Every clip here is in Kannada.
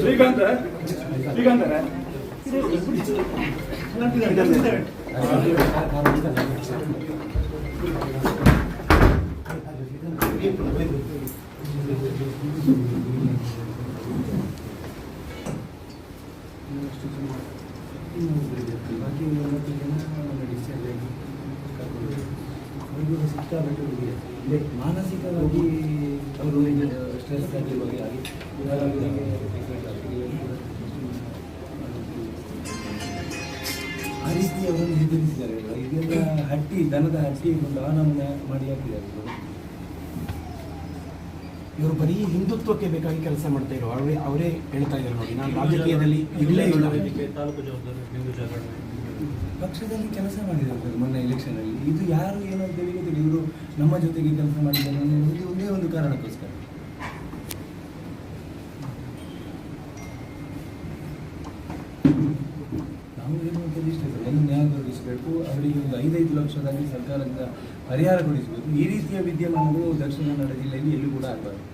ಶ್ರೀಕಾಂತ ಮಾನಸಿಕವಾಗಿ ಅವರು ಸ್ಟ್ರೆಸ್ ಆಗಿರುವಾಗ ಆ ರೀತಿ ಅವರನ್ನು ಹೆದರಿಸಿದ್ದಾರೆ. ಇದೆಲ್ಲ ದನದ ಹಟ್ಟಿ ಒಂದು ಆನಮನ ಮಾಡಿ ಹಾಕಿದ್ದಾರೆ. ಇವರು ಬರೀ ಹಿಂದುತ್ವಕ್ಕೆ ಬೇಕಾಗಿ ಕೆಲಸ ಮಾಡ್ತಾ ಇರೋ ಅವರೇ ಹೇಳ್ತಾ ಇದ್ದಾರೆ ನೋಡಿ, ನಾನು ರಾಜಕೀಯದಲ್ಲಿ ಇರಲೇ ಇಲ್ಲ. ಪಕ್ಷದಲ್ಲಿ ಕೆಲಸ ಮಾಡಿದ್ದಾರೆ ಸರ್ ಮೊನ್ನೆ ಎಲೆಕ್ಷನಲ್ಲಿ. ಇದು ಯಾರು ಏನೋ ಅಂತೇಳಿ ಗೊತ್ತಿಲ್ಲ. ಇವರು ನಮ್ಮ ಜೊತೆಗೆ ಕೆಲಸ ಮಾಡಿದ್ದಾರೆ ಅನ್ನೋದು ಒಂದೇ ಒಂದು ಕಾರಣಕ್ಕೋಸ್ಕರ. ನಾವು ಏನು ಅಂತ ಇಷ್ಟ ಸರ್, ಒಂದು ನ್ಯಾಯ ದೊರಕಿಸಬೇಕು, ಅವರಿಗೆ ಒಂದು 5 ಲಕ್ಷದಲ್ಲಿ ಸರ್ಕಾರದಿಂದ ಪರಿಹಾರ ಕೊಡಿಸಬೇಕು. ಈ ರೀತಿಯ ವಿದ್ಯಮಾನಗಳು ದಕ್ಷಿಣ ಕನ್ನಡ ಜಿಲ್ಲೆಯಲ್ಲಿ ಎಲ್ಲೂ ಕೂಡ ಆಗಬಾರ್ದು.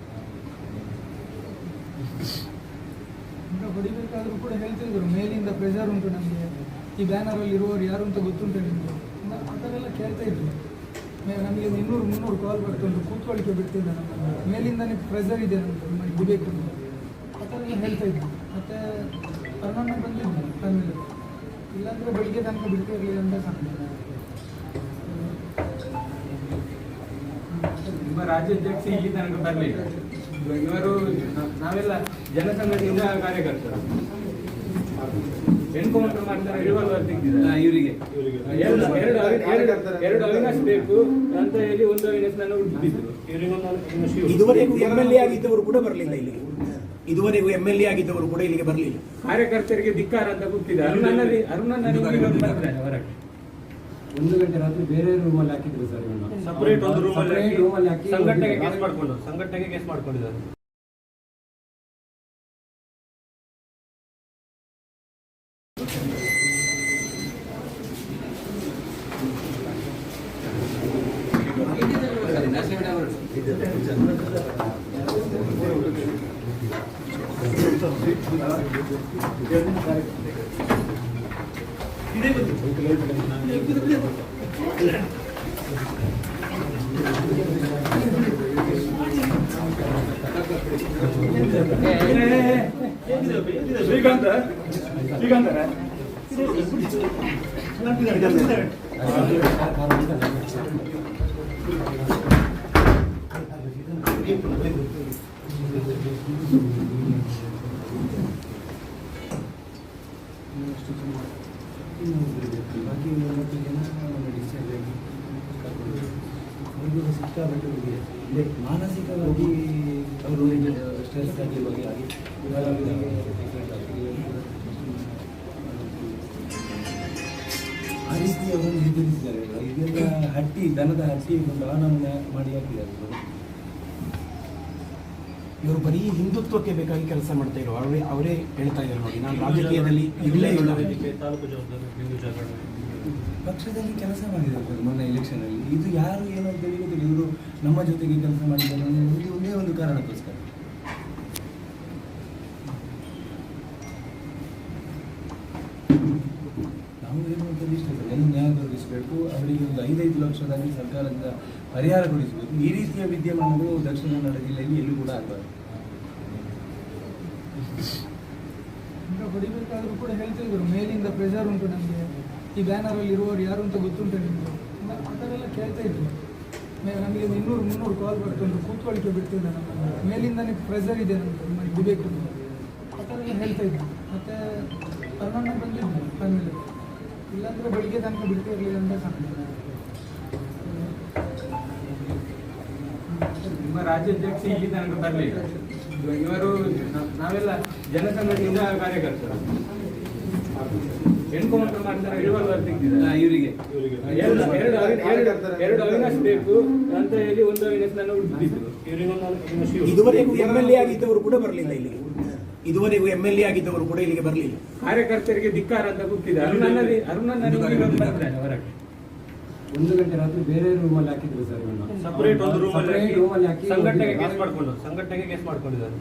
ಹೊಡಿಬೇಕಾದ್ರೂ ಕೂಡ ಹೇಳ್ತಿದ್ರು, ಮೇಲಿಂದ ಪ್ರೆಷರ್ ಉಂಟು ನಮಗೆ, ಈ ಬ್ಯಾನರಲ್ಲಿ ಇರುವವರು ಯಾರು ಅಂತ ಗೊತ್ತುಂಟು ನಿಮಗೆ, ಆ ಥರ ಎಲ್ಲ ಕೇಳ್ತಾ ಇದ್ರು. ನಮಗೆ 200-300 ಕಾಲ್ ಬರ್ತುಂಟು, ಕೂತ್ಕೊಳ್ಳಿಕ್ಕೆ ಬಿಡ್ತಿದ್ದ ನಮ್ಮನ್ನು, ಮೇಲಿಂದನೇ ಪ್ರೆಷರ್ ಇದೆ ನಮಗೆ ಬಿಡಬೇಕು ಅಂತ, ಆ ಥರ ಎಲ್ಲ ಹೇಳ್ತಾ ಇದ್ರು. ಮತ್ತು ಅರ್ಣಣ್ಣ ಬಂದಿದ್ದು ಫ್ಯಾಮಿಲಿ, ಇಲ್ಲಾಂದರೆ ಬೆಳಿಗ್ಗೆ ತನಕ ಬಿಡ್ತಾ ಇರಲಿಲ್ಲ ಅಂತ ಕಾಣ್ತದೆ. ನಿಮ್ಮ ರಾಜ್ಯಾಧ್ಯಕ್ಷ ಇಲ್ಲಿ ತನಕ ಬರಲಿಲ್ಲ. ಇವರು ನಾವೆಲ್ಲ ಜನಸಂಘದಿಂದ ಕಾರ್ಯಕರ್ತರು. ಎನ್ಕೌಂಟರ್ ಮಾಡ್ತಾರೆ, ರಿವಾಲ್ವರ್ ತೆಗೆದಿದ್ದಾರೆ ಇವರಿಗೆ. ಎರಡು ಅವಿನಾಶ್ ಬೇಕು ಅಂತ ಹೇಳಿ ಒಂದು ಅವಿನಾಶ್ ನನ್ನ ಹುಡುಕಿದ್ರು. ಇದುವರೆಗೂ MLA ಆಗಿದ್ದವರು ಕೂಡ ಬರಲಿಲ್ಲ ಇಲ್ಲಿಗೆ. ಇದುವರೆಗೂ MLA ಆಗಿದ್ದವರು ಕೂಡ ಇಲ್ಲಿಗೆ ಬರಲಿಲ್ಲ. ಕಾರ್ಯಕರ್ತರಿಗೆ ಧಿಕ್ಕಾರ ಅಂತ ಕೂತಿದೆ. ಅರುಣನ್ನ ಹೊರಗೆ 1 ಗಂಟೆ ರಾತ್ರಿ ಬೇರೆ ರೂಮಲ್ಲಿ ಹಾಕಿದ್ರು ಸರ್. ಸಪರೇಟ್ ಒಂದು ರೂಮಲ್ಲಿ ಹಾಕಿ ಸಂಘಟನೆಗೆ ಕೇಸ್ ಮಾಡ್ಕೊಂಡಿದ್ದಾರೆ. ಶ್ರೀಕಾಂತ ಮಾನಸಿಕವಾಗಿ ಅವರು ಸ್ಟ್ರೆಸ್ ಆಗಿರುವಾಗ ಆ ರೀತಿ ಅವರನ್ನು ಹೆದರಿಸಿದ್ದಾರೆ. ಇದೆಲ್ಲ ದನದ ಹಟ್ಟಿ ಒಂದು ಆನಮನ ಮಾಡಿ ಹಾಕಿದ್ದಾರೆ. ಇವರು ಬರೀ ಹಿಂದುತ್ವಕ್ಕೆ ಬೇಕಾಗಿ ಕೆಲಸ ಮಾಡ್ತಾ ಇರೋ ಅವರೇ ಹೇಳ್ತಾ ಇದ್ದಾರೆ ನೋಡಿ, ನಾನು ರಾಜಕೀಯದಲ್ಲಿ ಇರಲೇ ಇಲ್ಲ. ಪಕ್ಷದಲ್ಲಿ ಕೆಲಸ ಮಾಡಿದ್ದಾರೆ ಸರ್ ಮೊನ್ನೆ ಎಲೆಕ್ಷನಲ್ಲಿ. ಇದು ಯಾರು ಏನೋ ಅಂತೇಳಿ ಗೊತ್ತಿಲ್ಲ. ಇವರು ನಮ್ಮ ಜೊತೆಗೆ ಕೆಲಸ ಮಾಡಿದ್ದಾರೆ ಅನ್ನೋದು ಒಂದೇ ಒಂದು ಕಾರಣಕ್ಕೋಸ್ಕರ. ನಾವು ಏನು ಅಂತ ಇಷ್ಟ ಸರ್, ಒಂದು ನ್ಯಾಯ ದೊರಕಿಸಬೇಕು, ಅವರಿಗೆ ಒಂದು 5 ಲಕ್ಷದಲ್ಲಿ ಸರ್ಕಾರದಿಂದ ಪರಿಹಾರ ಕೊಡಿಸಬೇಕು. ಈ ರೀತಿಯ ವಿದ್ಯಮಾನಗಳು ದಕ್ಷಿಣ ಕನ್ನಡ ಜಿಲ್ಲೆಯಲ್ಲಿ ಎಲ್ಲೂ ಕೂಡ ಆಗಬಾರ್ದು. ಹೊಡಿಬೇಕಾದ್ರೂ ಕೂಡ ಹೇಳ್ತಿದ್ರು, ಮೇಲಿಂದ ಪ್ರೆಷರ್ ಉಂಟು ನಮಗೆ, ಈ ಬ್ಯಾನರಲ್ಲಿ ಇರುವವರು ಯಾರು ಅಂತ ಗೊತ್ತುಂಟು ನಿಮಗೆ, ಆ ಥರ ಎಲ್ಲ ಕೇಳ್ತಾ ಇದ್ರು. ನಮಗೆ 200-300 ಕಾಲ್ ಬರ್ತುಂಟು, ಕೂತ್ಕೊಳ್ಳಿಕ್ಕೆ ಬಿಡ್ತಿದ್ದ ನಮ್ಮನ್ನು, ಮೇಲಿಂದನೇ ಪ್ರೆಷರ್ ಇದೆ ನಮಗೆ ಬಿಡಬೇಕು ಅಂತ, ಆ ಥರ ಎಲ್ಲ ಹೇಳ್ತಾ ಇದ್ರು. ಮತ್ತು ಅರ್ಣಣ್ಣ ಬಂದಿದ್ದು ಫ್ಯಾಮಿಲಿ, ಇಲ್ಲಾಂದರೆ ಬೆಳಿಗ್ಗೆ ತನಕ ಬಿಡ್ತಾ ಇರಲಿಲ್ಲ ಅಂತ ಕಾಣ್ತದೆ. ನಿಮ್ಮ ರಾಜ್ಯಾಧ್ಯಕ್ಷ ಇಲ್ಲಿ ತನಕ ಬರಲಿಲ್ಲ. ಇವರು ನಾವೆಲ್ಲ ಜನಸಂಘದಿಂದ ಕಾರ್ಯಕರ್ತರು. ಎನ್ಕೌಂಟರ್ ಮಾಡ್ತಾರೆ, ರಿವಾಲ್ವರ್ ತೆಗ್ದಿದ್ದಾರೆ. ಇವರಿಗೆ ಎರಡು ಅವಿನಾಶ್ ಬೇಕು ಅಂತ ಹೇಳಿ ಒಂದು ಅವಿನಾಶ್ ನನ್ನ ಹುಡುಕಿದ್ರು. ಇದುವರೆಗೂ MLA ಆಗಿದ್ದವರು ಕೂಡ ಬರಲಿಲ್ಲ ಇಲ್ಲಿಗೆ. ಇದುವರೆಗೂ MLA ಆಗಿದ್ದವರು ಕೂಡ ಇಲ್ಲಿಗೆ ಬರಲಿಲ್ಲ. ಕಾರ್ಯಕರ್ತರಿಗೆ ಧಿಕ್ಕಾರ ಅಂತ ಕೂತಿದೆ. ಅರುಣನ್ನ ಬರ್ತಾರೆ ಹೊರಗೆ. 1 ಗಂಟೆ ರಾತ್ರಿ ಬೇರೆ ರೂಮಲ್ಲಿ ಹಾಕಿದ್ರು ಸರ್ ಇವನ್ನ. ಸಪರೇಟ್ ಒಂದು ರೂಮಲ್ಲಿ ಹಾಕಿ ಸಂಘಟನೆಗೆ ಕೇಸ್ ಮಾಡ್ಕೊಂಡಿದ್ದಾರೆ.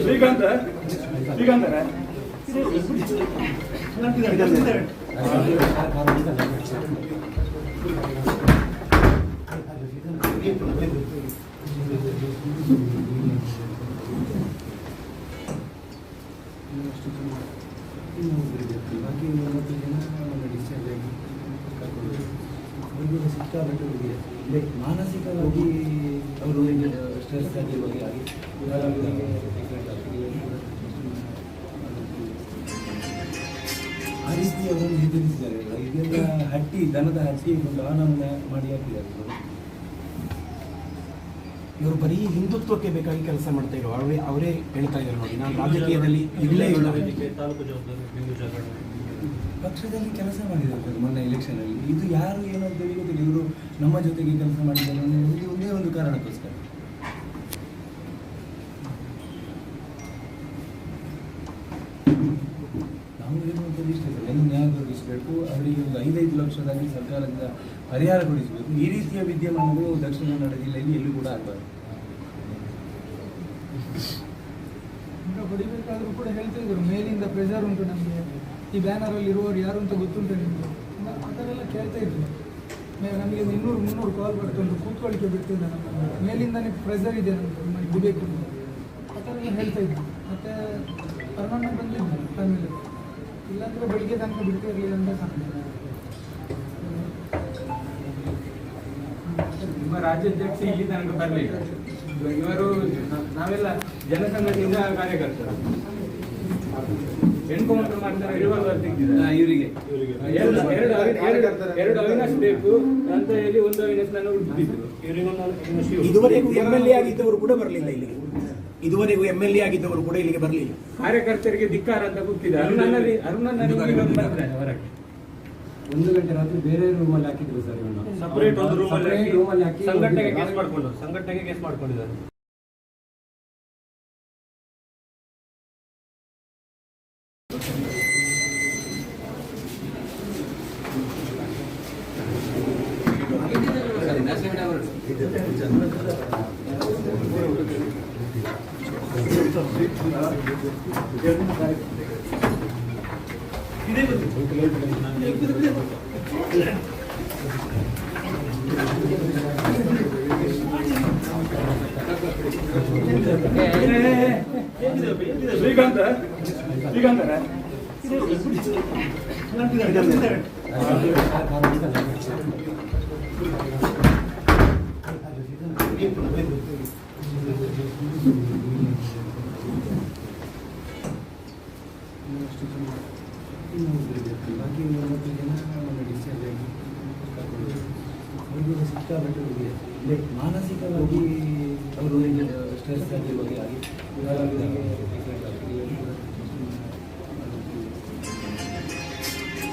ಶ್ರೀಕಾಂತ ಬಾಕಿ 30 ಜನ ಡಿಸ್ಚಾರ್ಜ್ ಆಗಿ ಕರ್ಕೊಂಡು ಅವ್ರಿಗೆ ಸಿಕ್ಕಾಪಟ್ಟೆ ಇದೆ. ಮಾನಸಿಕವಾಗಿ ಅವರು ಸ್ಟ್ರೆಸ್ ಆಗಿರುವಾಗಿ ಆ ರೀತಿ ಅವರನ್ನು ಹೆದರಿಸಿದ್ದಾರೆ. ಇದೆಲ್ಲ ದನದ ಹಟ್ಟಿ ಒಂದು ಆನಂದ ಮಾಡಿ ಹಾಕಿದ್ದಾರೆ. ಇವರು ಬರೀ ಹಿಂದುತ್ವಕ್ಕೆ ಬೇಕಾಗಿ ಕೆಲಸ ಮಾಡ್ತಾ ಇರೋ ಅವರೇ ಹೇಳ್ತಾ ಇದ್ದಾರೆ ನೋಡಿ, ನಾನು ರಾಜಕೀಯದಲ್ಲಿ ಇಲ್ಲೇ ಇಲ್ಲ. ಪಕ್ಷದಲ್ಲಿ ಕೆಲಸ ಮಾಡಿದ್ದಾರೆ ಮೊನ್ನೆ ಎಲೆಕ್ಷನ್ ಅಲ್ಲಿ. ಇದು ಯಾರು ಏನೋ ಅಂತ ಗೊತ್ತಿಲ್ಲ. ಇವರು ನಮ್ಮ ಜೊತೆಗೆ ಕೆಲಸ ಮಾಡಿದ್ದಾರೆ ಅನ್ನೋದು ಒಂದೇ ಒಂದು ಕಾರಣಕ್ಕೋಸ್ಕರ. ನಾವು ಹೇಳುವಂಥದ್ದು ಇಷ್ಟ ಸರ್, ಎಲ್ಲ ನ್ಯಾಯ ದೊರಕಿಸಬೇಕು. ಅವರಿಗೆ ಒಂದು 5 ಲಕ್ಷದಲ್ಲಿ ಸರ್ಕಾರದಿಂದ ಪರಿಹಾರ ಕೊಡಿಸಬೇಕು. ಈ ರೀತಿಯ ವಿದ್ಯಮಾನಗಳು ದಕ್ಷಿಣ ಕನ್ನಡ ಜಿಲ್ಲೆಯಲ್ಲಿ ಎಲ್ಲೂ ಕೂಡ ಆಗಬಾರ್ದು. ಈಗ ಹೊಡಿಬೇಕಾದ್ರೂ ಕೂಡ ಹೇಳ್ತಾ ಇದ್ರು, ಮೇಲಿಂದ ಪ್ರೆಷರ್ ಉಂಟು ನಮಗೆ, ಈ ಬ್ಯಾನರಲ್ಲಿ ಇರುವವರು ಯಾರು ಅಂತ ಗೊತ್ತುಂಟು ನಿಮಗೆ, ಆ ಥರ ಎಲ್ಲ ಕೇಳ್ತಾ ಇದ್ರು. ನಮಗೆ 200-300 ಕಾಲ್ ಬರ್ತುಂಟು, ಕೂತ್ಕೊಳ್ಳಿಕ್ಕೆ ಬಿಡ್ತಿಲ್ಲ ನಮ್ಮನ್ನು, ಮೇಲಿಂದನೇ ಪ್ರೆಷರ್ ಇದೆ ನಮಗೆ ಬಿಡಬೇಕು ಆ ಥರ ಎಲ್ಲ ಹೇಳ್ತಾ ಇದ್ರು. ಮತ್ತು ಅರುಣಣ್ಣ ಬಂದಿದ್ದು ಫ್ಯಾಮಿಲಿ, ಇಲ್ಲಾಂದರೆ ಬೆಳಿಗ್ಗೆ ತನಕ ಬಿಡ್ತಾ ಇರಲಿಲ್ಲ ಅಂತ ಕಾಣ್ತದೆ. ನಿಮ್ಮ ರಾಜ್ಯಾಧ್ಯಕ್ಷ ಇಲ್ಲಿ ತನಕ ಬರಲಿಲ್ಲ. ಇವರು ನಾವೆಲ್ಲ ಜನಸಂಘದಿಂದ ಕಾರ್ಯಕರ್ತರು. ಎನ್ಕೌಂಟರ್ ಮಾಡ್ತಾರೆ, ರಿವಾಲ್ವರ್ ತೆಗ್ದಿದ್ದಾರೆ. ಇವರಿಗೆ ಎರಡು ಅವಿನಾಶ್ ಬೇಕು ಅಂತ ಹೇಳಿ ಒಂದು ಅವಿನಾಶ್ ನನ್ನ ಹುಡುಕಿದ್ರು. ಇದುವರೆಗೂ MLA ಆಗಿದ್ದವರು ಕೂಡ ಬರಲಿಲ್ಲ ಇಲ್ಲಿಗೆ. ಇದುವರೆಗೂ MLA ಆಗಿದ್ದವರು ಕೂಡ ಇಲ್ಲಿಗೆ ಬರಲಿಲ್ಲ. ಕಾರ್ಯಕರ್ತರಿಗೆ ಧಿಕ್ಕಾರ ಅಂತ ಕೂತಿದೆ. ಅರುಣನ್ನ ಬರ್ತಾರೆ ಹೊರಗೆ. 1 ಗಂಟೆ ರಾತ್ರಿ ಬೇರೆ ರೂಮಲ್ಲಿ ಹಾಕಿದ್ರು ಸರ್ ಇವನ್ನ. ಸಪರೇಟ್ ಒಂದು ರೂಮಲ್ಲಿ ಹಾಕಿ ಸಂಘಟನೆಗೆ ಕೇಸ್ ಮಾಡ್ಕೊಂಡಿದ್ದಾರೆ. ಶ್ರೀಕಾಂತ ಬಾಕಿ 30 ಜನ ಡಿಸ್ಚಾರ್ಜ್ ಆಗಿ ಕರ್ಕೊಂಡು ಅವ್ರಿಗೆ ಸಿಕ್ಕಾಪಟ್ಟೆ ಇದೆ. ಮಾನಸಿಕವಾಗಿ ಅವರು ಸ್ಟ್ರೆಸ್ ಆಗಿರುವಾಗಿ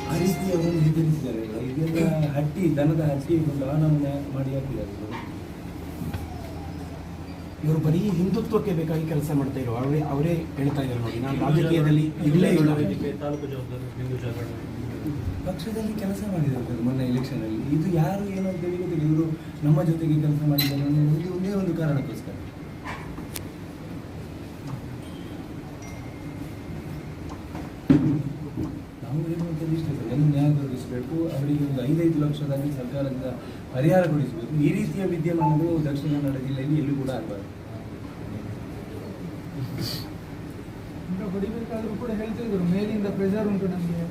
ಆ ರೀತಿ ಅವರನ್ನು ಹೆದರಿಸಿದ್ದಾರೆ. ಇದೆಲ್ಲ ದನದ ಹಟ್ಟಿ ಒಂದು ಆನಂದ ಮಾಡಿ ಹಾಕಿದ್ದಾರೆ. ಇವರು ಬರೀ ಹಿಂದುತ್ವಕ್ಕೆ ಬೇಕಾಗಿ ಕೆಲಸ ಮಾಡ್ತಾ ಇರೋ ಅವರೇ ಹೇಳ್ತಾ ಇದ್ದಾರೆ ನೋಡಿ, ನಾನು ರಾಜಕೀಯದಲ್ಲಿ ಇಲ್ಲೇ ಇಲ್ಲ. ಪಕ್ಷದಲ್ಲಿ ಕೆಲಸ ಮಾಡಿದ್ದಾರೆ ಮೊನ್ನೆ ಎಲೆಕ್ಷನ್ ಅಲ್ಲಿ. ಇದು ಯಾರು ಏನೋ ಅಂತ ಗೊತ್ತಿಲ್ಲ. ಇವರು ನಮ್ಮ ಜೊತೆಗೆ ಕೆಲಸ ಮಾಡಿದ್ದಾರೆ ಅನ್ನೋದು ಒಂದೇ ಒಂದು ಕಾರಣಕ್ಕೋಸ್ಕರ. ನಾವು ಹೇಳುವಂಥದ್ದು ಇಷ್ಟ ಸರ್, ಎಲ್ಲ ನ್ಯಾಯ ದೊರಕಿಸಬೇಕು. ಅವರಿಗೆ ಒಂದು 5 ಲಕ್ಷದಲ್ಲಿ ಸರ್ಕಾರದಿಂದ ಪರಿಹಾರ ಕೊಡಿಸಬೇಕು. ಈ ರೀತಿಯ ವಿದ್ಯಮಾನಗಳು ದಕ್ಷಿಣ ಕನ್ನಡ ಜಿಲ್ಲೆಯಲ್ಲಿ ಎಲ್ಲೂ ಕೂಡ ಆಗಬಾರ್ದು. ಈಗ ಈಗ ಹೊಡಿಬೇಕಾದ್ರೂ ಕೂಡ ಹೇಳ್ತಿದ್ರು ಮೇಲಿಂದ ಪ್ರೆಷರ್ ಉಂಟು ನಮಗೆ,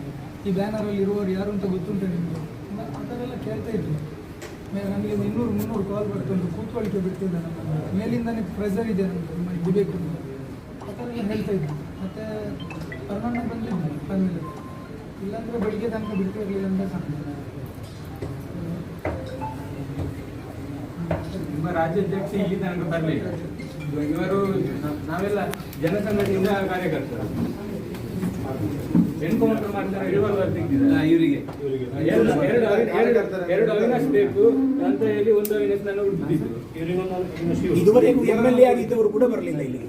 ಈ ಬ್ಯಾನರಲ್ಲಿ ಇರುವವರು ಯಾರು ಅಂತ ಗೊತ್ತುಂಟು ನಿಮಗೆ, ಆ ಥರ ಎಲ್ಲ ಕೇಳ್ತಾ ಇದ್ರು. ನಮಗೆ 200-300 ಕಾಲ್ ಬರ್ತುಂಟು, ಕೂತ್ಕೊಳ್ಳಿಕ್ಕೆ ಬಿಡ್ತಿಲ್ಲ ನಮ್ಮನ್ನು, ಮೇಲಿಂದನೇ ಪ್ರೆಷರ್ ಇದೆ ನಮಗೆ ನಿಮ್ಮಲ್ಲಿ ಬಿಡಬೇಕು ಅಂತ, ಆ ಥರ ಎಲ್ಲ ಹೇಳ್ತಾ ಇದ್ರು. ಮತ್ತು ಕರ್ನಾಟಕ ಬಂದಿದ್ದು ಆಮೇಲೆ, ಇಲ್ಲಾಂದರೆ ಬೆಳಿಗ್ಗೆ ತನಕ ಬಿಡ್ತಿರಲಿಲ್ಲ ಅಂತ ಸಾಕು. ನಿಮ್ಮ ರಾಜ್ಯಾಧ್ಯಕ್ಷ ಇಲ್ಲಿ ತನಕ ಬರಲಿಲ್ಲ. ಇವರು ನಾವೆಲ್ಲ ಜನಸಂಘದಿಂದ ಕಾರ್ಯಕರ್ತರು. ಎನ್ಕೌಂಟರ್ ಮಾಡ್ತಾರೆ, ರಿವಾಲ್ವರ್ ತೆಗೆದಿದ್ದಾರೆ ಇವರಿಗೆ ಎರಡು ಅವಿನಾಶ್ ಬೇಕು ಅಂತ ಹೇಳಿ ಒಂದು ಅವಿನಾಶ್ ನನ್ನ ಹುಡುಕಿದ್ರು. ಇದುವರೆಗೂ MLA ಆಗಿದ್ದವರು ಕೂಡ ಬರಲಿಲ್ಲ ಇಲ್ಲಿಗೆ.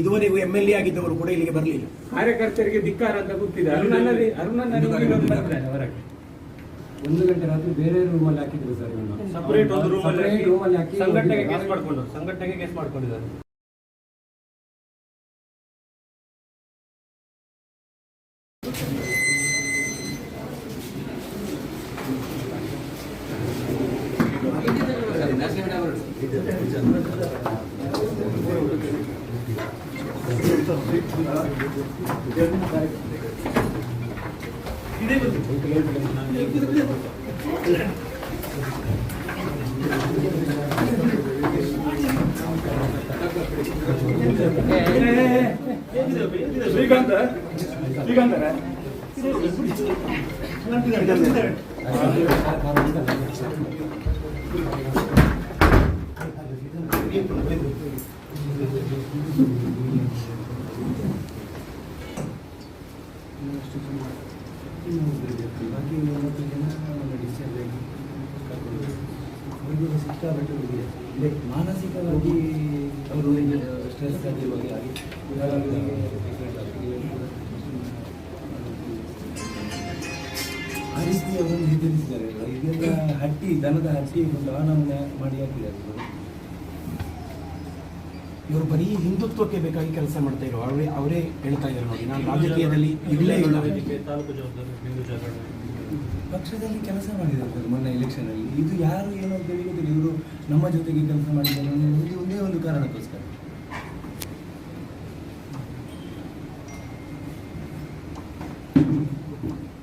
ಇದುವರೆಗೂ MLA ಆಗಿದ್ದವರು ಕೂಡ ಇಲ್ಲಿಗೆ ಬರಲಿಲ್ಲ. ಕಾರ್ಯಕರ್ತರಿಗೆ ಧಿಕ್ಕಾರ ಅಂತ ಗೊತ್ತಿದೆ. ಅರುಣನ್ನ ಹೊರಗೆ 1 ಗಂಟೆ ರಾತ್ರಿ ಬೇರೆ ರೂಮಲ್ಲಿ ಹಾಕಿದ್ರು ಸರ್ ಇವನು. ಸಪರೇಟ್ ಒಂದು ರೂಮಲ್ಲಿ ಹಾಕಿ ಸಂಘಟನೆಗೆ ಕೇಸ್ ಮಾಡ್ಕೊಂಡಿದ್ದಾರೆ. ಶ್ರೀಕಾಂತ ಬಾಕಿ 30 ಜನ ಡಿಸ್ಚಾರ್ಜ್ ಆಗಿ ಕರ್ಕೊಂಡು ಅವ್ರಿಗೆ ಸಿಕ್ಕಾಪಟ್ಟೆ ಇದೆ. ಮಾನಸಿಕವಾಗಿ ಅವರು ಸ್ಟ್ರೆಸ್ ಆಗಿರುವಾಗ ಆ ರೀತಿ ಅವರು ನಿರ್ಧರಿಸಿದ್ದಾರೆ. ಇದೆಲ್ಲ ದನದ ಹಟ್ಟಿ ಒಂದು ಆನಮನೆ ಮಾಡಿ ಹಾಕಿದ್ದಾರೆ. ಇವರು ಬರೀ ಹಿಂದುತ್ವಕ್ಕೆ ಬೇಕಾಗಿ ಕೆಲಸ ಮಾಡ್ತಾ ಇರೋ ಅವರೇ ಹೇಳ್ತಾ ಇದ್ದಾರೆ ನೋಡಿ, ನಾನು ರಾಜಕೀಯದಲ್ಲಿ ಇಲ್ಲೇ ಇಲ್ಲ. ತಾಲೂಕು ಜವಾಬ್ದಾರಿ ಹಿಂದೂ ಜಾಗರಣ ಪಕ್ಷದಲ್ಲಿ ಕೆಲಸ ಮಾಡಿದ್ದಾರೆ ಮೊನ್ನೆ ಎಲೆಕ್ಷನಲ್ಲಿ. ಇದು ಯಾರು ಏನೋ ಅಂತ ಹೇಳಿ ಗೊತ್ತಿಲ್ಲ. ಇವರು ನಮ್ಮ ಜೊತೆಗೆ ಕೆಲಸ ಮಾಡಿದ್ದಾರೆ ಅನ್ನೋದು ಒಂದೇ ಒಂದು ಕಾರಣಕ್ಕೋಸ್ಕರ.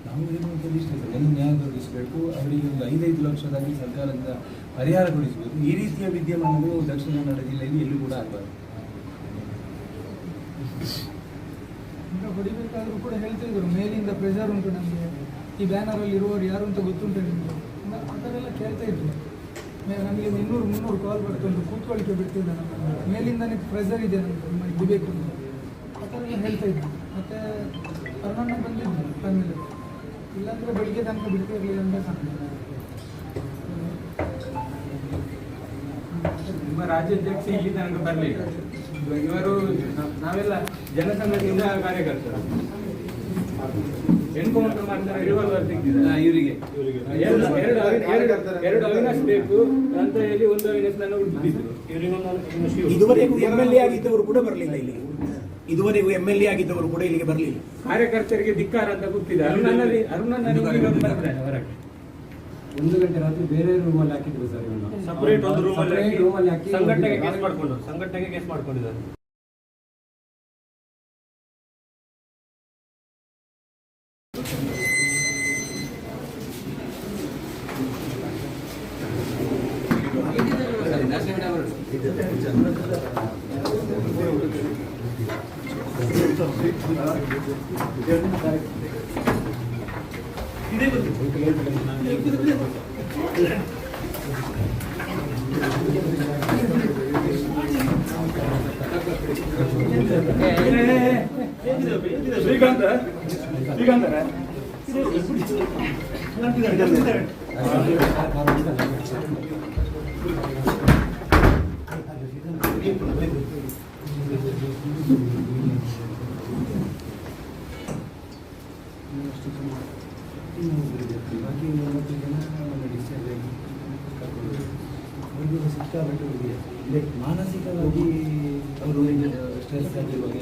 ನಾವು ಏನು ಅಂತ ಇಷ್ಟ ಸರ್, ಎಲ್ಲ ನ್ಯಾಯ ದೊರಕಿಸಬೇಕು. ಅವರಿಗೆ ಒಂದು 5-5 ಲಕ್ಷದಲ್ಲಿ ಸರ್ಕಾರದಿಂದ ಪರಿಹಾರ ಕೊಡಿಸಬೇಕು. ಈ ರೀತಿಯ ವಿದ್ಯಮಾನಗಳು ದಕ್ಷಿಣ ಕನ್ನಡ ಜಿಲ್ಲೆಯಲ್ಲಿ ಎಲ್ಲೂ ಕೂಡ ಆಗಬಾರ್ದು. ಈಗ ಹೊಡಿಬೇಕಾದ್ರೂ ಕೂಡ ಹೇಳ್ತಿದ್ರು ಮೇಲಿಂದ ಪ್ರೆಷರ್ ಉಂಟು ನಮಗೆ, ಈ ಬ್ಯಾನರಲ್ಲಿ ಇರುವವರು ಯಾರು ಅಂತ ಗೊತ್ತುಂಟು ನಿಮಗೆ, ಆ ಥರ ಎಲ್ಲ ಕೇಳ್ತಾ ಇದ್ರು. ನಮಗೆ 200-300 ಕಾಲ್ ಬರ್ತುಂಟು, ಕೂತ್ಕೊಳ್ಳಿಕ್ಕೆ ಬಿಡ್ತಿಲ್ಲ ನಮ್ಮನ್ನು, ಮೇಲಿಂದನೇ ಪ್ರೆಷರ್ ಇದೆ ನಮಗೆ ನಿಮ್ಮಲ್ಲಿ ಬಿಡಬೇಕು ಅಂತ, ಆ ಥರ ಎಲ್ಲ ಹೇಳ್ತಾ ಇದ್ರು. ಮತ್ತು ಕರ್ನಾಟಕ ಬಂದಿದ್ದು ಆಮೇಲೆ, ಇಲ್ಲಾಂದರೆ ಬೆಳಿಗ್ಗೆ ತನಕ ಬಿಡ್ತಿರಲಿಲ್ಲ ಅಂತ ಸಾಕು. ನಿಮ್ಮ ರಾಜ್ಯಾಧ್ಯಕ್ಷ ಇಲ್ಲಿ ತನಕ ಬರಲಿಲ್ಲ. ಇವರು ನಾವೆಲ್ಲ ಜನಸಂಘದಿಂದ ಕಾರ್ಯಕರ್ತರು. ಎನ್ಕೌಂಟರ್ ಮಾಡ್ತಾರೆ, ರಿವಾಲ್ವರ್ ತೆಗೆದಿದ್ದಾರೆ ಇವರಿಗೆ ಎರಡು ಅವಿನಾಶ್ ಬೇಕು ಅಂತ ಹೇಳಿ ಒಂದು ಅವಿನಾಶ್ ನನ್ನ ಹುಡುಕಿದ್ರು. ಇದುವರೆಗೂ MLA ಆಗಿದ್ದವರು ಕೂಡ ಬರಲಿಲ್ಲ ಇಲ್ಲಿಗೆ. ಇದುವರೆಗೂ MLA ಆಗಿದ್ದವರು ಕೂಡ ಇಲ್ಲಿಗೆ ಬರಲಿಲ್ಲ. ಕಾರ್ಯಕರ್ತರಿಗೆ ಧಿಕ್ಕಾರ ಅಂತ ಗೊತ್ತಿದೆ. ಅರುಣನ್ನ ಹೊರಗೆ 1 ಗಂಟೆ ರಾತ್ರಿ ಬೇರೆ ರೂಮಲ್ಲಿ ಹಾಕಿದ್ರು ಸರ್ ಇವನು. ಸಪರೇಟ್ ಒಂದು ರೂಮಲ್ಲಿ ಹಾಕಿ ಸಂಘಟನೆಗೆ ಕೇಸ್ ಮಾಡ್ಕೊಂಡಿದ್ದಾರೆ. ಶ್ರೀಕಾಂತ ಬಾಕಿ 30 ಜನ ಡಿಸ್ಚಾರ್ಜ್ ಆಗಿ ಕರ್ಕೊಂಡು ಅವ್ರಿಗೆ ಸಿಕ್ಕಾಪಟ್ಟೆ ಇದೆ. ಮಾನಸಿಕವಾಗಿ ಅವರು ಸ್ಟ್ರೆಸ್ ಆಗಿರುವಾಗ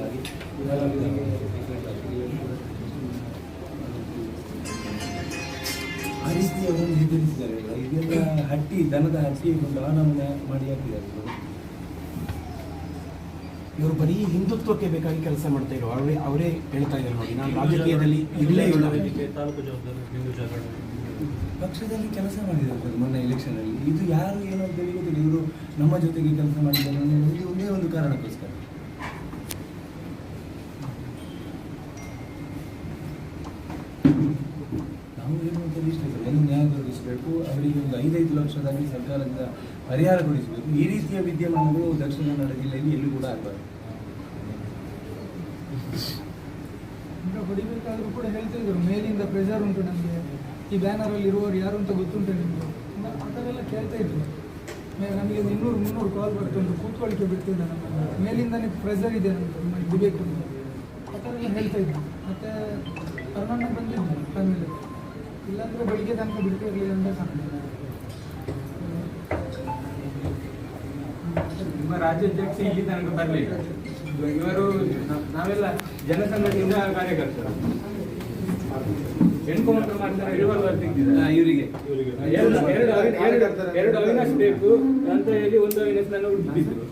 ಆ ರೀತಿ ಅವರು ನಿರ್ಧರಿಸಿದ್ದಾರೆ. ಇದೆಲ್ಲ ದನದ ಹಟ್ಟಿ ಒಂದು ಆನಮನೆ ಮಾಡಿ ಹಾಕಿದ್ದಾರೆ. ಇವರು ಬರೀ ಹಿಂದುತ್ವಕ್ಕೆ ಬೇಕಾಗಿ ಕೆಲಸ ಮಾಡ್ತಾ ಇರೋ ಅವರೇ ಹೇಳ್ತಾ ಇದ್ದಾರೆ ನೋಡಿ, ನಾನು ರಾಜಕೀಯದಲ್ಲಿ ಇರಲೇ ಇಲ್ಲ. ವೇದಿಕೆ ತಾಲೂಕು ಜವಾಬ್ದಾರಿ ಹಿಂದೂ ಜಾಗರಣೆ ಪಕ್ಷದಲ್ಲಿ ಕೆಲಸ ಮಾಡಿದ್ದಾರೆ ಸರ್ ಮೊನ್ನೆ ಎಲೆಕ್ಷನಲ್ಲಿ. ಇದು ಯಾರು ಏನು ಅಂತ ಹೇಳಿ ಗೊತ್ತಿಲ್ಲ. ಇವರು ನಮ್ಮ ಜೊತೆಗೆ ಕೆಲಸ ಮಾಡಿದ್ದಾರೆ ಅನ್ನೋದು ಒಂದೇ ಒಂದು ಕಾರಣಕ್ಕೋಸ್ಕರ. ನಾವು ಏನು ಅಂತ ಇಷ್ಟೇ ಸರ್, ಒಂದು ನ್ಯಾಯ ದೊರಕಿಸಬೇಕು, ಅವರಿಗೆ ಒಂದು 5 ಲಕ್ಷದಲ್ಲಿ ಸರ್ಕಾರದಿಂದ ಪರಿಹಾರ ಕೊಡಿಸಬೇಕು. ಈ ರೀತಿಯ ವಿದ್ಯಮಾನಗಳು ದಕ್ಷಿಣ ಕನ್ನಡ ಜಿಲ್ಲೆಯಲ್ಲಿ ಎಲ್ಲೂ ಕೂಡ ಆಗಬಾರ್ದು. ಈಗ ಹೊಡಿಬೇಕಾದ್ರೂ ಕೂಡ ಹೇಳ್ತಾ ಇದ್ರು, ಮೇಲಿಂದ ಪ್ರೆಷರ್ ಉಂಟು ನಮಗೆ, ಈ ಬ್ಯಾನರಲ್ಲಿ ಇರುವವರು ಯಾರು ಅಂತ ಗೊತ್ತುಂಟು ನಿಮಗೆ, ಆ ಥರ ಎಲ್ಲ ಕೇಳ್ತಾ ಇದ್ರು. ನಮಗೆ 200-300 ಕಾಲ್ ಬರ್ತುಂಟು, ಕೂತ್ಕೊಳ್ಳಿಕ್ಕೆ ಬಿಡ್ತಿಲ್ಲ ನಮ್ಮನ್ನು, ಮೇಲಿಂದನೇ ಪ್ರೆಷರ್ ಇದೆ ನಮಗೆ ಇಡಬೇಕು ಅಂತ, ಆ ಥರ ಎಲ್ಲ ಹೇಳ್ತಾ ಇದ್ರು. ಮತ್ತು ಕರ್ನಾಟಕ ಬಂದಿದ್ದು ಆಮೇಲೆ, ಇಲ್ಲಾಂದರೆ ಬೆಳಿಗ್ಗೆ ತನಕ ಬಿಡ್ತಿರಲಿಲ್ಲ ಅಂತ ಕಾಣ್ತದೆ. ನಿಮ್ಮ ರಾಜ್ಯಾಧ್ಯಕ್ಷ ಇಲ್ಲಿ ತನಕ ಬರಲಿಲ್ಲ. ಇವರು ನಾವೆಲ್ಲ ಜನಸಂಘದಿಂದ ಕಾರ್ಯಕರ್ತರು. ಎನ್ಕೌಂಟರ್ ಮಾಡ್ತಾರೆ, ರಿವಾಲ್ವರ್ ತೆಗೆದಿದ್ದಾರೆ ಇವರಿಗೆ ಎರಡು ಅವಿನಾಶ್ ಬೇಕು ಅಂತ ಹೇಳಿ ಒಂದು ಅವಿನಾಶ್ ನನ್ನ ಹುಡುಕಿದ್ರು.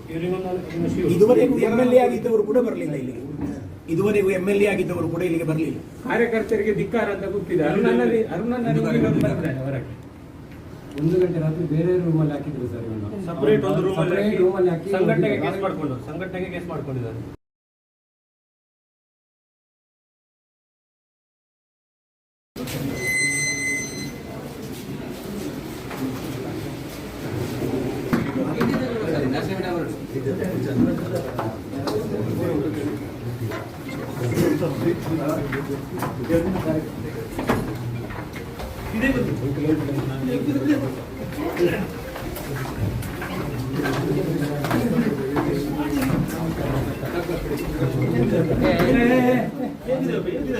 ಇದುವರೆಗೂ MLA ಆಗಿದ್ದವರು ಕೂಡ ಬರಲಿಲ್ಲ ಇಲ್ಲಿಗೆ. ಇದುವರೆಗೂ MLA ಆಗಿದ್ದವರು ಕೂಡ ಇಲ್ಲಿಗೆ ಬರಲಿಲ್ಲ. ಕಾರ್ಯಕರ್ತರಿಗೆ ಧಿಕ್ಕಾರ ಅಂತ ಕೂತಿದ್ದಾರೆ. ಅರುಣನ್ನ ಬರ್ತಾರೆ ಹೊರಗೆ. 1 ಗಂಟೆ ರಾತ್ರಿ ಬೇರೆ ರೂಮಲ್ಲಿ ಹಾಕಿದ್ರು ಸರ್ ಇವನ್ನ. ಸಪರೇಟ್ ಒಂದು ರೂಮಲ್ಲಿ ಹಾಕಿ ಸಂಘಟನೆಗೆ ಕೇಸ್ ಮಾಡ್ಕೊಂಡಿದ್ದಾರೆ.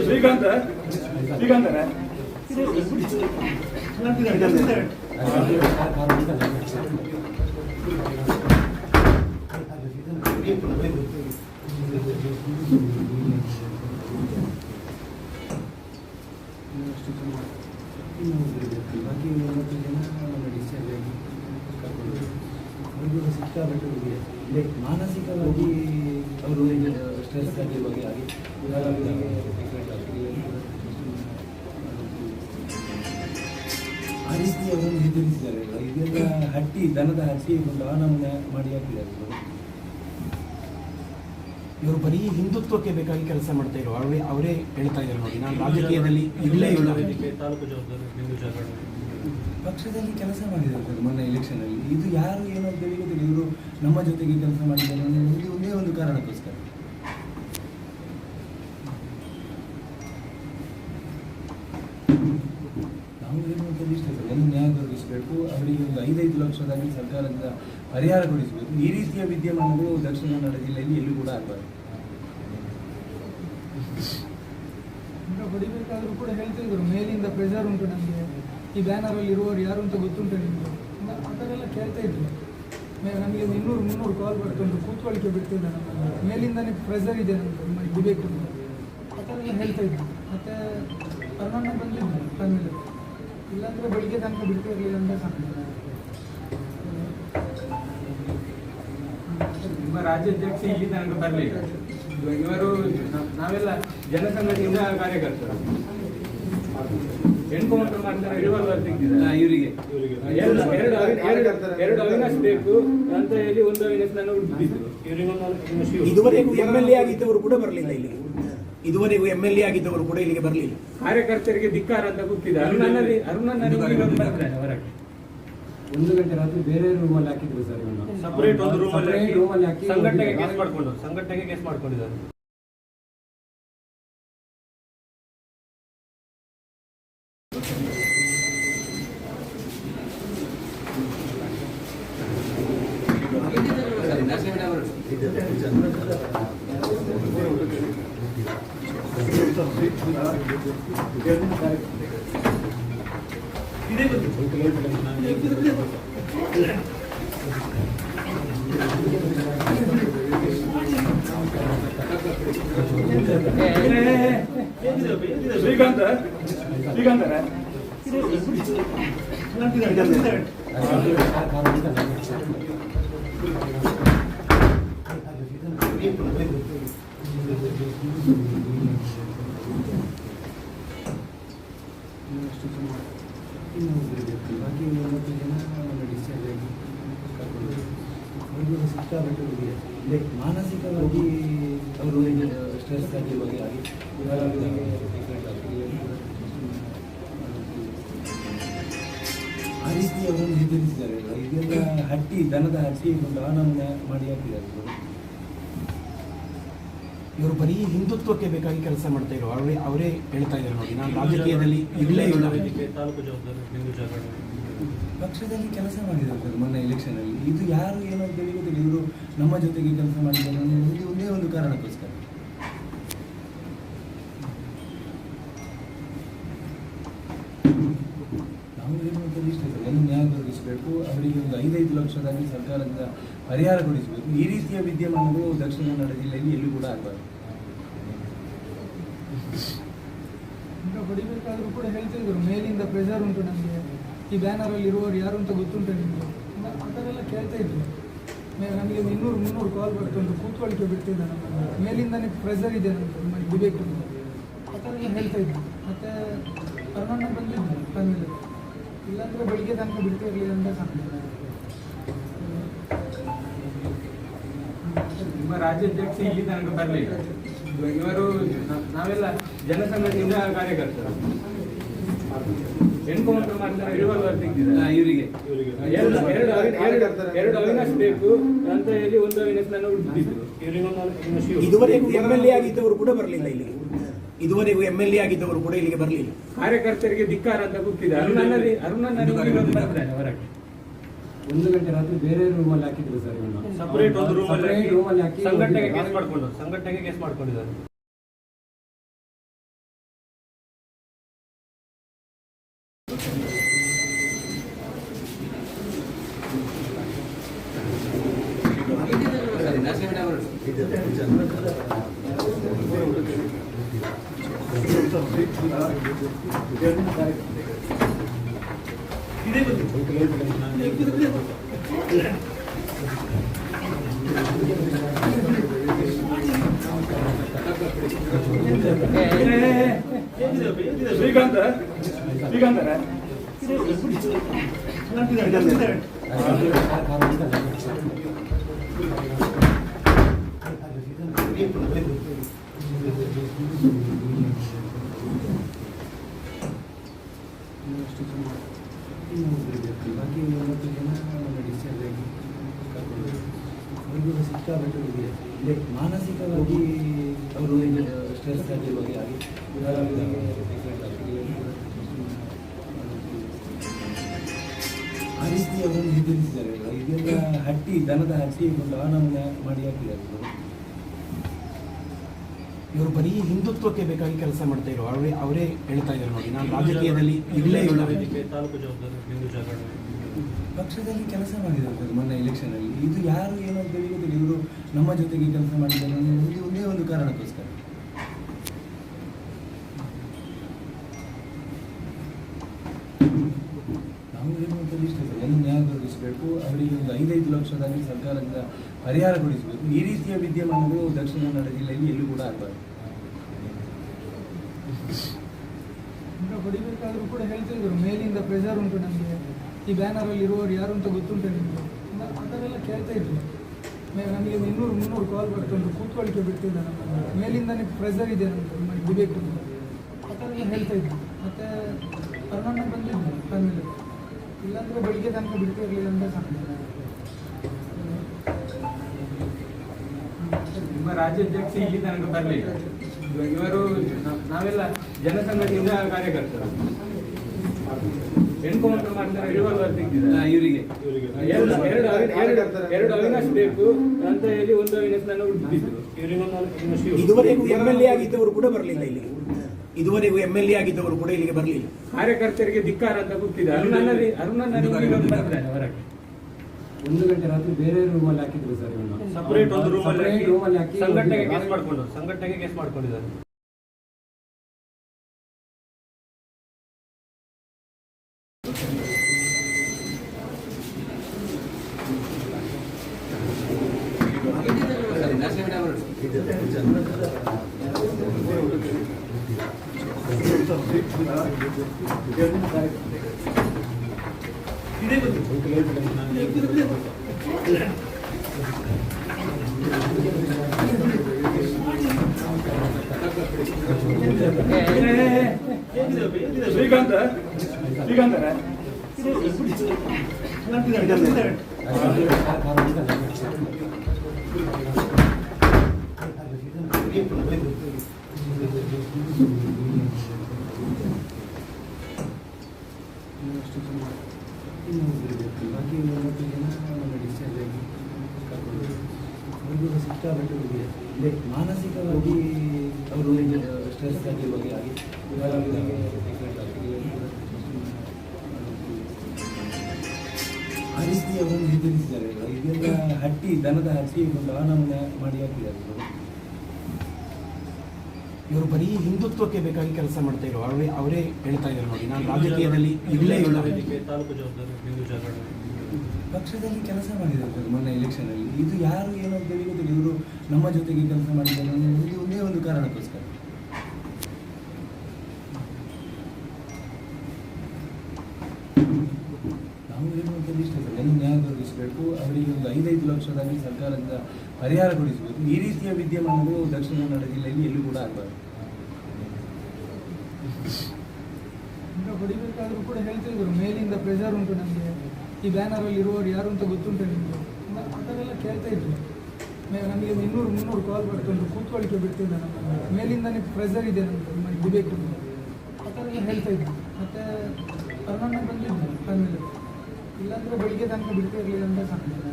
ಶ್ರೀಕಾಂತ ಬಾಕಿ 30 ಜನ ಡಿಸ್ಚಾರ್ಜ್ ಆಗಿ ಕರ್ಕೊಂಡು ಅವ್ರಿಗೂ ಸಿಕ್ಕಾಪಟ್ಟೆ ಇದೆ. ಮಾನಸಿಕವಾಗಿ ಅವರು ಸ್ಟ್ರೆಸ್ ಆಗಿರುವಾಗ ಆಗಿ ಆ ರೀತಿ ಅವರನ್ನು ಹೆದರಿಸಿದ್ದಾರೆ. ಇದೆಲ್ಲ ದನದ ಹಟ್ಟಿ ಒಂದು ಆನಮನೆ ಮಾಡಿ ಹಾಕಿದ್ದಾರೆ. ಇವರು ಬರೀ ಹಿಂದುತ್ವಕ್ಕೆ ಬೇಕಾಗಿ ಕೆಲಸ ಮಾಡ್ತಾ ಇರೋ ಅವರೇ ಹೇಳ್ತಾ ಇದ್ದಾರೆ ನೋಡಿ, ನಾನು ರಾಜಕೀಯದಲ್ಲಿ ಇರಲೇ ಇಲ್ಲ. ವೇದಿಕೆ ತಾಲೂಕು ಜವಾಬ್ದಾರಿ ಹಿಂದೂ ಜಾಗರಣೆ ಪಕ್ಷದಲ್ಲಿ ಕೆಲಸ ಮಾಡಿದ್ದಾರೆ ಸರ್ ಮೊನ್ನೆ ಎಲೆಕ್ಷನಲ್ಲಿ. ಇದು ಯಾರು ಏನು ಅಂತ ಹೇಳಿ ಗೊತ್ತಿಲ್ಲ. ಇವರು ನಮ್ಮ ಜೊತೆಗೆ ಕೆಲಸ ಮಾಡಿದ್ದಾರೆ ಅನ್ನೋದು ಒಂದೇ ಒಂದು ಕಾರಣಕ್ಕೋಸ್ಕರ. ನಾವು ಏನು ಅಂತ ಇಷ್ಟೇ ಸರ್, ಒಂದು ನ್ಯಾಯ ದೊರಕಿಸಬೇಕು, ಅವರಿಗೆ ಒಂದು 5 ಲಕ್ಷದಲ್ಲಿ ಸರ್ಕಾರದಿಂದ ಪರಿಹಾರ ಕೊಡಿಸಬೇಕು. ಈ ರೀತಿಯ ವಿದ್ಯಮಾನಗಳು ದಕ್ಷಿಣ ಕನ್ನಡ ಜಿಲ್ಲೆಯಲ್ಲಿ ಎಲ್ಲೂ ಕೂಡ ಆಗಬಾರ್ದು. ಈಗ ಹೊಡಿಬೇಕಾದ್ರೂ ಕೂಡ ಹೇಳ್ತಾ ಇದ್ರು, ಮೇಲಿಂದ ಪ್ರೆಷರ್ ಉಂಟು ನಮಗೆ, ಈ ಬ್ಯಾನರಲ್ಲಿ ಇರುವವರು ಯಾರು ಅಂತ ಗೊತ್ತುಂಟು ನಿಮಗೆ, ಆ ಥರ ಎಲ್ಲ ಕೇಳ್ತಾ ಇದ್ರು. ನಮಗೆ 200-300 ಕಾಲ್ ಬರ್ತುಂಟು, ಕೂತ್ಕೊಳ್ಳಿಕ್ಕೆ ಬಿಡ್ತಿಲ್ಲ ನಮ್ಮನ್ನು, ಮೇಲಿಂದನೇ ಪ್ರೆಷರ್ ಇದೆ ನಮಗೆ ಇಡಬೇಕು ಅಂತ, ಆ ಥರ ಎಲ್ಲ ಹೇಳ್ತಾ ಇದ್ರು. ಮತ್ತು ಕರ್ನಾಟಕ ಬಂದಿದ್ದು ಆಮೇಲೆ, ಇಲ್ಲಾಂದರೆ ಬೆಳಿಗ್ಗೆ ತನಕ ಬಿಡ್ತಿರಲಿಲ್ಲ ಅಂತ ಕಾಣ್ತದೆ. ನಿಮ್ಮ ರಾಜ್ಯಾಧ್ಯಕ್ಷ ಇಲ್ಲಿ ತನಕ ಬರಲಿಲ್ಲ. ಇವರು ನಾವೆಲ್ಲ ಜನಸಂಘದಿಂದ ಕಾರ್ಯಕರ್ತರು. ಎನ್ಕೌಂಟರ್ ಮಾಡ್ತಾರೆ, ರಿವಾಲ್ವರ್ ತೆಗೆದಿದ್ದಾರೆ ಇವರಿಗೆ ಎರಡು ಅವಿನಾಶ್ ಬೇಕು ಅಂತ ಹೇಳಿ ಒಂದು ಅವಿನಾಶ್ ನನ್ನ ಹುಡುಕಿದ್ರು. ಇದುವರೆಗೂ MLA ಆಗಿದ್ದವರು ಕೂಡ ಬರಲಿಲ್ಲ ಇಲ್ಲಿಗೆ. ಇದುವರೆಗೂ MLA ಆಗಿದ್ದವರು ಕೂಡ ಇಲ್ಲಿಗೆ ಬರಲಿಲ್ಲ. ಕಾರ್ಯಕರ್ತರಿಗೆ ಧಿಕ್ಕಾರ ಅಂತ ಕೂತಿದ್ದಾರೆ. ಅರುಣನ್ನ ಬರ್ತಾರೆ ಹೊರಗೆ. 1 ಗಂಟೆ ರಾತ್ರಿ ಬೇರೆ ರೂಮಲ್ಲಿ ಹಾಕಿದ್ರು ಸರ್ ಇವನ್ನ. ಸಪರೇಟ್ ಒಂದು ರೂಮಲ್ಲಿ ಹಾಕಿ ಸಂಘಟನೆಗೆ ಕೇಸ್ ಮಾಡ್ಕೊಂಡಿದ್ದಾರೆ. ಶ್ರೀಕಾಂತ ಬಾಕಿ 90 ಜನ ಡಿಸ್ಚಾರ್ಜ್ ಆಗಿ ಕರ್ಕೊಂಡು ಅವ್ರಿಗೂ ಸಿಕ್ಕಾಪಟ್ಟೆ ಇದೆ. ಮಾನಸಿಕವಾಗಿ ಅವರು ಸ್ಟ್ರೆಸ್ ಆಗಿರುವಾಗ ಆ ರೀತಿ ಅವರನ್ನು ಹೆದರಿಸಿದ್ದಾರೆ. ಇದೆಲ್ಲ ಹಟ್ಟಿ ದನದ ಹಟ್ಟಿ ದಾನವನ್ನು ಮಾಡಿ ಹಾಕಿದ್ದಾರೆ ಇವರು. ಇವರು ಬರೀ ಹಿಂದುತ್ವಕ್ಕೆ ಬೇಕಾಗಿ ಕೆಲಸ ಮಾಡ್ತಾ ಇರೋ ಅವರೇ ಹೇಳ್ತಾ ಇದ್ದಾರೆ ನೋಡಿ, ನಾನು ರಾಜಕೀಯದಲ್ಲಿ ಇಲ್ಲೇ ಇಲ್ಲ. ವೇದಿಕೆ ತಾಲೂಕು ಜವಾಬ್ದಾರಿ ಬಿಂದು ಜಾಗರಣ ಪಕ್ಷದಲ್ಲಿ ಕೆಲಸ ಮಾಡಿದ್ದಾರೆ ಸರ್ ಮೊನ್ನೆ ಎಲೆಕ್ಷನಲ್ಲಿ. ಇದು ಯಾರು ಏನು ಅಂತ ಹೇಳಿ ಗೊತ್ತಿಲ್ಲ. ಇವರು ನಮ್ಮ ಜೊತೆಗೆ ಕೆಲಸ ಮಾಡಿದ್ದಾರೆ ಅನ್ನೋದು ಒಂದೇ ಒಂದು ಕಾರಣಕ್ಕೋಸ್ಕರ. ನಾವು ಏನು ಅಂತ ಇಷ್ಟ ಸರ್, ಎಲ್ಲ ನ್ಯಾಯ ದೊರಕಿಸಬೇಕು. ಅವರಿಗೆ ಒಂದು 5 ಲಕ್ಷದಲ್ಲಿ ಸರ್ಕಾರದಿಂದ ಪರಿಹಾರ ಕೊಡಿಸಬೇಕು. ಈ ರೀತಿಯ ವಿದ್ಯಮಾನಗಳು ದಕ್ಷಿಣ ಕನ್ನಡ ಜಿಲ್ಲೆಯಲ್ಲಿ ಎಲ್ಲೂ ಕೂಡ ಆಗಬಾರ್ದು. ಈಗ ಹೊಡಿಬೇಕಾದ್ರೂ ಕೂಡ ಹೇಳ್ತಾ ಇದ್ರು, ಮೇಲಿಂದ ಪ್ರೆಷರ್ ಉಂಟು ನಮಗೆ, ಈ ಬ್ಯಾನರಲ್ಲಿ ಇರುವವರು ಯಾರು ಅಂತ ಗೊತ್ತುಂಟು ನಿಮಗೆ, ಆ ಥರ ಎಲ್ಲ ಕೇಳ್ತಾ ಇದ್ರು. ನಮಗೆ 200-300 ಕಾಲ್ ಬರ್ತುಂಟು, ಕೂತ್ಕೊಳ್ಳಿಕ್ಕೆ ಬಿಡ್ತಿದ್ದ ನಮ್ಮನ್ನು, ಮೇಲಿಂದನೇ ಪ್ರೆಷರ್ ಇದೆ ನಮಗೆ ಇಡಬೇಕು ಅಂತ, ಆ ಥರ ಎಲ್ಲ ಹೇಳ್ತಾ ಇದ್ರು. ಮತ್ತು ಅರುಣಣ್ಣ ಬಂದಿದ್ದು ಫ್ಯಾಮಿಲಿ, ಇಲ್ಲಾಂದರೆ ಬೆಳಿಗ್ಗೆ ತನಕ ಬಿಡ್ತಾ ಇರಲಿಲ್ಲ ಅಂತ ಕಾಣ್ತದೆ. ನಿಮ್ಮ ರಾಜ್ಯಾಧ್ಯಕ್ಷ ಇಲ್ಲಿ ತನಕ ಬರಲಿಲ್ಲ. ಇವರು ನಾವೆಲ್ಲ ಜನಸಂಘದಿಂದ ಕಾರ್ಯಕರ್ತರು. ಎನ್ಕೌಂಟರ್ ಮಾಡ್ತಾರೆ, ರಿವಾಲ್ವರ್ ತೆಗೆದಿದ್ದಾರೆ ಇವರಿಗೆ ಎರಡು ಅವಿನಾಶ್ ಬೇಕು ಅಂತ ಹೇಳಿ ಒಂದು ಅವಿನಾಶ್ ನಾನು ಹುಡುಕಿದ್ರು. ಇದುವರೆಗೂ MLA ಆಗಿದ್ದವರು ಕೂಡ ಬರಲಿಲ್ಲ ಇಲ್ಲಿಗೆ. ಇದುವರೆಗೂ MLA ಆಗಿದ್ದವರು ಕೂಡ ಇಲ್ಲಿಗೆ ಬರಲಿಲ್ಲ. ಕಾರ್ಯಕರ್ತರಿಗೆ ಧಿಕ್ಕಾರ ಅಂತ ಕೂತಿದ್ದಾರೆ. ಅರುಣಣ್ಣ ಬರ್ತಾರೆ ಹೊರಗೆ. 1 ಗಂಟೆ ರಾತ್ರಿ ಬೇರೆ ರೂಮಲ್ಲಿ ಹಾಕಿದ್ರು ಸರ್ ಇವನು. ಸಪರೇಟ್ ಒಂದು ರೂಮಲ್ಲಿ ಹಾಕಿ ಸಂಘಟನೆಗೆ ಕೇಸ್ ಮಾಡ್ಕೊಂಡಿದ್ದಾರೆ. ಶ್ರೀಕಾಂತ ಬಾಕಿ 90 ಜನ ಡಿಸ್ಚಾರ್ಜ್ ಆಗಿ ಕರ್ಕೊಂಡು ಅವ್ರಿಗೂ ಸಿಕ್ಕಾಪಟ್ಟೆ ಇದೆ. ಮಾನಸಿಕವಾಗಿ ಅವರು ಸ್ಟ್ರೆಸ್ ಆಗಿರುವಾಗ ಆ ರೀತಿ ಅವರನ್ನು ಹೆದರಿಸಿದ್ದಾರೆ. ಇದೆಲ್ಲ ಹಟ್ಟಿ ದನದ ಹಟ್ಟಿ ದಾನವನ್ನು ಮಾಡಿ ಹಾಕಿದ್ದಾರೆ ಇವರು. ಇವರು ಬರೀ ಹಿಂದುತ್ವಕ್ಕೆ ಬೇಕಾಗಿ ಕೆಲಸ ಮಾಡ್ತಾ ಇರೋ ಅವರೇ ಹೇಳ್ತಾ ಇದ್ದಾರೆ ನೋಡಿ, ನಾನು ರಾಜಕೀಯದಲ್ಲಿ ಇಲ್ಲೇ ಇಲ್ಲ. ವೇದಿಕೆ ತಾಲೂಕು ಜವಾಬ್ದಾರಿ ಬಿಂದು ಜಾಗರಣ ಪಕ್ಷದಲ್ಲಿ ಕೆಲಸ ಮಾಡಿದ್ದಾರೆ ಸರ್ ಮೊನ್ನೆ ಎಲೆಕ್ಷನಲ್ಲಿ. ಇದು ಯಾರು ಏನು ಅಂತ ಹೇಳಿ ಗೊತ್ತಿಲ್ಲ. ಇವರು ನಮ್ಮ ಜೊತೆಗೆ ಕೆಲಸ ಮಾಡಿದ್ದಾರೆ ಅನ್ನೋದು ಒಂದೇ ಒಂದು ಕಾರಣಕ್ಕೋಸ್ಕರ. ನಾವು ಏನು ಅಂತ ಇಷ್ಟ ಸರ್, ಎಲ್ಲ ನ್ಯಾಯ ದೊರಕಿಸಬೇಕು. ಅವರಿಗೆ ಒಂದು 5 ಲಕ್ಷದಲ್ಲಿ ಸರ್ಕಾರದಿಂದ ಪರಿಹಾರ ಕೊಡಿಸಬೇಕು. ಈ ರೀತಿಯ ವಿದ್ಯಮಾನಗಳು ದಕ್ಷಿಣ ಕನ್ನಡ ಜಿಲ್ಲೆಯಲ್ಲಿ ಎಲ್ಲೂ ಕೂಡ ಆಗಬಾರ್ದು. ಈಗ ಹೊಡಿಬೇಕಾದ್ರೂ ಕೂಡ ಹೇಳ್ತಾ ಇದ್ರು, ಮೇಲಿಂದ ಪ್ರೆಷರ್ ಉಂಟು ನಮಗೆ, ಈ ಬ್ಯಾನರಲ್ಲಿ ಇರುವವರು ಯಾರು ಅಂತ ಗೊತ್ತುಂಟು ನಿಮಗೆ, ಆ ಥರ ಎಲ್ಲ ಕೇಳ್ತಾ ಇದ್ರು. ನಮಗೆ 200-300 ಕಾಲ್ ಬರ್ತುಂಟು, ಕೂತ್ಕೊಳ್ಳಿಕ್ಕೆ ಬಿಡ್ತಿದ್ದ ನಮ್ಮನ್ನು, ಮೇಲಿಂದನೇ ಪ್ರೆಷರ್ ಇದೆ ನಮಗೆ ಇಡಬೇಕು ಅಂತ, ಆ ಥರ ಎಲ್ಲ ಹೇಳ್ತಾ ಇದ್ರು. ಮತ್ತು ಅರುಣಣ್ಣ ಬಂದಿದ್ದು ಫ್ಯಾಮಿಲಿ, ಇಲ್ಲಾಂದರೆ ಬೆಳಿಗ್ಗೆ ತನಕ ಬಿಡ್ತಾ ಇರಲಿಲ್ಲ ಅಂತ ಕಾಣ್ತದೆ. ನಿಮ್ಮ ರಾಜ್ಯಾಧ್ಯಕ್ಷ ಇಲ್ಲಿ ತನಕ ಬರಲಿಲ್ಲ. ಇವರು ನಾವೆಲ್ಲ ಜನಸಂಘದಿಂದ ಕಾರ್ಯಕರ್ತರು. ಎನ್ಕೌಂಟರ್ ಮಾಡ್ತಾರೆ, ರಿವಾಲ್ವರ್ ತೆಗೆದಿದ್ದಾರೆ ಇವರಿಗೆ ಎರಡು ಅವಿನಾಶ್ ಬೇಕು ಅಂತ ಹೇಳಿ ಒಂದು ಅವಿನಾಶ್ ನಾನು ಹುಡುಕಿದ್ರು. ಇದುವರೆಗೂ MLA ಆಗಿದ್ದವರು ಕೂಡ ಬರಲಿಲ್ಲ ಇಲ್ಲಿಗೆ. ಇದುವರೆಗೂ MLA ಆಗಿದ್ದವರು ಕೂಡ ಇಲ್ಲಿಗೆ ಬರಲಿಲ್ಲ. ಕಾರ್ಯಕರ್ತರಿಗೆ ಧಿಕ್ಕಾರ ಅಂತ ಕೂತಿದ್ದಾರೆ. ಅರುಣಣ್ಣ ಬರ್ತಾರೆ ಹೊರಗೆ. 1 ಗಂಟೆ ರಾತ್ರಿ ಬೇರೆ ರೂಮಲ್ಲಿ ಹಾಕಿದ್ರು ಸರ್ ಇವನು. ಸಪರೇಟ್ ಒಂದು ರೂಮಲ್ಲಿ ಹಾಕಿ ಸಂಘಟನೆಗೆ ಕೇಸ್ ಮಾಡ್ಕೊಂಡಿದ್ದಾರೆ. ಬಾಕಿ 30 ಜನ ಡಿಸ್ಚಾರ್ಜ್ ಆಗಿ ಕರ್ಕೊಂಡು ಅವ್ರಿಗೂ ಸಿಕ್ಕಾಪಟ್ಟೆ ಇದೆ. ಮಾನಸಿಕವಾಗಿ ಅವರು ಸ್ಟ್ರೆಸ್ ಆಗಿರುವಾಗ ಇವಾಗ ಅವರಿಗೆ ಆ ರೀತಿ ಅವರನ್ನು ಹೆದರಿಸಿದ್ದಾರೆ. ಇದೆಲ್ಲ ಹಟ್ಟಿ ದನದ ಹಟ್ಟಿ ಒಂದು ಆನಮನ ಮಾಡಿ ಹಾಕಿದ್ದಾರೆ. ಇವರು ಬರೀ ಹಿಂದುತ್ವಕ್ಕೆ ಬೇಕಾಗಿ ಕೆಲಸ ಮಾಡ್ತಾ ಇರೋ ಅವರೇ ಹೇಳ್ತಾ ಇದ್ದಾರೆ ನೋಡಿ, ನಾನು ರಾಜಕೀಯದಲ್ಲಿ ಇಲ್ಲೇ ಇಲ್ಲ. ವೇದಿಕೆ ತಾಲೂಕು ಜವಾಬ್ದಾರಿ ಹಿಂದೂ ಜಾಗರಣ ಪಕ್ಷದಲ್ಲಿ ಕೆಲಸ ಮಾಡಿದ್ದಾರೆ ಸರ್ ಮೊನ್ನೆ ಎಲೆಕ್ಷನಲ್ಲಿ. ಇದು ಯಾರು ಏನೋ ಅಂತ ಗೊತ್ತಿಲ್ಲ. ಇವರು ನಮ್ಮ ಜೊತೆಗೆ ಕೆಲಸ ಮಾಡಿದ್ದಾರೆ ಅನ್ನೋದು ಒಂದೇ ಒಂದು ಕಾರಣಕ್ಕೋಸ್ಕರ. ನಾವು ಏನು ಅಂತ ಇಷ್ಟ ಸರ್, ಎಲ್ಲ ನ್ಯಾಯ ದೊರಕಿಸಬೇಕು. ಅವರಿಗೆ ಒಂದು 5 ಲಕ್ಷದಲ್ಲಿ ಸರ್ಕಾರದಿಂದ ಪರಿಹಾರ ಕೊಡಿಸಬೇಕು. ಈ ರೀತಿಯ ವಿದ್ಯಮಾನಗಳು ದಕ್ಷಿಣ ಕನ್ನಡ ಜಿಲ್ಲೆಯಲ್ಲಿ ಎಲ್ಲೂ ಕೂಡ ಆಗಬಾರ್ದು. ಈಗ ಹೊಡಿಬೇಕಾದ್ರೂ ಕೂಡ ಹೇಳ್ತಿದ್ರು, ಮೇಲಿಂದ ಪ್ರೆಷರ್ ಉಂಟು ನಮಗೆ, ಈ ಬ್ಯಾನರಲ್ಲಿ ಇರುವವರು ಯಾರು ಅಂತ ಗೊತ್ತುಂಟು ನಿಮಗೆ, ಆ ಥರ ಎಲ್ಲ ಕೇಳ್ತಾ ಇದ್ರು. ನಮಗೆ 200-300 ಕಾಲ್ ಬರ್ಕೊಂಡು ಕೂತ್ಕೊಳ್ಳಿಕ್ಕೆ ಬಿಡ್ತಿಲ್ಲ. ನಮ್ಮ ಮೇಲಿಂದನೇ ಪ್ರೆಷರ್ ಇದೆ ನಮಗೆ ಇಡಬೇಕು ಅಂತ ಆ ಥರ ಎಲ್ಲ ಹೇಳ್ತಾ ಇದ್ರು. ಮತ್ತು ಅರ್ಣಣ್ಣ ಬಂದಿದ್ದು ಆಮೇಲೆ, ಇಲ್ಲಾಂದರೆ ಬೆಳಿಗ್ಗೆ ತನಕ ಬಿಡ್ತಾ ಇರಲಿಲ್ಲ ಅಂತ ಕಾಣ್ತದೆ.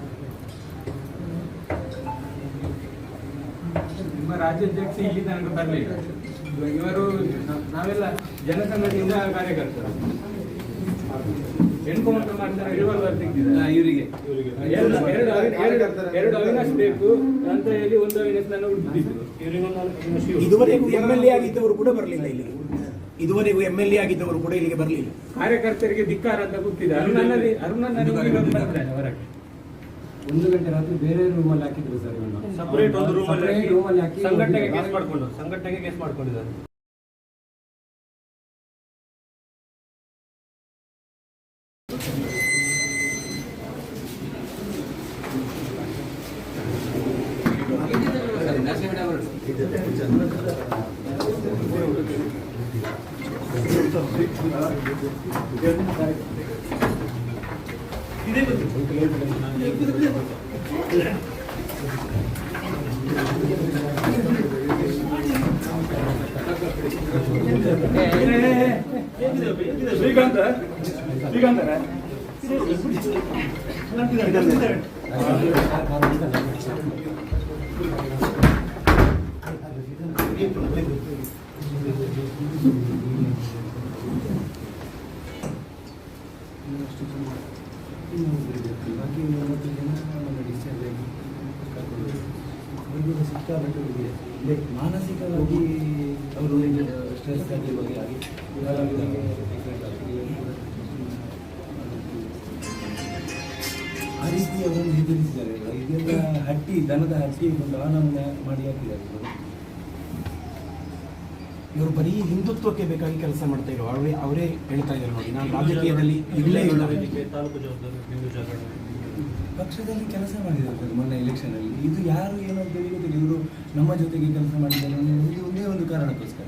ನಿಮ್ಮ ರಾಜ್ಯಾಧ್ಯಕ್ಷ ಇಲ್ಲಿ ತನಕ ಬರಲಿಲ್ಲ. ಇವರು ನಾವೆಲ್ಲ ಜನಸಂಘದಿಂದ ಕಾರ್ಯಕರ್ತರು. ಎನ್ಕೌಂಟರ್ ಮಾಡ್ತಾರೆ, ರಿವಾಲ್ವರ್ ತೆಗೆದಿದ್ದಾರೆ ಇವರಿಗೆ ಎರಡು ಅವಿನಾಶ್ ಬೇಕು ಅಂತ ಹೇಳಿ ಒಂದು ಅವಿನಾಶ್ ನನ್ನ ಹುಡುಕಿದ್ರು. ಇದುವರೆಗೂ MLA ಆಗಿದ್ದವರು ಕೂಡ ಬರಲಿಲ್ಲ ಇಲ್ಲಿಗೆ. ಇದುವರೆಗೂ MLA ಆಗಿದ್ದವರು ಕೂಡ ಇಲ್ಲಿಗೆ ಬರಲಿಲ್ಲ. ಕಾರ್ಯಕರ್ತರಿಗೆ ಧಿಕ್ಕಾರ ಅಂತ ಗೊತ್ತಿದೆ. ಅರುಣನ್ನ ಬರ್ತಾರೆ ಹೊರಗೆ. 1 ಗಂಟೆ ರಾತ್ರಿ ಬೇರೆ ರೂಮಲ್ಲಿ ಹಾಕಿದ್ರು ಸರ್ ಇವನ್ನ. ಸಪರೇಟ್ ಒಂದು ರೂಮಲ್ಲಿ ಹಾಕಿ ಸಂಘಟನೆಗೆ ಕೇಸ್ ಮಾಡ್ಕೊಂಡಿದ್ದಾರೆ. ಬಾಕಿ 30 ಜನ ಡಿಸ್ಚಾರ್ಜ್ ಆಗಿ ಕರ್ಕೊಂಡು ಅವ್ರಿಗೂ ಸಿಕ್ಕಾಪಟ್ಟೆ ಇದೆ. ಮಾನಸಿಕವಾಗಿ ಅವರು ಸ್ಟ್ರೆಸ್ ಆಗಿರುವಾಗ ಇವಾಗ ಅವರಿಗೆ ಆ ರೀತಿ ಅವರನ್ನು ಹೆದರಿಸಿದ್ದಾರೆ. ಇದೆಲ್ಲ ಹಟ್ಟಿ ದನದ ಹಟ್ಟಿ ಒಂದು ಆನಮನ ಮಾಡಿ ಹಾಕಿದ್ದಾರೆ. ಇವರು ಬರೀ ಹಿಂದುತ್ವಕ್ಕೆ ಬೇಕಾಗಿ ಕೆಲಸ ಮಾಡ್ತಾ ಇರೋ ಅವರೇ ಹೇಳ್ತಾ ಇದ್ದಾರೆ ನೋಡಿ, ನಾನು ರಾಜಕೀಯದಲ್ಲಿ ಇಲ್ಲೇ ಇಲ್ಲ. ವೇದಿಕೆ ತಾಲೂಕು ಜವಾಬ್ದಾರಿ ಹಿಂದೂ ಜಾಗರಣ ಪಕ್ಷದಲ್ಲಿ ಕೆಲಸ ಮಾಡಿದ್ದಾರೆ ಸರ್ ಮೊನ್ನೆ ಎಲೆಕ್ಷನಲ್ಲಿ. ಇದು ಯಾರು ಏನೋ ಅಂತ ಗೊತ್ತಿಲ್ಲ. ಇವರು ನಮ್ಮ ಜೊತೆಗೆ ಕೆಲಸ ಮಾಡಿದ್ದಾರೆ ಅನ್ನೋದು ಒಂದೇ ಒಂದು ಕಾರಣಕ್ಕೋಸ್ಕರ.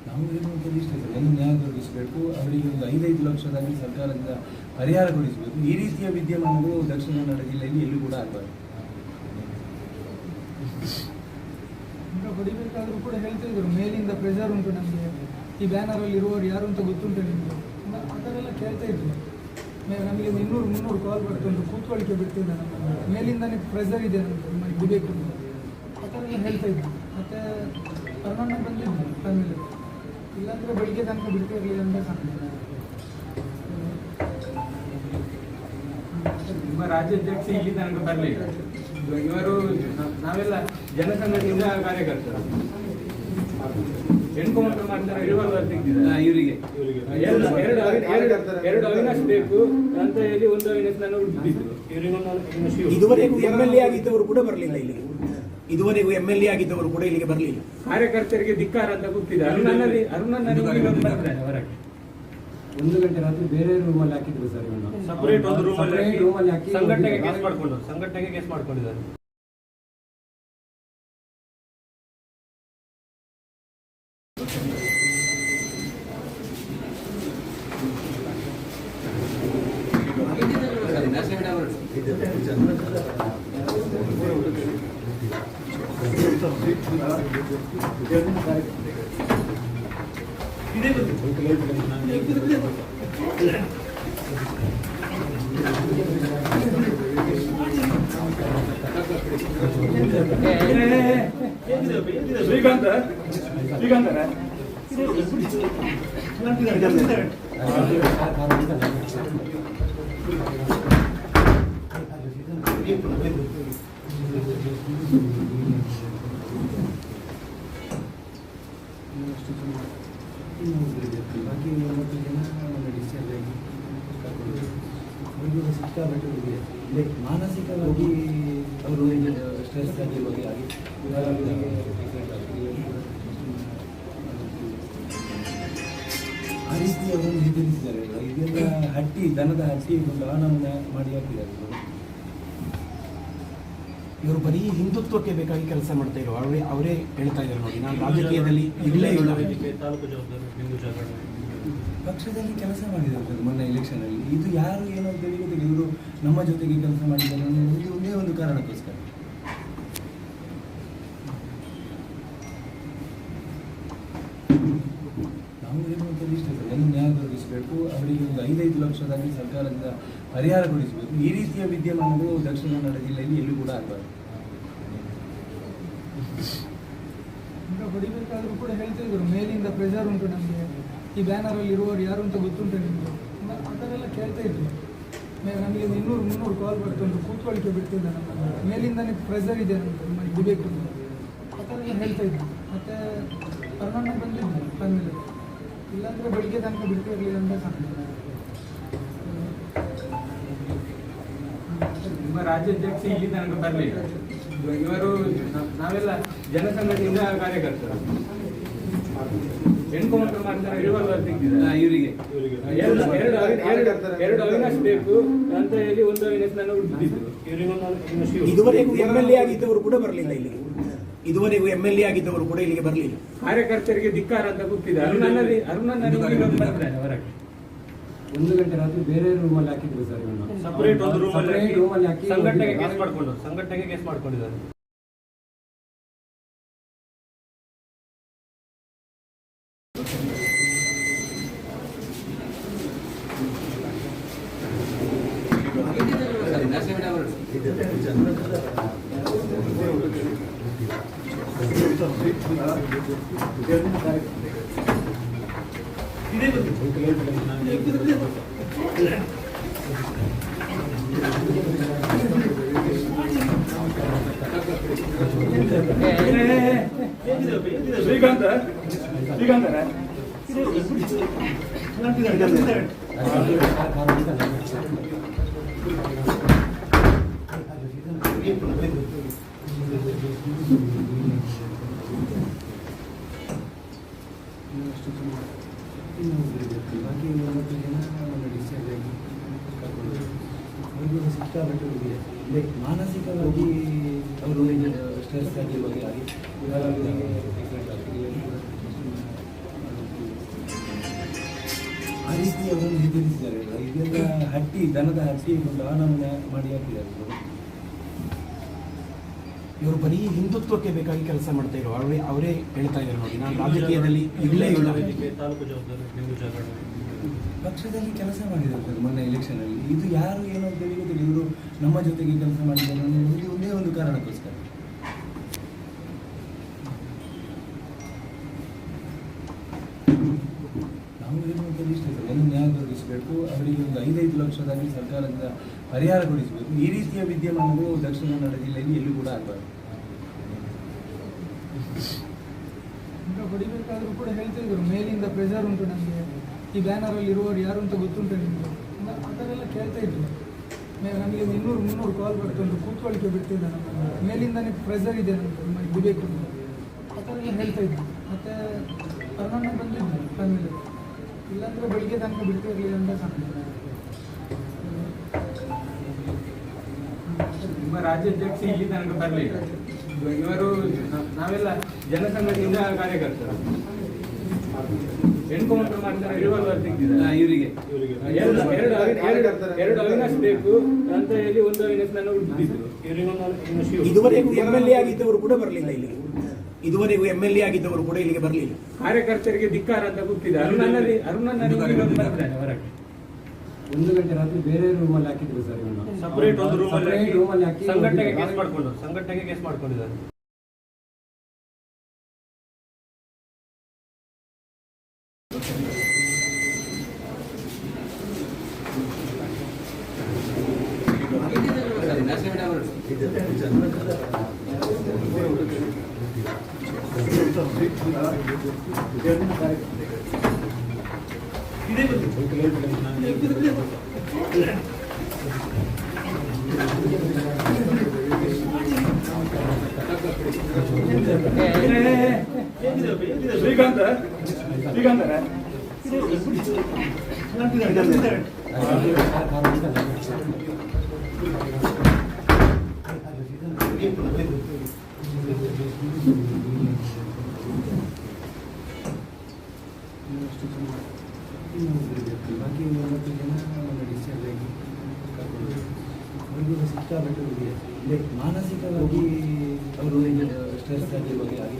ನಾವು ಏನು ಅಂತ ಇಷ್ಟ ಸರ್, ಎಲ್ಲ ನ್ಯಾಯ ದೊರಕಿಸಬೇಕು. ಅವರಿಗೆ ಒಂದು 5 ಲಕ್ಷದಲ್ಲಿ ಸರ್ಕಾರದಿಂದ ಪರಿಹಾರ ಕೊಡಿಸಬೇಕು. ಈ ರೀತಿಯ ವಿದ್ಯಮಾನಗಳು ದಕ್ಷಿಣ ಕನ್ನಡ ಜಿಲ್ಲೆಯಲ್ಲಿ ಎಲ್ಲೂ ಕೂಡ ಆಗಬಾರ್ದು. ಈಗ ಹೊಡಿಬೇಕಾದ್ರೂ ಕೂಡ ಹೇಳ್ತಿದ್ರು, ಮೇಲಿಂದ ಪ್ರೆಷರ್ ಉಂಟು ನಮಗೆ, ಈ ಬ್ಯಾನರಲ್ಲಿ ಇರುವವರು ಯಾರು ಅಂತ ಗೊತ್ತುಂಟು ನಿಮಗೆ, ಆ ಥರ ಎಲ್ಲ ಕೇಳ್ತಾ ಇದ್ರು. ನಮಗೆ 200-300 ಕಾಲ್ ಬರ್ಕೊಂಡು ಕೂತ್ಕೊಳ್ಳಿಕ್ಕೆ ಬಿಡ್ತಿಲ್ಲ. ನಮ್ಮ ಮೇಲಿಂದನೇ ಪ್ರೆಷರ್ ಇದೆ ನಮಗೆ ಇಡಬೇಕು ಅಂತ ಆ ಥರ ಎಲ್ಲ ಹೇಳ್ತಾ ಇದ್ರು. ಮತ್ತು ಅರ್ಣಣ್ಣ ಬಂದಿದ್ದು ಆಮೇಲೆ, ಇಲ್ಲಾಂದರೆ ಬೆಳಿಗ್ಗೆ ತನಕ ಬಿಡ್ತಾ ಇರಲಿಲ್ಲ ಅಂತ ಕಾಣ್ತದೆ. ನಿಮ್ಮ ರಾಜ್ಯಾಧ್ಯಕ್ಷ ಇಲ್ಲಿ ತನಕ ಬರಲಿಲ್ಲ. ಇವರು ನಾವೆಲ್ಲ ಜನಸಂಘದಿಂದ ಕಾರ್ಯಕರ್ತರು. ಎನ್ಕೌಂಟರ್ ಮಾಡ್ತಾರೆ, ರಿವಾಲ್ವರ್ ತೆಗೆದಿದ್ದಾರೆ. ಇವರಿಗೆ ಎರಡು ಅವಿನಾಶ್ ಬೇಕು ಅಂತ ಹೇಳಿ ಒಂದು ಅವಿನಾಶ್ ನಾನು ಹುಡುಕಿದ್ದು. ಇದುವರೆಗೂ MLA ಆಗಿದ್ದವರು ಕೂಡ ಬರಲಿಲ್ಲ ಇಲ್ಲಿಗೆ. ಇದುವರೆಗೂ MLA ಆಗಿದ್ದವರು ಕೂಡ ಇಲ್ಲಿಗೆ ಬರಲಿಲ್ಲ. ಕಾರ್ಯಕರ್ತರಿಗೆ ಧಿಕ್ಕಾರ ಅಂತ ಕೂತಿದೆ. ಅರುಣನ್ನ ಬಂದಿದ್ದಾರೆ ಹೊರಗೆ. 1 ಗಂಟೆ ರಾತ್ರಿ ಬೇರೆ ರೂಮಲ್ಲಿ ಹಾಕಿದ್ರು ಸರ್ ಇವನು. ಸಪರೇಟ್ ಒಂದು Separate room ಅಲ್ಲಿ ಹಾಕಿ ಸಂಘಟನೆಗೆ ಕೇಸ್ ಮಾಡ್ಕೊಂಡಿದ್ದಾರೆ. ಶ್ರೀಕಾಂತ ಬಾಕಿ 30 ಜನ ಡಿಸ್ಚಾರ್ಜ್ ಆಗಿ ಅವ್ರಿಗೆ ಸಿಕ್ಕಾಪಟ್ಟೆ ಇದೆ. ಮಾನಸಿಕವಾಗಿ ಅವರು ಸ್ಟ್ರೆಸ್ ಆಗಿರುವಾಗ ಆ ರೀತಿ ಅವರನ್ನು ನಿರ್ಧರಿಸಿದ್ದಾರೆ. ಇದೆಲ್ಲ ದನದ ಹಟ್ಟಿ ಒಂದು ಆಣವನ್ನು ಮಾಡಿ ಹಾಕಿದ್ದಾರೆ. ಇವರು ಬರೀ ಹಿಂದುತ್ವಕ್ಕೆ ಬೇಕಾಗಿ ಕೆಲಸ ಮಾಡ್ತಾ ಇರೋ ಅವರೇ ಹೇಳ್ತಾ ಇದ್ದಾರೆ ನೋಡಿ, ನಾನು ರಾಜಕೀಯದಲ್ಲಿ ಇಲ್ಲೇ ಇಲ್ಲ. ತಾಲೂಕು ಜವಾಬ್ದಾರಿ ಹಿಂದೂ ಜಾಗರಣೆ ಪಕ್ಷದಲ್ಲಿ ಕೆಲಸ ಮಾಡಿದ್ದಾರೆ ಸರ್ ಮೊನ್ನೆ ಎಲೆಕ್ಷನಲ್ಲಿ. ಇದು ಯಾರು ಏನು ಅಂತ ಹೇಳಿ ಗೊತ್ತಿಲ್ಲ. ಇವರು ನಮ್ಮ ಜೊತೆಗೆ ಕೆಲಸ ಮಾಡಿದ್ದಾರೆ ಅನ್ನೋದು ಒಂದೇ ಒಂದು ಕಾರಣಕ್ಕೋಸ್ಕರ. ನಾವು ಹೇಳುವಂಥದ್ದು ಇಷ್ಟ ಸರ್, ಎಲ್ಲ ನ್ಯಾಯ ದೊರಕಿಸಬೇಕು. ಅವರಿಗೆ ಒಂದು 5 ಲಕ್ಷದಲ್ಲಿ ಸರ್ಕಾರದಿಂದ ಪರಿಹಾರ ಕೊಡಿಸಬೇಕು. ಈ ರೀತಿಯ ವಿದ್ಯಮಾನಗಳು ದಕ್ಷಿಣ ಕನ್ನಡ ಜಿಲ್ಲೆಯಲ್ಲಿ ಎಲ್ಲೂ ಕೂಡ ಆಗಬಾರ್ದು. ಈಗ ಹೊಡಿಬೇಕಾದ್ರೂ ಕೂಡ ಹೇಳ್ತಾ ಇದ್ರು, ಮೇಲಿಂದ ಪ್ರೆಷರ್ ಉಂಟು ನಮಗೆ, ಈ ಬ್ಯಾನರಲ್ಲಿ ಇರುವವರು ಯಾರು ಅಂತ ಗೊತ್ತುಂಟು ನಿಮಗೆ, ಆ ಥರ ಎಲ್ಲ ಕೇಳ್ತಾ ಇದ್ರು. ನಮಗೆ 200-300 ಕಾಲ್ ಬರ್ತುಂಟು, ಕೂತ್ಕೊಳ್ಳಿಕ್ಕೆ ಬಿಡ್ತಿಲ್ಲ ನಮ್ಮನ್ನು, ಮೇಲಿಂದನೇ ಪ್ರೆಷರ್ ಇದೆ ನಮಗೆ, ನಿಮ್ಮಲ್ಲಿ ಬಿಡಬೇಕು ಅಂತ ಆ ಥರ ಎಲ್ಲ ಹೇಳ್ತಾ ಇದ್ರು. ಮತ್ತು ಕರ್ನಾಟಕ ಬಂದಿದ್ದು ಫ್ಯಾಮಿಲಿ, ಇಲ್ಲಾಂದರೆ ಬೆಳಿಗ್ಗೆ ತನಕ ಬಿಡ್ತಿರಲಿಲ್ಲ ಅಂತ ಕಾಣ್ತದೆ. ನಿಮ್ಮ ರಾಜ್ಯಾಧ್ಯಕ್ಷ ಇಲ್ಲಿ ತನಕ ಬರಲಿಲ್ಲ. ಇವರು ನಾವೆಲ್ಲ ಜನಸಂಘದಿಂದ ಕಾರ್ಯಕರ್ತರು. ಎನ್ಕೌಂಟರ್ ಮಾಡ್ತಾರೆ, ರಿವಾಲ್ವರ್ ತೆಗೆದಿದ್ದಾರೆ. ಇವರಿಗೆ ಎರಡು ಅವಿನಾಶ್ ಬೇಕು ಅಂತ ಹೇಳಿ ಒಂದು ಅವಿನಾಶ್ ನಾನು ಹುಡುಕಿದ್ದು. ಇದುವರೆಗೂ MLA ಆಗಿದ್ದವರು ಕೂಡ ಬರಲಿಲ್ಲ ಇಲ್ಲಿಗೆ. ಇದುವರೆಗೂ MLA ಆಗಿದ್ದವರು ಕೂಡ ಇಲ್ಲಿಗೆ ಬರಲಿಲ್ಲ. ಕಾರ್ಯಕರ್ತರಿಗೆ ಧಿಕ್ಕಾರ ಅಂತ ಕೂತಿದೆ. ಅರುಣನ್ನ ಬಂದಿದ್ದಾರೆ ಹೊರಗೆ. 1 ಗಂಟೆ ರಾತ್ರಿ ಬೇರೆ ರೂಮಲ್ಲಿ ಹಾಕಿದ್ರು ಸರ್ ಇವನು. ಸಪರೇಟ್ ಒಂದು Separate room ಅಲ್ಲಿ ಹಾಕಿ ಸಂಘಟನೆಗೆ ಕೇಸ್ ಮಾಡ್ಕೊಂಡಿದ್ದಾರೆ. ಶ್ರೀಕಾಂತ ಬಾಕಿ 30 ಜನ ಡಿಸ್ಚಾರ್ಜ್ ಆಗಿ ಅವ್ರಿಗೆ ಸಿಕ್ಕಾಪಟ್ಟೆ ಇದೆ. ಮಾನಸಿಕವಾಗಿ ಅವರು ಸ್ಟ್ರೆಸ್ ಆಗಿರುವಾಗ ಆ ರೀತಿ ಅವರನ್ನು ನಿರ್ಧರಿಸಿದ್ದಾರೆ. ಇದೆಲ್ಲ ದನದ ಹಟ್ಟಿ ಒಂದು ಆಣವನ್ನು ಮಾಡಿ ಹಾಕಿದ್ದಾರೆ. ಇವರು ಬರೀ ಹಿಂದುತ್ವಕ್ಕೆ ಬೇಕಾಗಿ ಕೆಲಸ ಮಾಡ್ತಾ ಇರೋ ಅವರೇ ಹೇಳ್ತಾ ಇದ್ದಾರೆ ನೋಡಿ, ನಾನು ರಾಜಕೀಯದಲ್ಲಿ ಇಲ್ಲೇ ಇಲ್ಲ. ತಾಲೂಕು ಜವಾಬ್ದಾರಿ ಹಿಂದೂ ಜಾಗರಣೆ ಪಕ್ಷದಲ್ಲಿ ಕೆಲಸ ಮಾಡಿದ್ದಾರೆ ಸರ್ ಮೊನ್ನೆ ಎಲೆಕ್ಷನಲ್ಲಿ. ಇದು ಯಾರು ಏನು ಅಂತ ಹೇಳಿ ಗೊತ್ತಿಲ್ಲ. ಇವರು ನಮ್ಮ ಜೊತೆಗೆ ಕೆಲಸ ಮಾಡಿದ್ದಾರೆ ಅನ್ನೋದು ಒಂದೇ ಒಂದು ಕಾರಣಕ್ಕೋಸ್ಕರ. ನಾವು ಹೇಳುವಂಥದ್ದು ಇಷ್ಟ ಸರ್, ಎಲ್ಲ ನ್ಯಾಯ ದೊರಕಿಸಬೇಕು. ಅವರಿಗೆ ಒಂದು 5 ಲಕ್ಷದಲ್ಲಿ ಸರ್ಕಾರದಿಂದ ಪರಿಹಾರ ಕೊಡಿಸಬೇಕು. ಈ ರೀತಿಯ ವಿದ್ಯಮಾನಗಳು ದಕ್ಷಿಣ ಕನ್ನಡ ಜಿಲ್ಲೆಯಲ್ಲಿ ಎಲ್ಲೂ ಕೂಡ ಆಗಬಾರ್ದು. ಈಗ ಹೊಡಿಬೇಕಾದ್ರೂ ಕೂಡ ಹೇಳ್ತಾ ಇದ್ರು, ಮೇಲಿಂದ ಪ್ರೆಷರ್ ಉಂಟು ನಮಗೆ, ಈ ಬ್ಯಾನರಲ್ಲಿ ಇರುವವರು ಯಾರು ಅಂತ ಗೊತ್ತುಂಟು ನಿಮಗೆ, ಆ ಥರ ಎಲ್ಲ ಕೇಳ್ತಾ ಇದ್ರು. ನಮಗೆ 200-300 ಕಾಲ್ ಬರ್ತುಂಟು, ಕೂತ್ಕೊಳ್ಳಿಕ್ಕೆ ಬಿಡ್ತಿಲ್ಲ ನಮ್ಮನ್ನು, ಮೇಲಿಂದನೇ ಪ್ರೆಷರ್ ಇದೆ ನಮಗೆ ಬಿಡಬೇಕು ಅಂತ, ಆ ಥರ ಎಲ್ಲ ಹೇಳ್ತಾ ಇದ್ರು. ಮತ್ತು ಅರುಣಣ್ಣ ಬಂದಿದ್ದು ಫ್ಯಾಮಿಲಿ, ಇಲ್ಲಾಂದರೆ ಬೆಳಿಗ್ಗೆ ತನಕ ಬಿಡ್ತಿರಲಿಲ್ಲ ಅಂತ ಕಾಣ್ತದೆ. ನಿಮ್ಮ ರಾಜ್ಯಾಧ್ಯಕ್ಷ ಇಲ್ಲಿ ತನಕ ಬರಲಿಲ್ಲ. ಇವರು ನಾವೆಲ್ಲ ಜನಸಂಘದಿಂದ ಕಾರ್ಯಕರ್ತರು. ಎನ್ಕೌಂಟರ್ ಮಾಡ್ತಾರೆ, ರಿವಾಲ್ವರ್ ತೆಗೆದಿದ್ದಾರೆ ಇವರಿಗೆ ಎರಡು ಅವಿನಾಶ್ ಬೇಕು ಅಂತ ಹೇಳಿ ಒಂದು ಅವಿನಾಶ್ ನನ್ನ ಹುಡುಕಿದ್ರು. ಇದುವರೆಗೂ MLA ಆಗಿದ್ದವರು ಕೂಡ ಬರಲಿಲ್ಲ ಇಲ್ಲಿಗೆ. ಇದುವರೆಗೂ MLA ಆಗಿದ್ದವರು ಕೂಡ ಇಲ್ಲಿಗೆ ಬರಲಿಲ್ಲ. ಕಾರ್ಯಕರ್ತರಿಗೆ ಧಿಕ್ಕಾರ ಅಂತ ಕೂತಿದೆ. ಅರುಣನ್ನ ಬರ್ತಾನೆ ಹೊರಗೆ. 1 ಗಂಟೆ ರಾತ್ರಿ ಬೇರೆ ರೂಮಲ್ಲಿ ಹಾಕಿದ್ರು ಸರ್ ಇವನು. ಸಪರೇಟ್ ಒಂದು ರೂಮಲ್ಲಿ ಹಾಕಿ ಸಂಘಟನೆಗೆ ಕೇಸ್ ಮಾಡ್ಕೊಂಡಿದ್ದಾರೆ. ಶ್ರೀಕಾಂತ ಬಾಕಿ 90 ಜನ ಡಿಸ್ಚಾರ್ಜ್ ಆಗಿ ಕರ್ಕೊಂಡು ಅವ್ರಿಗೂ ಸಿಕ್ಕಾಪಟ್ಟೆ ಇದೆ. ಮಾನಸಿಕವಾಗಿ ಅವರು ಸ್ಟ್ರೆಸ್ ಆಗಿರುವಾಗ ಆಗಿ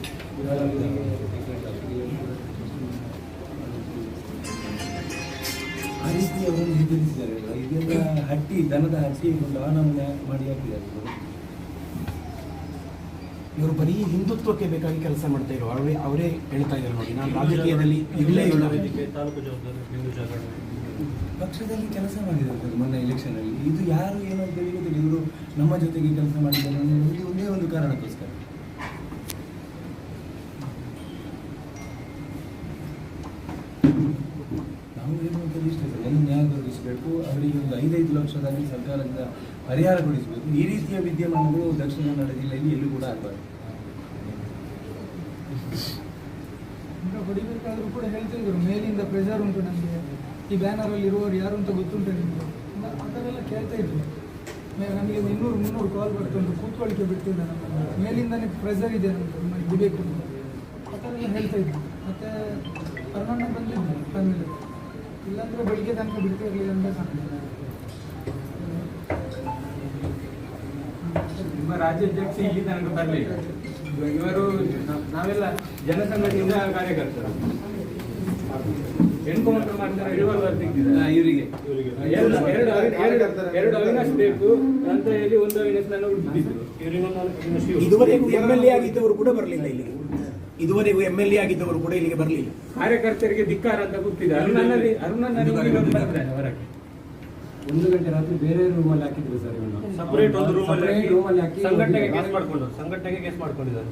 ಆ ರೀತಿ ಅವರನ್ನು ಹೆದರಿಸಿದ್ದಾರೆ. ಇದೆಲ್ಲ ಹಟ್ಟಿ ದನದ ಹಟ್ಟಿ ದಾನವನ್ನು ಮಾಡಿ ಹಾಕಿದ್ದಾರೆ. ಇವರು ಬರೀ ಹಿಂದುತ್ವಕ್ಕೆ ಬೇಕಾಗಿ ಕೆಲಸ ಮಾಡ್ತಾ ಇರೋ ಅವರೇ ಹೇಳ್ತಾ ಇದ್ದಾರೆ ನೋಡಿ, ನಾನು ರಾಜಕೀಯದಲ್ಲಿ ಇಲ್ಲೇ ಇಲ್ಲ. ವೇದಿಕೆ ತಾಲೂಕು ಜವಾಬ್ದಾರಿ ಹಿಂದೂ ಜಾಗರಣ ಪಕ್ಷದಲ್ಲಿ ಕೆಲಸ ಮಾಡಿದ್ದಾರೆ ಮೊನ್ನೆ ಎಲೆಕ್ಷನಲ್ಲಿ. ಇದು ಯಾರು ಏನು ಅಂತ ಹೇಳಿದ್ರೆ ಇವರು ನಮ್ಮ ಜೊತೆಗೆ ಕೆಲಸ ಮಾಡಿದ್ದಾರೆ ಅನ್ನೋದು ಒಂದೇ ಒಂದು ಕಾರಣಕ್ಕೋಸ್ಕರ. ನಾವು ಏನು ಅಂತ ಇಷ್ಟ ಎಲ್ಲ ನ್ಯಾಯ ದೊರಕಿಸಬೇಕು, ಅವರಿಗೆ ಒಂದು 5-5 ಲಕ್ಷದಲ್ಲಿ ಸರ್ಕಾರದಿಂದ ಪರಿಹಾರ ಕೊಡಿಸಬೇಕು. ಈ ರೀತಿಯ ವಿದ್ಯಮಾನಗಳು ದಕ್ಷಿಣ ಕನ್ನಡ ಜಿಲ್ಲೆಯಲ್ಲಿ ಎಲ್ಲೂ ಕೂಡ ಆಗಬಾರ್ದು. ಈಗ ಹೊಡಿಬೇಕಾದ್ರೂ ಕೂಡ ಹೇಳ್ತಾ ಇದ್ರು, ಮೇಲಿಂದ ಪ್ರೆಷರ್ ಉಂಟು ನಮಗೆ, ಈ ಬ್ಯಾನರಲ್ಲಿ ಇರುವವರು ಯಾರು ಅಂತ ಗೊತ್ತುಂಟು ನಿಮಗೆ, ಆ ಥರ ಎಲ್ಲ ಕೇಳ್ತಾ ಇದ್ರು. ನಮಗೆ 200-300 ಕಾಲ್ ಬರ್ತುಂಟು, ಕೂತ್ಕೊಳ್ಳಿಕ್ಕೆ ಬಿಡ್ತಿಲ್ಲ ನಮ್ಮನ್ನು, ಮೇಲಿಂದನೇ ಪ್ರೆಷರ್ ಇದೆ ನಮಗೆ ಬಿಡಬೇಕು ಅಂತ, ಆ ಥರ ಎಲ್ಲ ಹೇಳ್ತಾ ಇದ್ರು. ಮತ್ತು ಅರುಣಣ್ಣ ಬಂದಿದ್ದು ಫ್ಯಾಮಿಲಿ, ಇಲ್ಲಾಂದರೆ ಬೆಳಿಗ್ಗೆ ತನಕ ಬಿಡ್ತಿರಲಿಲ್ಲ ಅಂತ ಕಾಣ್ತದೆ. ನಿಮ್ಮ ರಾಜ್ಯಾಧ್ಯಕ್ಷ ಇಲ್ಲಿ ತನಕ ಬರಲಿಲ್ಲ. ಇವರು ನಾವೆಲ್ಲ ಜನಸಂಘದಿಂದ ಕಾರ್ಯಕರ್ತರು. ಎನ್ಕೌಂಟರ್ ಮಾಡ್ತಾರೆ, ರಿವಾಲ್ವರ್ ತೆಗೆದಿದ್ದಾರೆ ಇವರಿಗೆ ಎರಡು ಅವಿನಾಶ್ ಬೇಕು ಅಂತ ಹೇಳಿ ಒಂದು ಅವಿನಾಶ್ ನನ್ನ ಹುಡುಕಿದ್ರು. ಇದುವರೆಗೂ MLA ಆಗಿದ್ದವರು ಕೂಡ ಬರಲಿಲ್ಲ ಇಲ್ಲಿಗೆ. ಇದುವರೆಗೂ MLA ಆಗಿದ್ದವರು ಕೂಡ ಇಲ್ಲಿಗೆ ಬರಲಿಲ್ಲ. ಕಾರ್ಯಕರ್ತರಿಗೆ ಧಿಕ್ಕಾರ ಅಂತ ಕೂತಿದೆ. ಅರುಣನ್ನ ಬರ್ತಾನೆ ಹೊರಗೆ. 1 ಗಂಟೆ ರಾತ್ರಿ ಬೇರೆ ರೂಮಲ್ಲಿ ಹಾಕಿದ್ರು ಸರ್ ಇವನು. ಸಪರೇಟ್ ಒಂದು ರೂಮಲ್ಲಿ ಹಾಕಿ ಸಂಘಟನೆಗೆ ಕೇಸ್ ಮಾಡ್ಕೊಂಡಿದ್ದಾರೆ.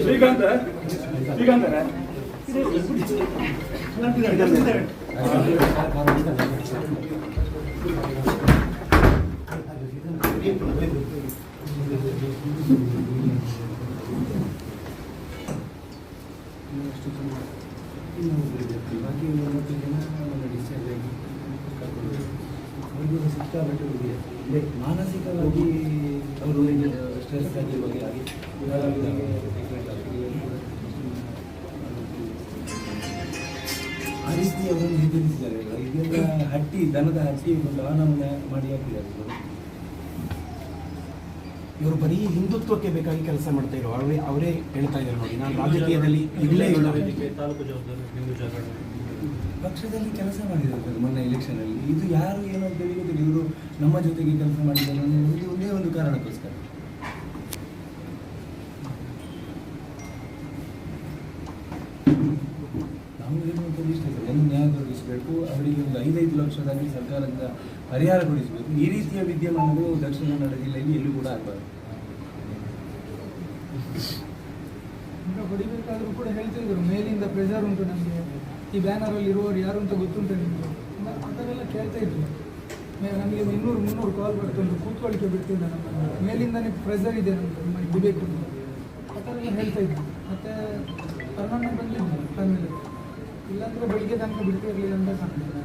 ಶ್ರೀಕಾಂತ ಬಾಕಿ 90 ಜನ ಡಿಸ್ಚಾರ್ಜ್ ಆಗಿ ಕರ್ಕೊಂಡು ಅವ್ರಿಗೂ ಸಿಕ್ಕಾಪಟ್ಟೆ ಇದೆ. ಮಾನಸಿಕವಾಗಿ ಅವರು ಸ್ಟ್ರೆಸ್ ಆಗಿರುವಾಗ ಆಗಿ ಆ ರೀತಿ ಅವರನ್ನು ಹೆದರಿಸಿದ್ದಾರೆ. ಇದೆಲ್ಲ ಹಟ್ಟಿ ದನದ ಹಟ್ಟಿ ದಾನವನ್ನು ಮಾಡಿ ಹಾಕಿದ್ದಾರೆ. ಇವರು ಬರೀ ಹಿಂದುತ್ವಕ್ಕೆ ಬೇಕಾಗಿ ಕೆಲಸ ಮಾಡ್ತಾ ಇರೋ ಅವರೇ ಹೇಳ್ತಾ ಇದ್ದಾರೆ ನೋಡಿ, ನಾನು ರಾಜಕೀಯದಲ್ಲಿ ಇಲ್ಲೇ ಇಲ್ಲ. ವೇದಿಕೆ ತಾಲೂಕು ಜವಾಬ್ದಾರಿ ಹಿಂದೂ ಜಾಗರಣ ಪಕ್ಷದಲ್ಲಿ ಕೆಲಸ ಮಾಡಿದ್ದಾರೆ ಸರ್ ಮೊನ್ನೆ ಎಲೆಕ್ಷನಲ್ಲಿ. ಇದು ಯಾರು ಏನು ಅಂತ ಹೇಳಿ ಗೊತ್ತಿಲ್ಲ. ಇವರು ನಮ್ಮ ಜೊತೆಗೆ ಕೆಲಸ ಮಾಡಿದ್ದಾರೆ ಅನ್ನೋದು ಒಂದೇ ಒಂದು ಕಾರಣಕ್ಕೋಸ್ಕರ. ನಾವು ಹೇಳುವಂಥದ್ದು ಇಷ್ಟೇ ಸರ್, ಒಂದು ನ್ಯಾಯ ದೊರಕಿಸಬೇಕು, ಅವರಿಗೆ ಒಂದು 5 ಲಕ್ಷದಲ್ಲಿ ಸರ್ಕಾರದಿಂದ ಪರಿಹಾರ ಕೊಡಿಸಬೇಕು. ಈ ರೀತಿಯ ವಿದ್ಯಮಾನಗಳು ದಕ್ಷಿಣ ಕನ್ನಡ ಜಿಲ್ಲೆಯಲ್ಲಿ ಎಲ್ಲೂ ಕೂಡ ಆಗಬಾರ್ದು. ಈಗ ಹೊಡಿಬೇಕಾದ್ರೂ ಕೂಡ ಹೇಳ್ತಿದ್ರು, ಮೇಲಿಂದ ಪ್ರೆಷರ್ ಉಂಟು ನಮಗೆ, ಈ ಬ್ಯಾನರಲ್ಲಿ ಇರುವವರು ಯಾರು ಅಂತ ಗೊತ್ತುಂಟು ನಿಮಗೆ, ಅದನ್ನೆಲ್ಲ ಕೇಳ್ತಾ ಇದ್ರು. ನಮಗೆ 200-300 ಕಾಲ್ ಬರ್ತುಂಟು, ಕೂತ್ಕೊಳ್ಳಿಕ್ಕೆ ಬಿಡ್ತಿಲ್ಲ ನಮ್ಮನ್ನು, ಮೇಲಿಂದನೇ ಪ್ರೆಷರ್ ಇದೆ ನಮ್ಮದು, ನಿಮಗೆ ಬಿಡಬೇಕು ಅಂತ ಆ ಥರ ಎಲ್ಲ ಹೇಳ್ತಾ ಇದ್ರು. ಮತ್ತು ಪರ್ಮಣ್ಣ ಬಂದಿದ್ದು ಫ್ಯಾಮಿಲಿ, ಇಲ್ಲಾಂದರೆ ಬೆಳಿಗ್ಗೆ ತನಕ ಬಿಡ್ತಿರಲಿಲ್ಲ ಅಂತ ಕಾಣ್ತದೆ.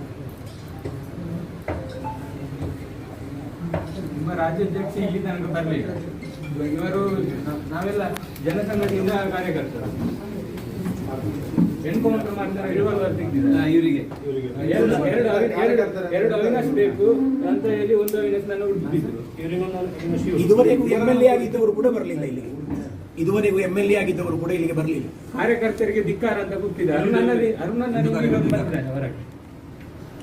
ನಿಮ್ಮ ರಾಜ್ಯಾಧ್ಯಕ್ಷ ಇಲ್ಲಿ ತನಕ ಬರಲಿಲ್ಲ. ಇವರು ನಾವೆಲ್ಲ ಜನಸಂಘದಿಂದ ಕಾರ್ಯಕರ್ತರು. ಎನ್ಕೌಂಟರ್ ಮಾಡ್ತಾರೆ, ರಿವಾಲ್ವರ್ ತೆಗೆದಿದ್ದಾರೆ ಇವರಿಗೆ ಎರಡು ಅವಿನಾಶ್ ಬೇಕು ಅಂತ ಹೇಳಿ ಒಂದು ಅವಿನಾಶ್ ನನ್ನ ಹುಡುಕಿದ್ರು. ಇವರಿಗೊಂದು ಇದುವರೆಗೂ MLA ಆಗಿದ್ದವರು ಕೂಡ ಬರಲಿಲ್ಲ ಇಲ್ಲಿಗೆ. ಇದುವರೆಗೂ MLA ಆಗಿದ್ದವರು ಕೂಡ ಇಲ್ಲಿಗೆ ಬರಲಿಲ್ಲ. ಕಾರ್ಯಕರ್ತರಿಗೆ ಧಿಕ್ಕಾರ ಅಂತ ಕೂತಿದೆ. ಅರುಣನ್ನ ಬರ್ತಾರೆ ಹೊರಗೆ.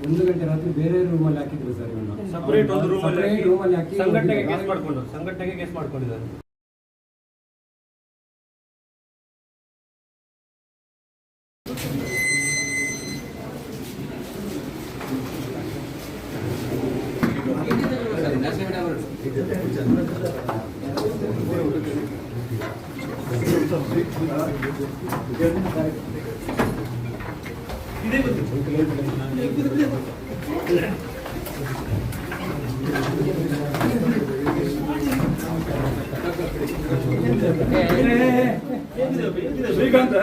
1 ಗಂಟೆ ರಾತ್ರಿ ಬೇರೆ ರೂಮಲ್ಲಿ ಹಾಕಿದ್ರು ಸರ್ ಇವನು. ಸಪರೇಟ್ ಒಂದು ರೂಮಲ್ಲಿ ಹಾಕಿ ಸಂಘಟನೆಗೆ ಕೇಸ್ ಮಾಡ್ಕೊಂಡಿದ್ದಾರೆ. ಶ್ರೀಕಾಂತ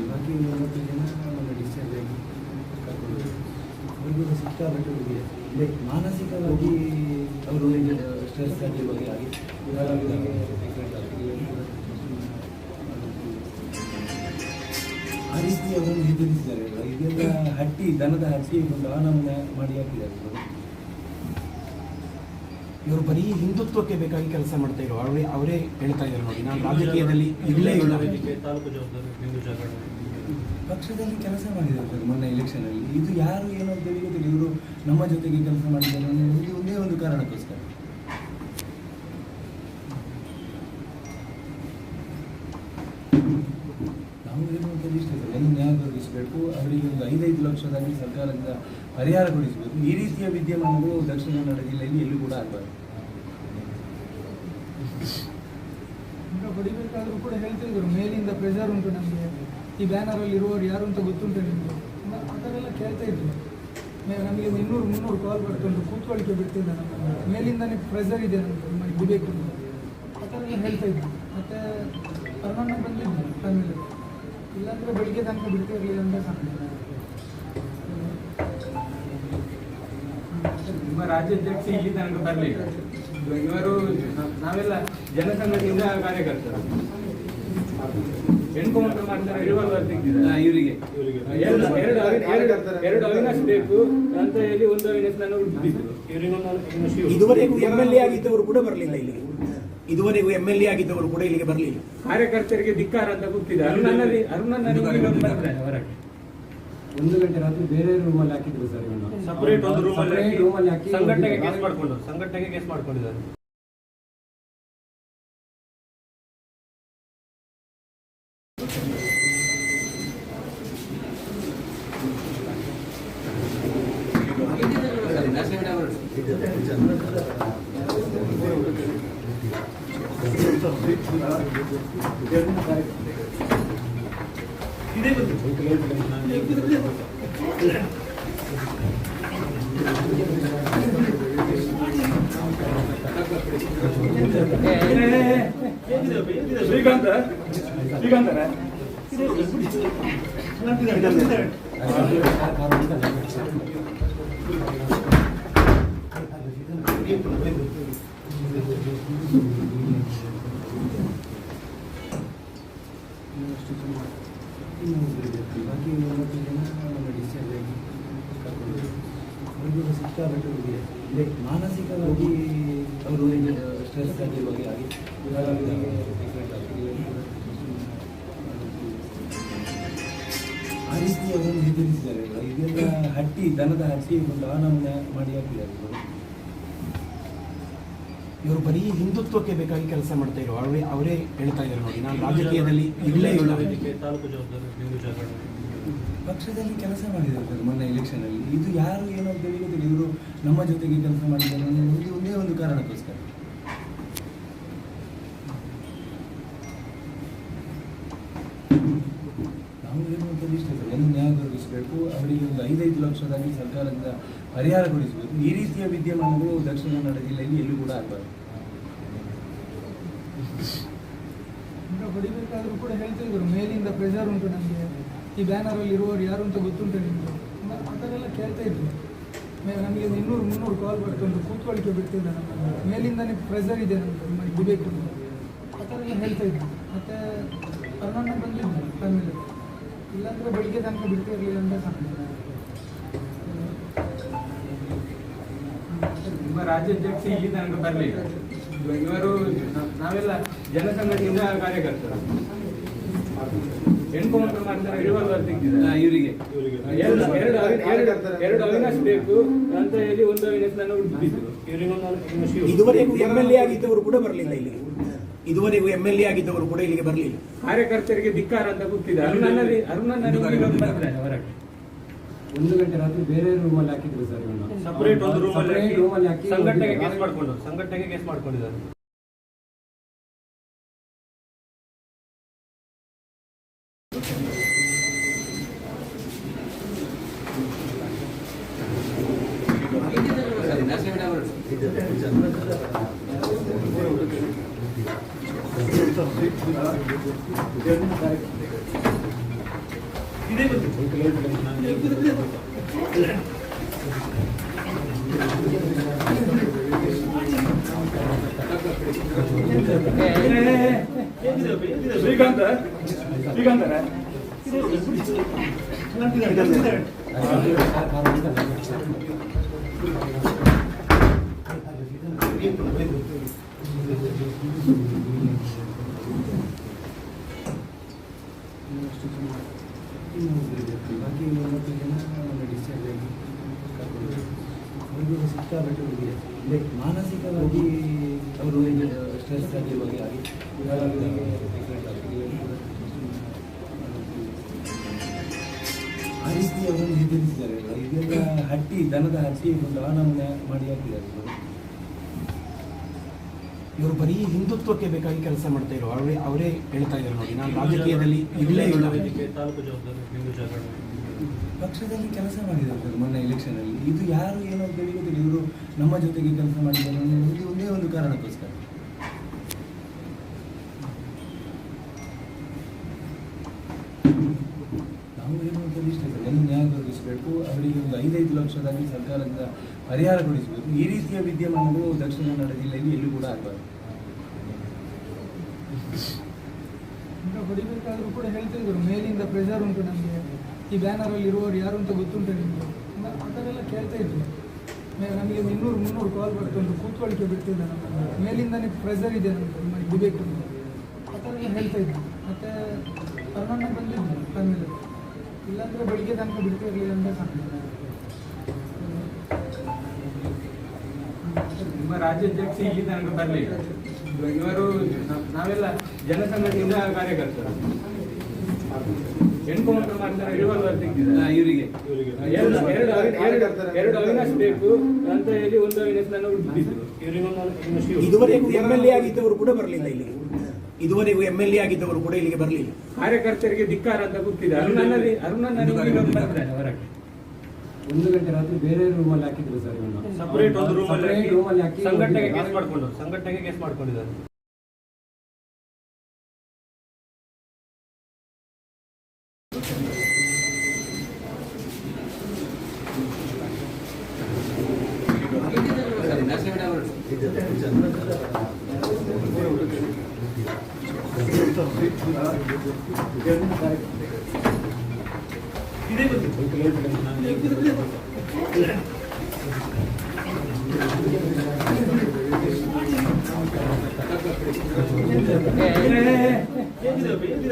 ಬಾಕಿ 40 ಜನ ಡಿಸ್ಚಾರ್ಜ್ ಆಗಿ ಕರ್ಕೊಂಡು ಅವ್ರಿಗೂ ಸಿಕ್ಕಾಪಟ್ಟೆ ಮಾನಸಿಕವಾಗಿ ಅವರು ಸ್ಟ್ರೆಸ್ ಆಗಿ ಆ ರೀತಿ ಅವರನ್ನು ಎದುರಿಸಿದ್ದಾರೆ. ಇದೆಲ್ಲ ದನದ ಹಟ್ಟಿ ಒಂದು ಆನಮನ ಮಾಡಿ ಹಾಕಿದ್ದಾರೆ. ಇವರು ಬರೀ ಹಿಂದುತ್ವಕ್ಕೆ ಬೇಕಾಗಿ ಕೆಲಸ ಮಾಡ್ತಾ ಇರೋ ಅವರೇ ಹೇಳ್ತಾ ಇದ್ದಾರೆ ನೋಡಿ, ನಾನು ರಾಜಕೀಯದಲ್ಲಿ ಇಲ್ಲೇ ಇಲ್ಲ. ವೇದಿಕೆ ತಾಲೂಕು ಜವಾಬ್ದಾರಿ ಹಿಂದೂ ಜಾಗರಣ ಪಕ್ಷದಲ್ಲಿ ಕೆಲಸ ಮಾಡಿದ್ದಾರೆ ಸರ್ ಮೊನ್ನೆ ಎಲೆಕ್ಷನಲ್ಲಿ. ಇದು ಯಾರು ಏನು ಅಂತ ಹೇಳಿ ಗೊತ್ತಿಲ್ಲ. ಇವರು ನಮ್ಮ ಜೊತೆಗೆ ಕೆಲಸ ಮಾಡಿದ್ದಾರೆ ಅನ್ನೋದು ಒಂದೇ ಒಂದು ಕಾರಣಕ್ಕೋಸ್ಕರ. ನಾವು ಹೇಳುವಂಥದ್ದು ಇಷ್ಟೇ ಸರ್, ಒಂದು ನ್ಯಾಯ ದೊರಕಿಸಬೇಕು, ಅವರಿಗೆ ಒಂದು 5 ಲಕ್ಷದಲ್ಲಿ ಸರ್ಕಾರದಿಂದ ಪರಿಹಾರ ಕೊಡಿಸಬೇಕು. ಈ ರೀತಿಯ ವಿದ್ಯಮಾನಗಳು ದಕ್ಷಿಣ ಕನ್ನಡ ಜಿಲ್ಲೆಯಲ್ಲಿ ಎಲ್ಲೂ ಕೂಡ ಆಗಬಾರ್ದು. ಈಗ ಹೊಡಿಬೇಕಾದ್ರೂ ಕೂಡ ಹೇಳ್ತಿದ್ರು, ಮೇಲಿಂದ ಪ್ರೆಷರ್ ಉಂಟು ನಮಗೆ, ಈ ಬ್ಯಾನರಲ್ಲಿ ಇರುವವರು ಯಾರು ಅಂತ ಗೊತ್ತುಂಟು ನಿಮಗೆ, ಅದನ್ನೆಲ್ಲ ಕೇಳ್ತಾ ಇದ್ರು. ನಮಗೆ 200-300 ಕಾಲ್ ಬರ್ತುಂಟು, ಕೂತ್ಕೊಳ್ಳಿಕ್ಕೆ ಬಿಡ್ತಿಲ್ಲ ನಮ್ಮನ್ನು, ಮೇಲಿಂದನೇ ಪ್ರೆಷರ್ ಇದೆ ನಮ್ಮದು, ನಿಮಗೆ ಬಿಡಬೇಕು ಅಂತ ಆ ಥರ ಎಲ್ಲ ಹೇಳ್ತಾ ಇದ್ರು. ಮತ್ತು ಪರ್ಮಣ್ಣ ಬಂದಿದ್ದು ಫ್ಯಾಮಿಲಿ, ಇಲ್ಲಾಂದರೆ ಬೆಳಿಗ್ಗೆ ತನಕ ಬಿಡ್ತಿರಲಿಲ್ಲ ಅಂತ ಕಾಣ್ತದೆ. ನಿಮ್ಮ ರಾಜ್ಯಾಧ್ಯಕ್ಷ ಇಲ್ಲಿ ತನಕ ಬರಲಿಲ್ಲ. ಇವರು ನಾವೆಲ್ಲ ಜನಸಂಘದಿಂದ ಕಾರ್ಯಕರ್ತರು. ಎನ್ಕೌಂಟರ್ ಮಾಡ್ತಾರೆ, ರಿವಾಲ್ವರ್ ತೆಗೆದಿದ್ದಾರೆ ಇವರಿಗೆ ಎರಡು ಅವಿನಾಶ್ ಬೇಕು ಅಂತ ಹೇಳಿ ಒಂದು ಅವಿನಾಶ್ ನನ್ನ ಹುಡುಕಿದ್ರು. ಇವರಿಗೊಂದು ಇದುವರೆಗೂ MLA ಆಗಿದ್ದವರು ಕೂಡ ಬರಲಿಲ್ಲ ಇಲ್ಲಿಗೆ. ಇದುವರೆಗೂ MLA ಆಗಿದ್ದವರು ಕೂಡ ಇಲ್ಲಿಗೆ ಬರಲಿಲ್ಲ. ಕಾರ್ಯಕರ್ತರಿಗೆ ಧಿಕ್ಕಾರ ಅಂತ ಕೂತಿದೆ. ಅರುಣನ್ನ ಬರ್ತಾರೆ ಹೊರಗೆ. 1 ಗಂಟೆ ರಾತ್ರಿ ಬೇರೆ ರೂಮಲ್ಲಿ ಹಾಕಿದ್ರು ಸರ್ ಇವನು. ಸಪರೇಟ್ ಒಂದು ರೂಮಲ್ಲಿ ಹಾಕಿ ಸಂಘಟನೆಗೆ ಕೇಸ್ ಮಾಡ್ಕೊಂಡಿದ್ದಾರೆ. ಶ್ರೀಕಾಂತ ಬಾಕಿ 30 ಜನ ಡಿಸ್ಚಾರ್ಜ್ ಆಗಿ ಕರ್ಕೊಂಡು ಅವ್ರಿಗೂ ಸಿಕ್ಕಾಪಟ್ಟೆ ಇದೆ ಮಾನಸಿಕವಾಗಿ ಅವರು ಸ್ಟ್ರೆಸ್ ಆಗಿರುವಾಗ ಆಗಿ ಇವಾಗ ಅವರಿಗೆ ಡಿಫ್ರೆಂಟ್ ಆಗಿದೆ. ಆ ರೀತಿ ಅವರನ್ನು ಹೆದರಿಸಿದ್ದಾರೆ. ಇದೆಲ್ಲ ಹಟ್ಟಿ ದನದ ಹಟ್ಟಿ ಒಂದು ಆನಮನೆ ಮಾಡಿ ಹಾಕಿದ್ದಾರೆ ಇವರು. ಇವರು ಬರೀ ಹಿಂದುತ್ವಕ್ಕೆ ಬೇಕಾಗಿ ಕೆಲಸ ಮಾಡ್ತಾ ಇರೋ ಅವರೇ ಹೇಳ್ತಾ ಇದ್ದಾರೆ ನೋಡಿ, ನಾನು ರಾಜಕೀಯದಲ್ಲಿ ಇಲ್ಲೇ ಇಲ್ಲ. ವೇದಿಕೆ ತಾಲೂಕು ಜವಾಬ್ದಾರಿ ಹಿಂದೂ ಜಾಗರಣ ಪಕ್ಷದಲ್ಲಿ ಕೆಲಸ ಮಾಡಿದ್ದಾರೆ ಸರ್ ಮೊನ್ನೆ ಎಲೆಕ್ಷನಲ್ಲಿ. ಇದು ಯಾರು ಏನೋ ಅಂತ ಹೇಳಿ ಗೊತ್ತಿಲ್ಲ. ಇವರು ನಮ್ಮ ಜೊತೆಗೆ ಕೆಲಸ ಮಾಡಿದ್ದಾರೆ ಅನ್ನೋದು ಒಂದೇ ಒಂದು ಕಾರಣಕ್ಕೋಸ್ಕರ. ನಾವು ಏನು ಅಂತ ಇಷ್ಟ ಸರ್, ಎಲ್ಲ ನ್ಯಾಯ ದೊರಕಿಸಬೇಕು. ಅವರಿಗೆ ಒಂದು 5 ಲಕ್ಷದಲ್ಲಿ ಸರ್ಕಾರದಿಂದ ಪರಿಹಾರ ಕೊಡಿಸಬೇಕು. ಈ ರೀತಿಯ ವಿದ್ಯಮಾನಗಳು ದಕ್ಷಿಣ ಕನ್ನಡ ಜಿಲ್ಲೆಯಲ್ಲಿ ಎಲ್ಲೂ ಕೂಡ ಆಗಬಾರ್ದು. ಈಗ ಹೊಡಿಬೇಕಾದ್ರೂ ಕೂಡ ಹೇಳ್ತಾ ಇದ್ರು, ಮೇಲಿಂದ ಪ್ರೆಷರ್ ಉಂಟು ನಮಗೆ, ಈ ಬ್ಯಾನರಲ್ಲಿ ಇರುವವರು ಯಾರು ಅಂತ ಗೊತ್ತುಂಟು ನಿಮಗೆ, ಆ ಥರ ಎಲ್ಲ ಕೇಳ್ತಾ ಇದ್ರು. ನಮಗೆ 200-300 ಕಾಲ್ ಬರ್ತುಂಟು, ಕೂತ್ಕೊಳ್ಳಿಕ್ಕೆ ಬಿಡ್ತಿಲ್ಲ ನಮ್ಮನ್ನು, ಮೇಲಿಂದನೇ ಪ್ರೆಷರ್ ಇದೆ ನಮಗೆ ಇಡಬೇಕು ಅಂತ, ಆ ಥರ ಎಲ್ಲ ಹೇಳ್ತಾ ಇದ್ರು. ಮತ್ತು ಅರುಣಣ್ಣ ಬಂದಿದ್ದು ಫ್ಯಾಮಿಲಿ, ಇಲ್ಲಾಂದರೆ ಬೆಳಿಗ್ಗೆ ತನಕ ಬಿಡ್ತಿರಲಿಲ್ಲ ಅಂತ ಕಾಣ್ತದೆ. ನಿಮ್ಮ ರಾಜ್ಯಾಧ್ಯಕ್ಷ ಇಲ್ಲಿ ತನಕ ಬರಲಿಲ್ಲ. ಇವರು ನಾವೆಲ್ಲ ಜನಸಂಘದಿಂದ ಕಾರ್ಯಕರ್ತರು. ಎನ್ಕೌಂಟರ್ ಮಾಡ್ತಾರೆ, ರಿವಾಲ್ವರ್ ತೆಗೆದಿದ್ದಾರೆ ಇವರಿಗೆ. ಎರಡು ಅವಿನಾಶ್ ಬೇಕು ಅಂತ ಹೇಳಿ ಒಂದು ಅವಿನಾಶ್ ನನ್ನ ಹುಡುಕಿದ್ರು. ಇದುವರೆಗೂ MLA ಆಗಿದ್ದವರು ಕೂಡ ಬರಲಿಲ್ಲ ಇಲ್ಲಿಗೆ. ಇದುವರೆಗೂ MLA ಆಗಿದ್ದವರು ಕೂಡ ಇಲ್ಲಿಗೆ ಬರಲಿಲ್ಲ. ಕಾರ್ಯಕರ್ತರಿಗೆ ಧಿಕ್ಕಾರ ಅಂತ ಕೂತಿದೆ. ಅರುಣನ್ನ ಹೊರಗೆ 1 ಗಂಟೆ ರಾತ್ರಿ ಬೇರೆ ರೂಮಲ್ಲಿ ಹಾಕಿದ್ರು ಸರ್ ಇವನ್ನ. ಸಪರೇಟ್ ಒಂದು ರೂಮಲ್ಲಿ ಹಾಕಿ ಸಂಘಟನೆಗೆ ಕೇಸ್ ಮಾಡ್ಕೊಂಡಿದ್ದಾರೆ. ಶ್ರೀಕಾಂತ ಬಾಕಿ 30 ಜನ ಡಿಸ್ಚಾರ್ಜ್ ಆಗಿ ಕರ್ಕೊಂಡು ಅವ್ರಿಗೂ ಸಿಕ್ಕಾಪಟ್ಟೆ ಇದೆ ಮಾನಸಿಕವಾಗಿ ಅವರು ಸ್ಟ್ರೆಸ್ ಆಗಿರುವಾಗ ಆಗಿ ಇವಾಗ ಅವರಿಗೆ ಡಿಫ್ರೆಂಟ್ ಆಗಿದೆ. ಆ ರೀತಿ ಅವರನ್ನು ಹೆದರಿಸಿದ್ದಾರೆ. ಇದೆಲ್ಲ ಹಟ್ಟಿ ದನದ ಹಟ್ಟಿ ಒಂದು ಆನಮನೆ ಮಾಡಿ ಹಾಕಿದ್ದಾರೆ ಇವರು. ಇವರು ಬರೀ ಹಿಂದುತ್ವಕ್ಕೆ ಬೇಕಾಗಿ ಕೆಲಸ ಮಾಡ್ತಾ ಇರೋ ಅವರೇ ಹೇಳ್ತಾ ಇದ್ದಾರೆ ನೋಡಿ, ನಾನು ರಾಜಕೀಯದಲ್ಲಿ ಇಲ್ಲೇ ಇಲ್ಲ. ವೇದಿಕೆ ತಾಲೂಕು ಜವಾಬ್ದಾರಿ ಹಿಂದೂ ಜಾಗರಣ ಪಕ್ಷದಲ್ಲಿ ಕೆಲಸ ಮಾಡಿದ್ದಾರೆ ಸರ್ ಮೊನ್ನೆ ಎಲೆಕ್ಷನಲ್ಲಿ. ಇದು ಯಾರು ಏನೋ ಅಂತ ಹೇಳಿ ಗೊತ್ತಿಲ್ಲ. ಇವರು ನಮ್ಮ ಜೊತೆಗೆ ಕೆಲಸ ಮಾಡಿದ್ದಾರೆ ಅನ್ನೋದು ಒಂದೇ ಒಂದು ಕಾರಣಕ್ಕೋಸ್ಕರ. ನಾವು ಏನು ಅಂತ ಇಷ್ಟ ಸರ್, ಎಲ್ಲ ನ್ಯಾಯ ದೊರಕಿಸಬೇಕು. ಅವರಿಗೆ ಒಂದು 5 ಲಕ್ಷದಲ್ಲಿ ಸರ್ಕಾರದಿಂದ ಪರಿಹಾರ ಕೊಡಿಸಬೇಕು. ಈ ರೀತಿಯ ವಿದ್ಯಮಾನಗಳು ದಕ್ಷಿಣ ಕನ್ನಡ ಜಿಲ್ಲೆಯಲ್ಲಿ ಎಲ್ಲೂ ಕೂಡ ಆಗಬಾರ್ದು. ಈಗ ಹೊಡಿಬೇಕಾದ್ರೂ ಕೂಡ ಹೇಳ್ತಾ ಇದ್ರು, ಮೇಲಿಂದ ಪ್ರೆಷರ್ ಉಂಟು ನಮಗೆ, ಈ ಬ್ಯಾನರಲ್ಲಿ ಇರುವವರು ಯಾರು ಅಂತ ಗೊತ್ತುಂಟು ನಿಮಗೆ, ಆ ಥರ ಎಲ್ಲ ಕೇಳ್ತಾ ಇದ್ರು. ನಮಗೆ 200-300 ಕಾಲ್ ಬರ್ತುಂಟು, ಕೂತ್ಕೊಳ್ಳಿಕ್ಕೆ ಬಿಡ್ತಿಲ್ಲ ನಮ್ಮನ್ನು, ಮೇಲಿಂದನೇ ಪ್ರೆಷರ್ ಇದೆ ನಮಗೆ ಇಡಬೇಕು ಅಂತ, ಆ ಥರ ಎಲ್ಲ ಹೇಳ್ತಾ ಇದ್ರು. ಮತ್ತು ಅರುಣಣ್ಣ ಬಂದಿದ್ದು ಫ್ಯಾಮಿಲಿ, ಇಲ್ಲಾಂದರೆ ಬೆಳಿಗ್ಗೆ ತನಕ ಬಿಡ್ತಿರಲಿಲ್ಲ ಅಂತ ಕಾಣ್ತದೆ. ನಿಮ್ಮ ರಾಜ್ಯಾಧ್ಯಕ್ಷ ಇಲ್ಲಿ ತನಕ ಬರಲಿಲ್ಲ. ಇವರು ನಾವೆಲ್ಲ ಜನಸಂಘದಿಂದ ಕಾರ್ಯಕರ್ತರು. ಎನ್ಕೌಂಟರ್ ಮಾಡ್ತಾರೆ, ರಿವಾಲ್ವರ್ ತೆಗೆದಿದ್ದಾರೆ ಇವರಿಗೆ. ಎರಡು ಅವಿನಾಶ್ ಬೇಕು ಅಂತ ಹೇಳಿ ಒಂದು ಅವಿನಾಶ್ ನನ್ನ ಹುಡುಕಿದ್ರು. ಇದುವರೆಗೂ MLA ಆಗಿದ್ದವರು ಕೂಡ ಬರಲಿಲ್ಲ ಇಲ್ಲಿಗೆ. ಇದುವರೆಗೂ MLA ಆಗಿದ್ದವರು ಕೂಡ ಇಲ್ಲಿಗೆ ಬರಲಿಲ್ಲ. ಕಾರ್ಯಕರ್ತರಿಗೆ ಧಿಕ್ಕಾರ ಅಂತ ಕೂತಿದೆ. ಅರುಣನ್ನ ಹೊರಗೆ 1 ಗಂಟೆ ರಾತ್ರಿ ಬೇರೆ ರೂಮಲ್ಲಿ ಹಾಕಿದ್ರು ಸರ್ ಇವನ್ನ. ಸಪರೇಟ್ ಒಂದು ರೂಮಲ್ಲಿ ಹಾಕಿ ಸಂಘಟನೆಗೆ ಕೇಸ್ ಮಾಡ್ಕೊಂಡಿದ್ದಾರೆ.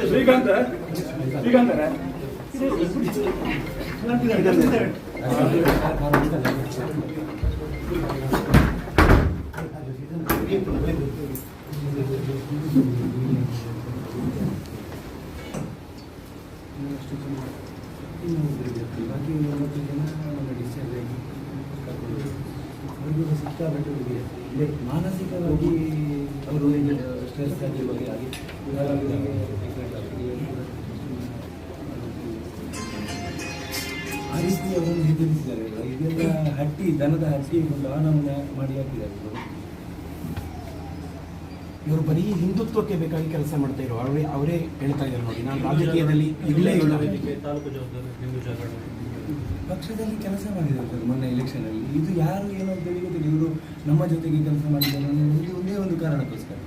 ಶ್ರೀಕಾಂತ ಶ್ರೀಕಾಂತರ ಬಾಕಿ 90 ಜನ ನಮ್ಮ ಡಿಸ್ಚಾರ್ಜ್ ಆಗಿ ಕರ್ಕೊಂಡು ಅವ್ರಿಗೂ ಸಿಕ್ಕಾಪಟ್ಟೆ ಇದೆ. ಅಂದರೆ ಮಾನಸಿಕವಾಗಿ ಅವರು ಸ್ಟ್ರೆಸ್ ಆಗಿ ಆ ರೀತಿ ಅವರನ್ನು ಹೆದರಿಸಿದ್ದಾರೆ. ಇದೆಲ್ಲ ಹಟ್ಟಿ ದನದ ಹಟ್ಟಿ ಒಂದು ಆನವನ್ನ ಮಾಡಿ ಹಾಕಿದ್ದಾರೆ ಇವರು. ಇವರು ಬರೀ ಹಿಂದುತ್ವಕ್ಕೆ ಬೇಕಾಗಿ ಕೆಲಸ ಮಾಡ್ತಾ ಇರೋ ಅವರೇ ಹೇಳ್ತಾ ಇದ್ದಾರೆ ನೋಡಿ, ನಾನು ರಾಜಕೀಯದಲ್ಲಿ ಇಲ್ಲೇ ಇಲ್ಲ. ವೇದಿಕೆ ತಾಲೂಕು ಜವಾಬ್ದಾರಿ ಹಿಂದೂ ಜಾಗರಣ ಪಕ್ಷದಲ್ಲಿ ಕೆಲಸ ಮಾಡಿದ್ದಾರೆ ಸರ್ ಮೊನ್ನೆ ಎಲೆಕ್ಷನಲ್ಲಿ. ಇದು ಯಾರು ಏನೋ ಅಂತ ಹೇಳಿ ಗೊತ್ತಿಲ್ಲ. ಇವರು ನಮ್ಮ ಜೊತೆಗೆ ಕೆಲಸ ಮಾಡಿದ್ದಾರೆ ಅನ್ನೋದು ಒಂದೇ ಒಂದು ಕಾರಣಕ್ಕೋಸ್ಕರ.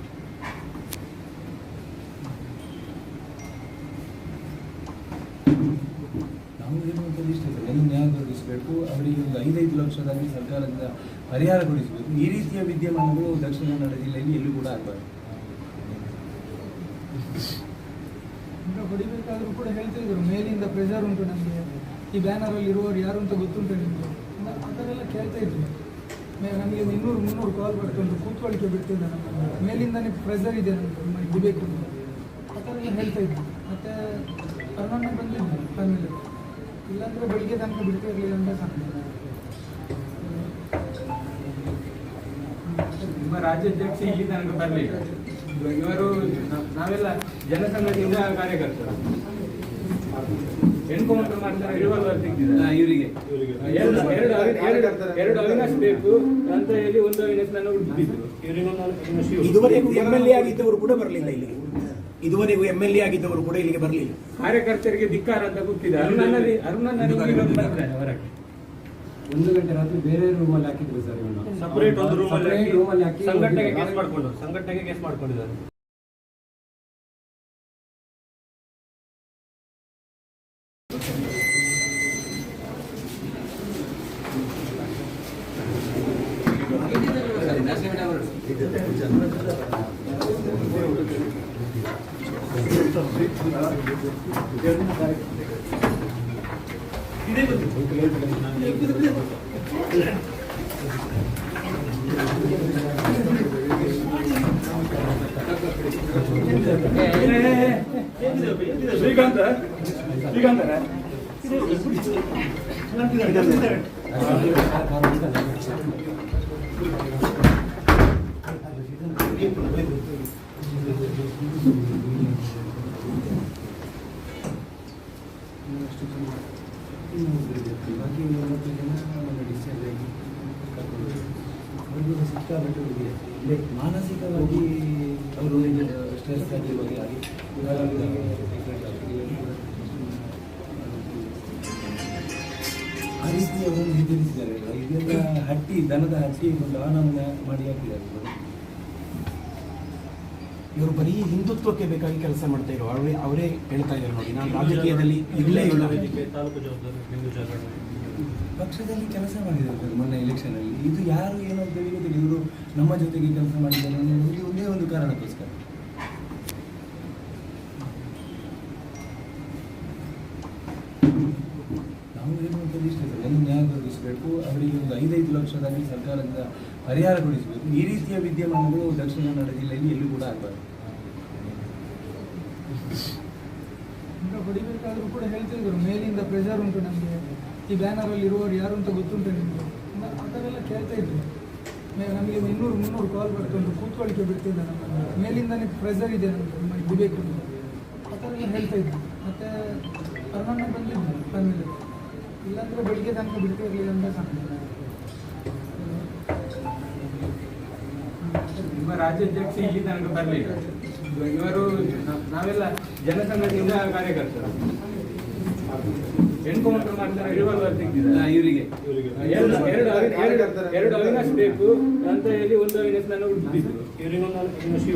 ನಾವು ಹೇಳುವಂಥದ್ದು ಇಷ್ಟೇ ಸರ್, ಎಲ್ಲ ನ್ಯಾಯ ದೊರಕಿಸಬೇಕು. ಅವರಿಗೆ ಒಂದು 5 ಲಕ್ಷದಲ್ಲಿ ಸರ್ಕಾರದಿಂದ ಪರಿಹಾರ ಕೊಡಿಸಬೇಕು. ಈ ರೀತಿಯ ವಿದ್ಯಮಾನಗಳು ದಕ್ಷಿಣ ಕನ್ನಡ ಜಿಲ್ಲೆಯಲ್ಲಿ ಎಲ್ಲೂ ಕೂಡ ಆಗಬಾರ್ದು. ಈಗ ಹೊಡಿಬೇಕಾದ್ರೂ ಕೂಡ ಹೇಳ್ತಾ ಇದ್ರು, ಮೇಲಿಂದ ಪ್ರೆಷರ್ ಉಂಟು ನಮಗೆ, ಈ ಬ್ಯಾನರಲ್ಲಿ ಇರುವವರು ಯಾರು ಅಂತ ಗೊತ್ತುಂಟು ನಿಮಗೆ, ಆ ಥರ ಎಲ್ಲ ಕೇಳ್ತಾ ಇದ್ರು. ನಮಗೆ 200-300 ಕಾಲ್ ಬರ್ತುಂಟು, ಕೂತ್ಕೊಳ್ಳಿಕ್ಕೆ ಬಿಡ್ತಿಲ್ಲ ನಮ್ಮನ್ನು, ಮೇಲಿಂದನೇ ಪ್ರೆಷರ್ ಇದೆ ನಮಗೆ ಇಡಬೇಕು ಅಂತ, ಆ ಥರ ಎಲ್ಲ ಹೇಳ್ತಾ ಇದ್ರು. ಮತ್ತು ಕರ್ನಾಟಕ ಬಂದಿದ್ದು ಫ್ಯಾಮಿಲಿ, ಇಲ್ಲಾಂದರೆ ಬೆಳಿಗ್ಗೆ ತನಕ ಬಿಡ್ತಾ ಇರಲಿಲ್ಲ ಅಂತ ಕಾಣ್ತದೆ. ನಿಮ್ಮ ರಾಜ್ಯಾಧ್ಯಕ್ಷ ಇಲ್ಲಿ ತನಕ ಬರಲಿಲ್ಲ. ಇವರು ನಾವೆಲ್ಲ ಜನಸಂಘದಿಂದ ಕಾರ್ಯಕರ್ತರು. ಎನ್ಕೌಂಟರ್ ಮಾಡ್ತಾರೆ, ರಿವಾಲ್ವರ್ ತೆಗೆದಿದ್ದಾರೆ ಇವರಿಗೆ. ಎರಡು ಅವಿನಾಶ್ ಬೇಕು ಅಂತ ಹೇಳಿ ಒಂದು ಅವಿನಾಶ್ ನನ್ನ ಹುಡುಕಿದ್ರು. ಇದುವರೆಗೂ MLA ಆಗಿದ್ದವರು ಕೂಡ ಬರಲಿಲ್ಲ ಇಲ್ಲಿಗೆ. ಇದುವರೆಗೂ MLA ಆಗಿದ್ದವರು ಕೂಡ ಇಲ್ಲಿಗೆ ಬರಲಿಲ್ಲ. ಕಾರ್ಯಕರ್ತರಿಗೆ ಧಿಕ್ಕಾರ ಅಂತ ಕೂತಿದೆ. ಅರುಣನ್ನ ಹೊರಗೆ 1 ಗಂಟೆ ರಾತ್ರಿ ಬೇರೆ ರೂಮಲ್ಲಿ ಹಾಕಿದ್ರು ಸರ್ ಇವನು. ಸಪರೇಟ್ ಒಂದು ರೂಮಲ್ಲಿ ಹಾಕಿ ಸಂಘಟನೆಗೆ ಕೇಸ್ ಮಾಡ್ಕೊಂಡಿದ್ದಾರೆ. ಶ್ರೀಕಾಂತ ಶ್ರೀಕಾಂತರ ಬಾಕಿ 90 ಜನ ನಮ್ಮ ಡಿಸ್ಚಾರ್ಜ್ ಆಗಿ ಕರ್ಕೊಂಡು ಅವ್ರಿಗೂ ಸಿಕ್ಕಾಪಟ್ಟೆ ಇದೆ. ಅಂದರೆ ಮಾನಸಿಕವಾಗಿ ಅವರು ಸ್ಟ್ರೆಸ್ ಆಗಿ ಆ ರೀತಿ ಅವರನ್ನು ಹೆದರಿಸಿದ್ದಾರೆ. ಇದೆಲ್ಲ ಹಟ್ಟಿ ದನದ ಹಟ್ಟಿ ಒಂದು ಆನವನ್ನ ಮಾಡಿ ಹಾಕಿದ್ದಾರೆ ಇವರು. ಇವರು ಬರೀ ಹಿಂದುತ್ವಕ್ಕೆ ಬೇಕಾಗಿ ಕೆಲಸ ಮಾಡ್ತಾ ಇರೋ ಅವರೇ ಹೇಳ್ತಾ ಇದ್ದಾರೆ ನೋಡಿ, ನಾನು ರಾಜಕೀಯದಲ್ಲಿ ಇಲ್ಲೇ ಇಲ್ಲ. ವೇದಿಕೆ ತಾಲೂಕು ಜವಾಬ್ದಾರಿ ಹಿಂದೂ ಜಾಗರಣ ಪಕ್ಷದಲ್ಲಿ ಕೆಲಸ ಮಾಡಿದ್ದಾರೆ ಸರ್ ಮೊನ್ನೆ ಎಲೆಕ್ಷನಲ್ಲಿ. ಇದು ಯಾರು ಏನೋ ಅಂತ ಹೇಳಿ ಗೊತ್ತಿಲ್ಲ. ಇವರು ನಮ್ಮ ಜೊತೆಗೆ ಕೆಲಸ ಮಾಡಿದ್ದಾರೆ ಅನ್ನೋದು ಒಂದೇ ಒಂದು ಕಾರಣಕ್ಕೋಸ್ಕರ. ನಾವು ಹೇಳುವಂಥದ್ದು ಇಷ್ಟೇ ಸರ್, ಎಲ್ಲ ನ್ಯಾಯ ದೊರಕಿಸಬೇಕು. ಅವರಿಗೆ ಒಂದು 5 ಲಕ್ಷದಲ್ಲಿ ಸರ್ಕಾರದಿಂದ ಪರಿಹಾರ ಕೊಡಿಸಬೇಕು. ಈ ರೀತಿಯ ವಿದ್ಯಮಾನಗಳು ದಕ್ಷಿಣ ಕನ್ನಡ ಜಿಲ್ಲೆಯಲ್ಲಿ ಎಲ್ಲೂ ಕೂಡ ಆಗಬಾರ್ದು. ಈಗ ಹೊಡಿಬೇಕಾದ್ರೂ ಕೂಡ ಹೇಳ್ತಾ ಇದ್ರು, ಮೇಲಿಂದ ಪ್ರೆಷರ್ ಉಂಟು ನಮಗೆ, ಈ ಬ್ಯಾನರಲ್ಲಿ ಇರುವವರು ಯಾರು ಅಂತ ಗೊತ್ತುಂಟು ನಿಮಗೆ, ಆ ಥರ ಎಲ್ಲ ಕೇಳ್ತಾ ಇದ್ರು. ನಮಗೆ 200-300 ಕಾಲ್ ಬರ್ತುಂಟು, ಕೂತ್ಕೊಳ್ಳಿಕ್ಕೆ ಬಿಡ್ತಿಲ್ಲ ನಮ್ಮನ್ನು, ಮೇಲಿಂದನೇ ಪ್ರೆಷರ್ ಇದೆ ನಮಗೆ ಇಡಬೇಕು ಅಂತ, ಆ ಥರ ಎಲ್ಲ ಹೇಳ್ತಾ ಇದ್ರು. ಮತ್ತು ಕರ್ನಾಟಕ ಬಂದಿದ್ದು ಫ್ಯಾಮಿಲಿ, ಇಲ್ಲಾಂದರೆ ಬೆಳಿಗ್ಗೆ ತನಕ ಬಿಡ್ತಾ ಇರಲಿಲ್ಲ ಅಂತ ಕಾಣ್ತದೆ. ನಿಮ್ಮ ರಾಜ್ಯಾಧ್ಯಕ್ಷ ಇಲ್ಲಿ ತನಕ ಬರಲಿಲ್ಲ. ಇವರು ನಾವೆಲ್ಲ ಜನಸಂಘದಿಂದ ಕಾರ್ಯಕರ್ತರು. ಎನ್ಕೌಂಟರ್ ಮಾಡ್ತಾರೆ, ರಿವಾಲ್ವರ್ ತೆಗೆದಿದ್ದಾರೆ ಇವರಿಗೆ ಎರಡು ಅವಿನಾಶ್ ಬೇಕು ಅಂತ ಹೇಳಿ ಒಂದು ಅವಿನಾಶ್ ನಾನು ಹುಡುಕಿದ್ರು.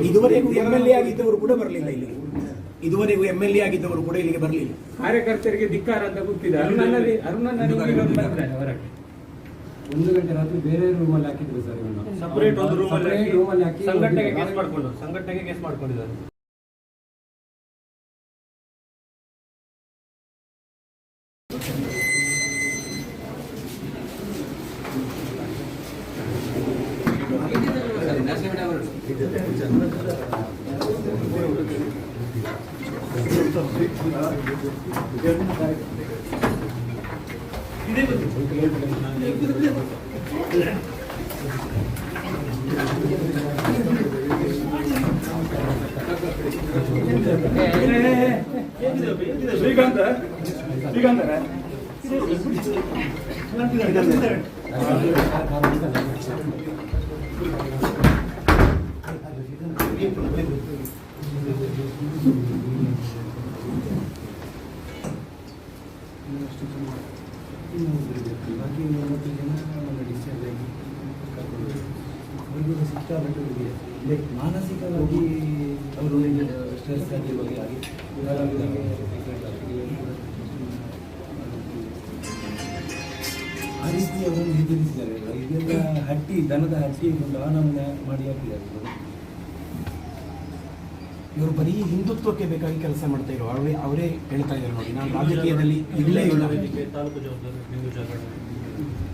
ಇದುವರೆಗೂ MLA ಆಗಿದ್ದವರು ಕೂಡ ಬರಲಿಲ್ಲ ಇಲ್ಲಿಗೆ. ಇದುವರೆಗೂ MLA ಆಗಿದ್ದವರು ಕೂಡ ಇಲ್ಲಿಗೆ ಬರಲಿಲ್ಲ. ಕಾರ್ಯಕರ್ತರಿಗೆ ಧಿಕ್ಕಾರ ಅಂತ ಕೂತಿದ್ದ ಅರುಣನ್ನ ಬಂದಿದ್ದಾನೆ ಹೊರಗೆ. 1 ಗಂಟೆ ರಾತ್ರಿ ಬೇರೆ ರೂಮಲ್ಲಿ ಹಾಕಿದ್ರು ಸರ್ ಇವನ್ನ. ಸಪರೇಟ್ ಒಂದು ರೂಮಲ್ಲಿ ಹಾಕಿ ಸಂಘಟನೆಗೆ ಕೇಸ್ ಮಾಡ್ಕೊಂಡಿದ್ದಾರೆ. ಶ್ರೀಕಾಂತ ಬಾಕಿ 30 ಜನ ಡಿಸ್ಚಾರ್ಜ್ ಆಗಿ ಕರ್ಕೊಂಡು ಅವ್ರಿಗೂ ಸಿಕ್ಕಾಪಟ್ಟೆ ಇದೆ. ಲೈಕ್ ಮಾನಸಿಕವಾಗಿ ಅವರು ಸ್ಟ್ರೆಸ್ ಆಗಿರುವಾಗ ಆಗಿ ಇವಾಗ ಅವರಿಗೆ ಆ ರೀತಿ ಅವರನ್ನು ಎದುರಿಸಿದ್ದಾರೆ. ಇದೆಲ್ಲ ದನದ ಹಟ್ಟಿ ಒಂದು ಆನಮನೆ ಮಾಡಿ ಹಾಕಿದ್ದಾರೆ. ಇವರು ಬರೀ ಹಿಂದುತ್ವಕ್ಕೆ ಬೇಕಾಗಿ ಕೆಲಸ ಮಾಡ್ತಾ ಇರೋ ಅವರೇ ಹೇಳ್ತಾ ಇದ್ದಾರೆ ನೋಡಿ, ನಾನು ರಾಜಕೀಯದಲ್ಲಿ ಇಲ್ಲೇ ಇಲ್ಲ. ತಾಲೂಕು ಜವಾಬ್ದಾರಿ ಹಿಂದೂ ಜಾಗರಣ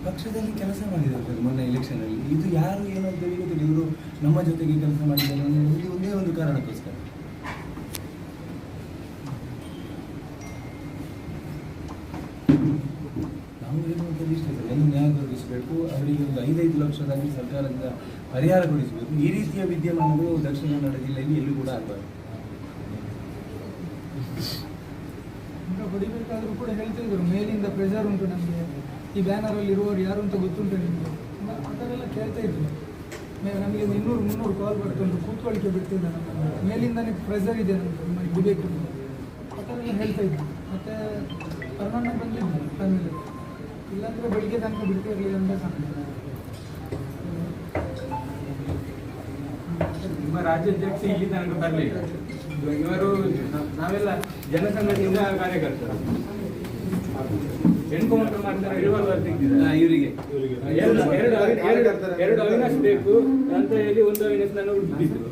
ಪಕ್ಷದಲ್ಲಿ ಕೆಲಸ ಮಾಡಿದ್ದಾರೆ ಸರ್ ಮೊನ್ನೆ ಎಲೆಕ್ಷನಲ್ಲಿ. ಇದು ಯಾರು ಏನು ಅಂತ ಗೊತ್ತಿಲ್ಲ. ಇವರು ನಮ್ಮ ಜೊತೆಗೆ ಕೆಲಸ ಮಾಡಿದ್ದಾರೆ ಅನ್ನೋದು ಒಂದೇ ಒಂದು ಕಾರಣಕ್ಕೋಸ್ಕರ. ನಾವು ಏನು ಅಂತ ಇಷ್ಟೇ ಸರ್, ಒಂದು ನ್ಯಾಯ ದೊರಕಿಸಬೇಕು. ಅವರಿಗೆ ಒಂದು 5 ಲಕ್ಷದಾಗಿ ಸರ್ಕಾರದಿಂದ ಪರಿಹಾರ ಕೊಡಿಸಬೇಕು. ಈ ರೀತಿಯ ವಿದ್ಯಮಾನಗಳು ದಕ್ಷಿಣ ಕನ್ನಡ ಜಿಲ್ಲೆಯಲ್ಲಿ ಎಲ್ಲೂ ಕೂಡ ಆಗಬಾರ್ದು. ಈಗ ಹೊಡಿಬೇಕಾದ್ರೂ ಕೂಡ ಹೇಳ್ತಾ ಇದ್ರು, ಮೇಲಿಂದ ಪ್ರೆಷರ್ ಉಂಟು ನಮಗೆ, ಈ ಬ್ಯಾನರಲ್ಲಿ ಇರುವವರು ಯಾರು ಅಂತ ಗೊತ್ತುಂಟು ನಿಮಗೆ, ಆ ಥರ ಎಲ್ಲ ಕೇಳ್ತಾ ಇದ್ರು. ನಮಗೆ 200-300 ಕಾಲ್ ಬರ್ತುಂಟು, ಕೂತ್ಕೊಳ್ಳಿಕ್ಕೆ ಬಿಡ್ತಿಲ್ಲ ನಮ್ಮನ್ನು, ಮೇಲಿಂದನೇ ಪ್ರೆಷರ್ ಇದೆ ನಮಗೆ, ನಿಮ್ಮಲ್ಲಿ ಬಿಡಬೇಕು ಆ ಥರ ಎಲ್ಲ ಹೇಳ್ತಾ ಇದ್ರು. ಮತ್ತು ಅರುಣಣ್ಣ ಬಂದಿದ್ದು ಆಮೇಲೆ, ಇಲ್ಲಾಂದರೆ ಬೆಳಿಗ್ಗೆ ತನಕ ಬಿಡ್ತಿರಲಿಲ್ಲ ಅಂತ ಕಾಣ್ತದೆ. ನಿಮ್ಮ ರಾಜ್ಯಾಧ್ಯಕ್ಷ ಇಲ್ಲಿ ತನಕ ಬರಲಿಲ್ಲ. ಇವರು ನಾವೆಲ್ಲ ಜನಸಂಘದಿಂದ ಕಾರ್ಯಕರ್ತರು. ಎನ್ಕೌಂಟರ್ ಮಾಡ್ತಾರೆ, ರಿವಾಲ್ವರ್ ತೆಗೆದಿದ್ದಾರೆ ಇವರಿಗೆ ಎರಡು ಅವಿನಾಶ್ ಬೇಕು ಅಂತ ಹೇಳಿ ಒಂದು ಅವಿನಾಶ್ ನಾನು ಹುಡುಕಿದ್ರು.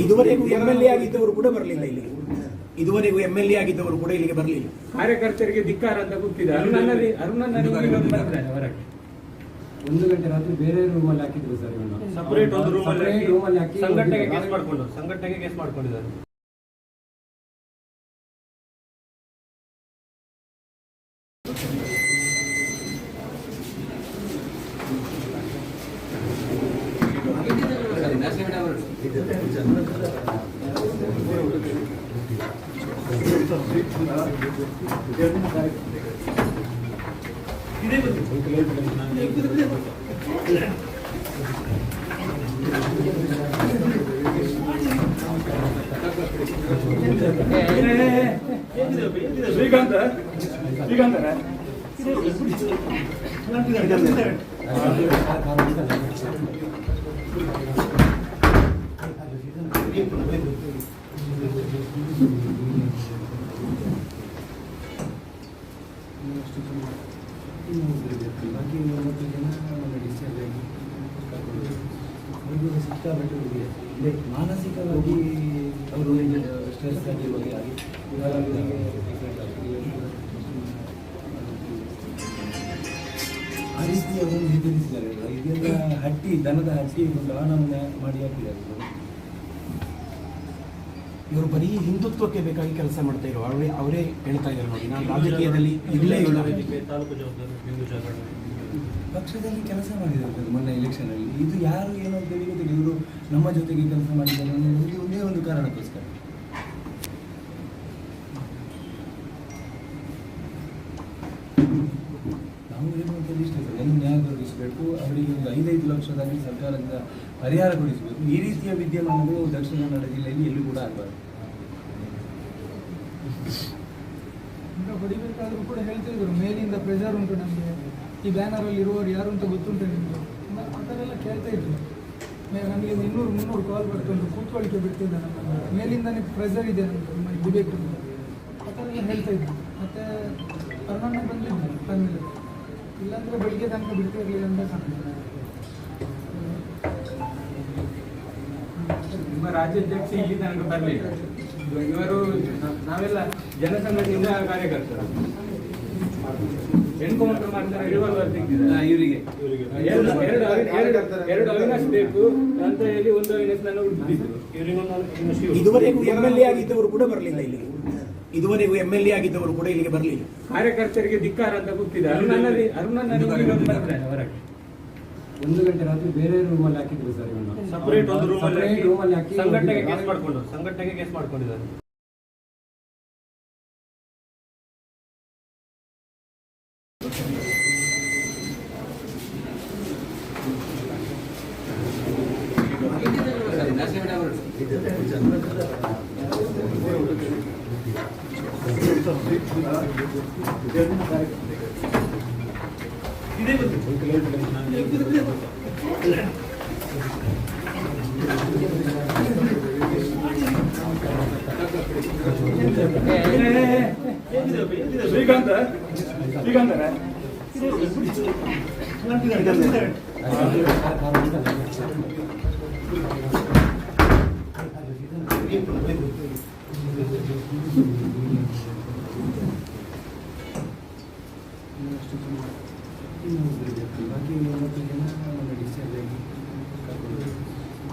ಇದುವರೆಗೂ MLA ಆಗಿದ್ದವರು ಕೂಡ ಬರಲಿಲ್ಲ ಇಲ್ಲಿಗೆ. ಇದುವರೆಗೂ MLA ಆಗಿದ್ದವರು ಕೂಡ ಇಲ್ಲಿಗೆ ಬರಲಿಲ್ಲ. ಕಾರ್ಯಕರ್ತರಿಗೆ ಧಿಕ್ಕಾರ ಅಂತ ಕೂತಿದ್ದ ಅರುಣನ್ನ ಬಂದಿದ್ದಾನೆ ಹೊರಗೆ. 1 ಗಂಟೆ ರಾತ್ರಿ ಬೇರೆ ರೂಮಲ್ಲಿ ಹಾಕಿದ್ರು ಸರ್ ಇವನ್ನ. ಸಪರೇಟ್ ಒಂದು ರೂಮಲ್ಲಿ ಹಾಕಿ ಸಂಘಟನೆಗೆ ಕೇಸ್ ಮಾಡ್ಕೊಂಡಿದ್ದಾರೆ. ಶ್ರೀಕಾಂತ ಬಾಕಿ 30 ಜನ ಡಿಸ್ಚಾರ್ಜ್ ಆಗಿ ಕರ್ಕೊಂಡು ಅವ್ರಿಗೂ ಸಿಕ್ಕಾಪಟ್ಟೆ ಇದೆ. ಲೈಕ್ ಮಾನಸಿಕವಾಗಿ ಅವರು ಸ್ಟ್ರೆಸ್ ಆಗಿರುವಾಗ ಆಗಿ ಇವಾಗ ಅವರಿಗೆ ಆ ರೀತಿ ಅವರನ್ನು ಎದುರಿಸಿದ್ದಾರೆ. ಇದೆಲ್ಲ ದನದ ಹಟ್ಟಿ ಒಂದು ಆನಮನೆ ಮಾಡಿ ಹಾಕಿದ್ದಾರೆ. ಇವರು ಬರೀ ಹಿಂದುತ್ವಕ್ಕೆ ಬೇಕಾಗಿ ಕೆಲಸ ಮಾಡ್ತಾ ಇರೋ ಅವರೇ ಹೇಳ್ತಾ ಇದ್ದಾರೆ ನೋಡಿ, ನಾನು ರಾಜಕೀಯದಲ್ಲಿ ಇಲ್ಲೇ ಇಲ್ಲ. ತಾಲೂಕು ಜವಾಬ್ದಾರಿ ಹಿಂದೂ ಜಾಗರಣ ಪಕ್ಷದಲ್ಲಿ ಕೆಲಸ ಮಾಡಿದ್ದಾರೆ ಸರ್ ಮೊನ್ನೆ ಎಲೆಕ್ಷನಲ್ಲಿ. ಇದು ಯಾರು ಏನು ಅಂತ ಗೊತ್ತಿಲ್ಲ. ಇವರು ನಮ್ಮ ಜೊತೆಗೆ ಕೆಲಸ ಮಾಡಿದ್ದಾರೆ ಅನ್ನೋದು ಒಂದೇ ಒಂದು ಕಾರಣಕ್ಕೋಸ್ಕರ. ನಾವು ಏನು ಅಂತ ಇಷ್ಟೇ ಸರ್, ಒಂದು ನ್ಯಾಯ ದೊರಕಿಸಬೇಕು. ಅವರಿಗೆ ಒಂದು 5 ಲಕ್ಷದಾಗಿ ಸರ್ಕಾರದಿಂದ ಪರಿಹಾರ ಕೊಡಿಸಬೇಕು. ಈ ರೀತಿಯ ವಿದ್ಯಮಾನಗಳು ದಕ್ಷಿಣ ಕನ್ನಡ ಜಿಲ್ಲೆಯಲ್ಲಿ ಎಲ್ಲೂ ಕೂಡ ಆಗಬಾರ್ದು. ಈಗ ಹೊಡಿಬೇಕಾದ್ರೂ ಕೂಡ ಹೇಳ್ತಿದ್ರು ಮೇಲಿಂದ ಪ್ರೆಷರ್ ಉಂಟು ನಮಗೆ, ಈ ಬ್ಯಾನರಲ್ಲಿ ಇರುವವರು ಯಾರು ಅಂತ ಗೊತ್ತುಂಟು ನಿಮಗೆ, ಆ ಥರ ಎಲ್ಲ ಕೇಳ್ತಾ ಇದ್ರು. ನಮಗೆ 200-300 ಕಾಲ್ ಬರ್ತುಂಟು, ಕೂತ್ಕೊಳ್ಳಿಕ್ಕೆ ಬಿಡ್ತಿದ್ದ ನಮ್ಮನ್ನು, ಮೇಲಿಂದನೇ ಪ್ರೆಷರ್ ಇದೆ ನಮ್ಮದು ಡಿಬೇಟ್ ಅಂತ ಆ ಥರ ಎಲ್ಲ ಹೇಳ್ತಾ ಇದ್ರು. ಮತ್ತು ಅರುಣಣ್ಣ ಬಂದಿದ್ದು ಫ್ಯಾಮಿಲಿ, ಇಲ್ಲಾಂದರೆ ಬೆಳಿಗ್ಗೆ ತನಕ ಬಿಡ್ತಿರಲಿಲ್ಲ ಅಂತ ಕಾಣ್ತದೆ. ನಿಮ್ಮ ರಾಜ್ಯಾಧ್ಯಕ್ಷ ಇಲ್ಲಿ ತನಕ ಬರಲಿಲ್ಲ. ಇವರು ನಾವೆಲ್ಲ ಜನಸಂಘದಿಂದ ಕಾರ್ಯಕರ್ತರು. ಎನ್ಕೌಂಟರ್ ಮಾಡ್ತಾರೆ, ರಿವಾಲ್ವರ್ ತೆಗೆದಿದ್ದಾರೆ ಇವರಿಗೆ ಎರಡು ಅವಿನಾಶ್ ಬೇಕು ಅಂತ ಹೇಳಿ ಒಂದು ಅವಿನಾಶ್ ನನ್ನ ಹುಡುಕಿದ್ರು. ಇದುವರೆಗೂ MLA ಆಗಿದ್ದವರು ಕೂಡ ಬರಲಿಲ್ಲ ಇಲ್ಲಿ. ಇದುವರೆಗೂ MLA ಆಗಿದ್ದವರು ಕೂಡ ಇಲ್ಲಿಗೆ ಬರಲಿಲ್ಲ. ಕಾರ್ಯಕರ್ತರಿಗೆ ಧಿಕ್ಕಾರ ಅಂತ ಕೂತಿದೆ. ಅರುಣನ್ನ ಬರ್ತಾರೆ ಹೊರಗೆ. 1 ಗಂಟೆ ರಾತ್ರಿ ಬೇರೆ ರೂಮಲ್ಲಿ ಹಾಕಿದ್ರು ಸರ್ ಇವನು. ಸಪರೇಟ್ ಒಂದು ರೂಮಲ್ಲಿ ಹಾಕಿ ಸಂಘಟನೆಗೆ ಕೇಸ್ ಮಾಡ್ಕೊಂಡಿದ್ದಾರೆ. ಶ್ರೀಕಾಂತ ಬಾಕಿ 9 ಜನ ಡಿಸ್ಚಾರ್ಜ್ ಆಗಿ ಕರ್ಕೊಂಡು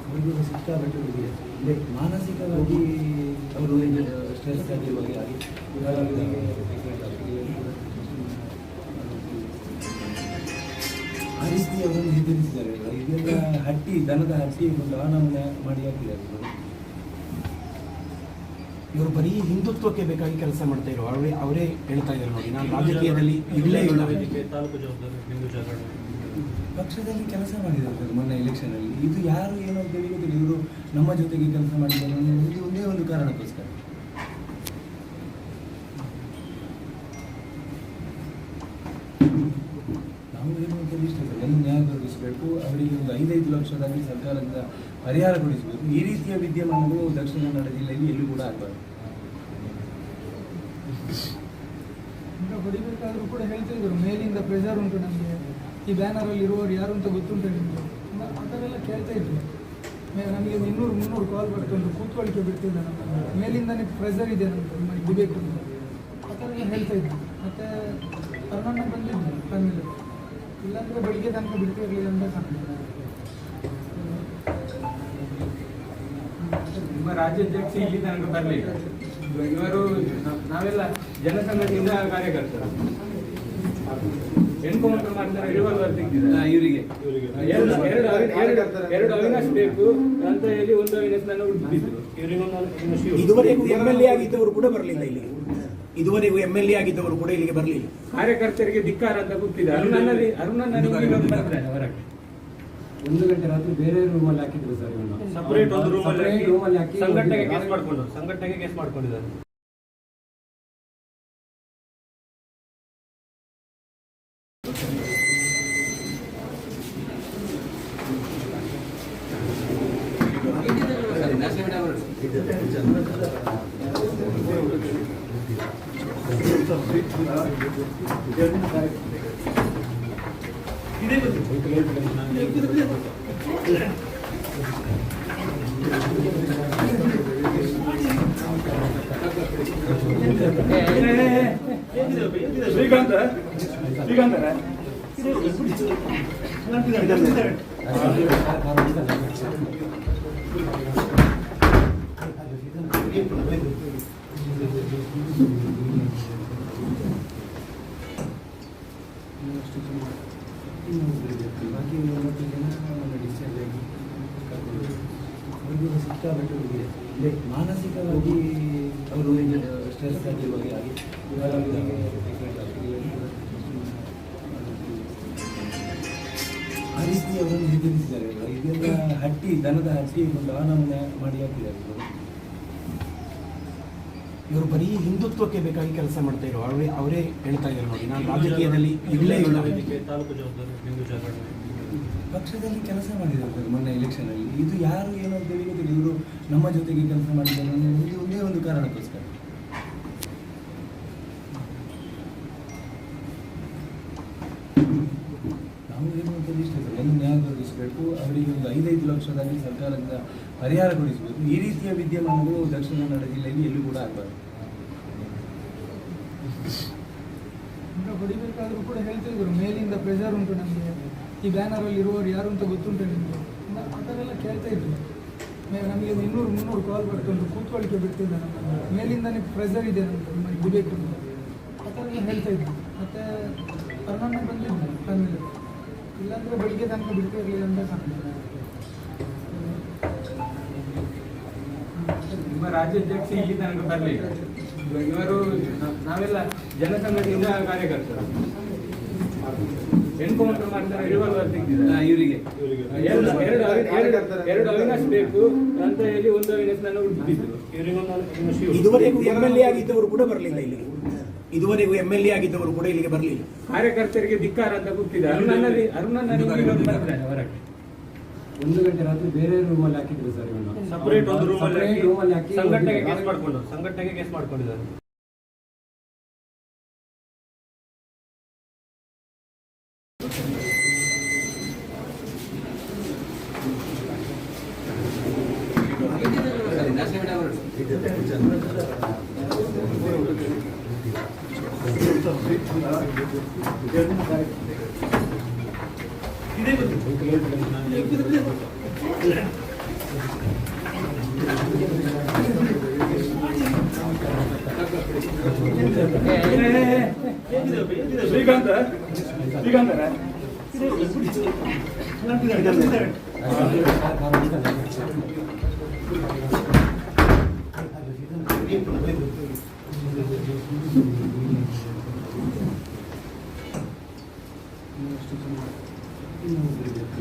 ಅವ್ರಿಗೂ ಸಿಕ್ಕಾಪಟ್ಟೆ ಹುಡುಗಿದೆ. ಅಂದರೆ ಮಾನಸಿಕವಾಗಿ ಅವರು ಸ್ಟ್ರೆಸ್ ಆಗಿರುವಾಗ ಆಗಿ ಆ ರೀತಿ ಅವರನ್ನು ಹೆದರಿಸಿದ್ದಾರೆ. ಇದೆಲ್ಲ ಹಟ್ಟಿ, ದನದ ಹಟ್ಟಿ ಒಂದು ಆನಮನೆ ಮಾಡಿ ಹಾಕಿದ್ದಾರೆ. ಇವರು ಬರೀ ಹಿಂದುತ್ವಕ್ಕೆ ಬೇಕಾಗಿ ಕೆಲಸ ಮಾಡ್ತಾ ಇರೋ ಅವರೇ ಹೇಳ್ತಾ ಇದ್ದಾರೆ ನೋಡಿ, ನಾನು ರಾಜಕೀಯದಲ್ಲಿ ಇಲ್ಲೇ ಇಲ್ಲ. ತಾಲೂಕು ಜವಾಬ್ದಾರಿ ಹಿಂದೂ ಜಾಗರಣ ಪಕ್ಷದಲ್ಲಿ ಕೆಲಸ ಮಾಡಿದ್ದಾರೆ ಸರ್ ಮೊನ್ನೆ ಎಲೆಕ್ಷನಲ್ಲಿ. ಇದು ಯಾರು ಏನೋ ಅಂತ ಹೇಳಿ ಗೊತ್ತಿಲ್ಲ. ಇವರು ನಮ್ಮ ಜೊತೆಗೆ ಕೆಲಸ ಮಾಡಿದ್ದಾರೆ ಅನ್ನೋದು ಒಂದೇ ಒಂದು ಕಾರಣಕ್ಕೋಸ್ಕರ. ನಾವು ಏನು ಅಂತ ಇಷ್ಟ ಸರ್, ಎಲ್ಲ ನ್ಯಾಯ ದೊರಕಿಸಬೇಕು. ಅವರಿಗೆ ಒಂದು 5 ಲಕ್ಷದಲ್ಲಿ ಸರ್ಕಾರದಿಂದ ಪರಿಹಾರ ಕೊಡಿಸಬೇಕು. ಈ ರೀತಿಯ ವಿದ್ಯಮಾನಗಳು ದಕ್ಷಿಣ ಕನ್ನಡ ಜಿಲ್ಲೆಯಲ್ಲಿ ಎಲ್ಲೂ ಕೂಡ ಆಗಬಾರ್ದು. ಈಗ ಹೊಡಿಬೇಕಾದ್ರೂ ಕೂಡ ಹೇಳ್ತಿದ್ರು ಮೇಲಿಂದ ಪ್ರೆಷರ್ ಉಂಟು ನಮಗೆ, ಈ ಬ್ಯಾನರಲ್ಲಿ ಇರುವವರು ಯಾರು ಅಂತ ಗೊತ್ತುಂಟು ನಿಮಗೆ, ಆ ಥರ ಎಲ್ಲ ಕೇಳ್ತಾ ಇದ್ರು. ನಮಗೆ 200-300 ಕಾಲ್ ಬರ್ತುಂಟು, ಕೂತ್ಕೊಳ್ಳಿಕ್ಕೆ ಬಿಡ್ತಿದ್ದ ನಮ್ಮನ್ನು, ಮೇಲಿಂದನೇ ಪ್ರೆಷರ್ ಇದೆ ನಮ್ಮದು ಡಿಬೇಟ್ ಅಂತ ಆ ಥರ ಎಲ್ಲ ಹೇಳ್ತಾ ಇದ್ರು. ಮತ್ತು ಅರುಣಣ್ಣ ಬಂದಿದ್ದು ಫ್ಯಾಮಿಲಿ, ಇಲ್ಲಾಂದರೆ ಬೆಳಿಗ್ಗೆ ತನಕ ಬಿಡ್ತಿರಲಿಲ್ಲ ಅಂತ ಕಾಣ್ತದೆ. ನಿಮ್ಮ ರಾಜ್ಯಾಧ್ಯಕ್ಷ ಇಲ್ಲಿ ತನಕ ಬರಲಿಲ್ಲ. ಇವರು ನಾವೆಲ್ಲ ಜನಸಂಘದಿಂದ ಕಾರ್ಯಕರ್ತರು. ಎನ್ಕೌಂಟರ್ ಮಾಡ್ತಾರೆ, ರಿವಾಲ್ವರ್ ತೆಗೆದಿದ್ದಾರೆ ಇವರಿಗೆ ಎರಡು ಅವಿನಾಶ್ ಬೇಕು ಅಂತ ಹೇಳಿ ಒಂದು ಅವಿನಾಶ್ ನನ್ನ ಹುಡುಕಿದ್ರು. ಇದುವರೆಗೂ MLA ಆಗಿದ್ದವರು ಕೂಡ ಬರಲಿಲ್ಲ ಇಲ್ಲಿ. ಇದುವರೆಗೂ MLA ಆಗಿದ್ದವರು ಕೂಡ ಇಲ್ಲಿಗೆ ಬರಲಿಲ್ಲ. ಕಾರ್ಯಕರ್ತರಿಗೆ ಧಿಕ್ಕಾರ ಅಂತ ಕೂತಿದೆ. ಅರುಣನ್ನ ಬರ್ತಾರೆ ಹೊರಗೆ. 1 ಗಂಟೆ ರಾತ್ರಿ ಬೇರೆ ರೂಮಲ್ಲಿ ಹಾಕಿದ್ರು ಸರ್ ಇವನು. ಸಪರೇಟ್ ಒಂದು ರೂಮಲ್ಲಿ ಹಾಕಿ ಸಂಘಟನೆಗೆ ಕೇಸ್ ಮಾಡ್ಕೊಂಡಿದ್ದಾರೆ. ಶ್ರೀಕಾಂತ ಬಾಕಿ 9 ಜನ ಡಿಸ್ಚಾರ್ಜ್ ಆಗಿ ಕರ್ಕೊಂಡು ಅವ್ರಿಗೂ ಸಿಕ್ಕಾಪಟ್ಟೆ ಹುಡುಗಿದೆ. ಅಂದರೆ ಮಾನಸಿಕವಾಗಿ ಅವರು ಸ್ಟ್ರೆಸ್ ಆಗಿರುವಾಗ ಆಗಿ ಆ ರೀತಿ ಅವರನ್ನು ಹೆದರಿಸಿದ್ದಾರೆ. ಇದೆಲ್ಲ ಹಟ್ಟಿ, ದನದ ಹಟ್ಟಿ ಒಂದು ಆನಮನೆ ಮಾಡಿ ಹಾಕಿದ್ದಾರೆ. ಇವರು ಬರೀ ಹಿಂದುತ್ವಕ್ಕೆ ಬೇಕಾಗಿ ಕೆಲಸ ಮಾಡ್ತಾ ಇರೋ ಅವರೇ ಹೇಳ್ತಾ ಇದ್ದಾರೆ ನೋಡಿ, ನಾನು ರಾಜಕೀಯದಲ್ಲಿ ಇರಲೇ ಇಲ್ಲ. ವೇದಿಕೆ ತಾಲೂಕು ಜವಾಬ್ದಾರಿ ಹಿಂದೂ ಜಾಗರಣೆ ಪಕ್ಷದಲ್ಲಿ ಕೆಲಸ ಮಾಡಿದ್ದಾರೆ ಸರ್ ಮೊನ್ನೆ ಎಲೆಕ್ಷನಲ್ಲಿ. ಇದು ಯಾರು ಏನು ಅಂತ ಹೇಳಿ ಗೊತ್ತಿಲ್ಲ. ಇವರು ನಮ್ಮ ಜೊತೆಗೆ ಕೆಲಸ ಮಾಡಿದ್ದಾರೆ ಅನ್ನೋದು ಒಂದೇ ಒಂದು ಕಾರಣಕ್ಕೋಸ್ಕರ. ನಾವು ಹೇಳುವಂಥದ್ದು ಇಷ್ಟೇ ಸರ್, ಒಂದು ನ್ಯಾಯ ಒದಗಿಸಬೇಕು, ಅವರಿಗೆ ಒಂದು 5 ಲಕ್ಷದಲ್ಲಿ ಸರ್ಕಾರದಿಂದ ಪರಿಹಾರ ಕೊಡಿಸಬೇಕು. ಈ ರೀತಿಯ ವಿದ್ಯಮಾನಗಳು ದಕ್ಷಿಣ ಕನ್ನಡ ಜಿಲ್ಲೆಯಲ್ಲಿ ಎಲ್ಲೂ ಕೂಡ ಆಗಬಾರ್ದು. ಈಗ ಹೊಡಿಬೇಕಾದ್ರೂ ಕೂಡ ಹೇಳ್ತಿದ್ರು, ಮೇಲಿಂದ ಪ್ರೆಷರ್ ಉಂಟು ನಮಗೆ, ಈ ಬ್ಯಾನರಲ್ಲಿ ಇರುವವರು ಯಾರು ಅಂತ ಗೊತ್ತುಂಟು ನಿಮಗೆ, ಆ ಥರ ಎಲ್ಲ ಕೇಳ್ತಾ ಇದ್ರು. ನಮಗೆ 200-300 ಕಾಲ್ ಬರ್ತುಂಟು, ಕೂತ್ಕೊಳ್ಳಿಕ್ಕೆ ಬಿಡ್ತಿಲ್ಲ ನಮ್ಮನ್ನು, ಮೇಲಿಂದನೇ ಪ್ರೆಷರ್ ಇದೆ ನಮಗೆ, ನಿಮಗೆ ಬಿಡಬೇಕು ಅಂತ ಆ ಥರ ಎಲ್ಲ ಹೇಳ್ತಾ ಇದ್ರು. ಮತ್ತು ಕರ್ನಾಟಕ ಬಂದಿದ್ದು ಫ್ಯಾಮಿಲಿ, ಇಲ್ಲಾಂದರೆ ಬೆಳಿಗ್ಗೆ ತನಕ ಬಿಡ್ತಾ ಇರಲಿಲ್ಲ ಅಂತ ಕಾಣ್ತದೆ. ನಿಮ್ಮ ರಾಜ್ಯಾಧ್ಯಕ್ಷ ಇಲ್ಲಿ ತನಕ ಬರಲಿಲ್ಲ. ಇವರು ನಾವೆಲ್ಲ ಜನಸಂಘದಿಂದ ಕಾರ್ಯಕರ್ತರು. ಎನ್ಕೌಂಟರ್ ಮಾಡ್ತಾರೆ, ರಿವಾಲ್ವರ್ ತೆಗೆದಿದ್ದಾರೆ ಇವರಿಗೆ. ಎರಡು ಅವಿನಾಶ್ ಬೇಕು ಅಂತ ಹೇಳಿ ಒಂದು ಅವಿನಾಶ್ ನನ್ನ ಹುಡುಕಿದ್ರು. ಇವರಿಗೊಂದು ಇದುವರೆಗೂ MLA ಆಗಿದ್ದವರು ಕೂಡ ಬರಲಿಲ್ಲ ಇಲ್ಲಿಗೆ. ಇದುವರೆಗೂ MLA ಆಗಿದ್ದವರು ಕೂಡ ಇಲ್ಲಿಗೆ ಬರಲಿಲ್ಲ. ಕಾರ್ಯಕರ್ತರಿಗೆ ಧಿಕ್ಕಾರ ಅಂತ ಕೂತಿದ್ದಾರೆ. ಅರುಣನ್ನ ಹೊರಗೆ 1 ಗಂಟೆ ರಾತ್ರಿ ಬೇರೆ ರೂಮಲ್ಲಿ ಹಾಕಿದ್ರು ಸರ್ ಇವನು. ಸಪರೇಟ್ ಒಂದು ರೂಮಲ್ಲಿ ಹಾಕಿ ಸಂಘಟನೆಗೆ ಕೇಸ್ ಮಾಡ್ಕೊಂಡಿದ್ದಾರೆ.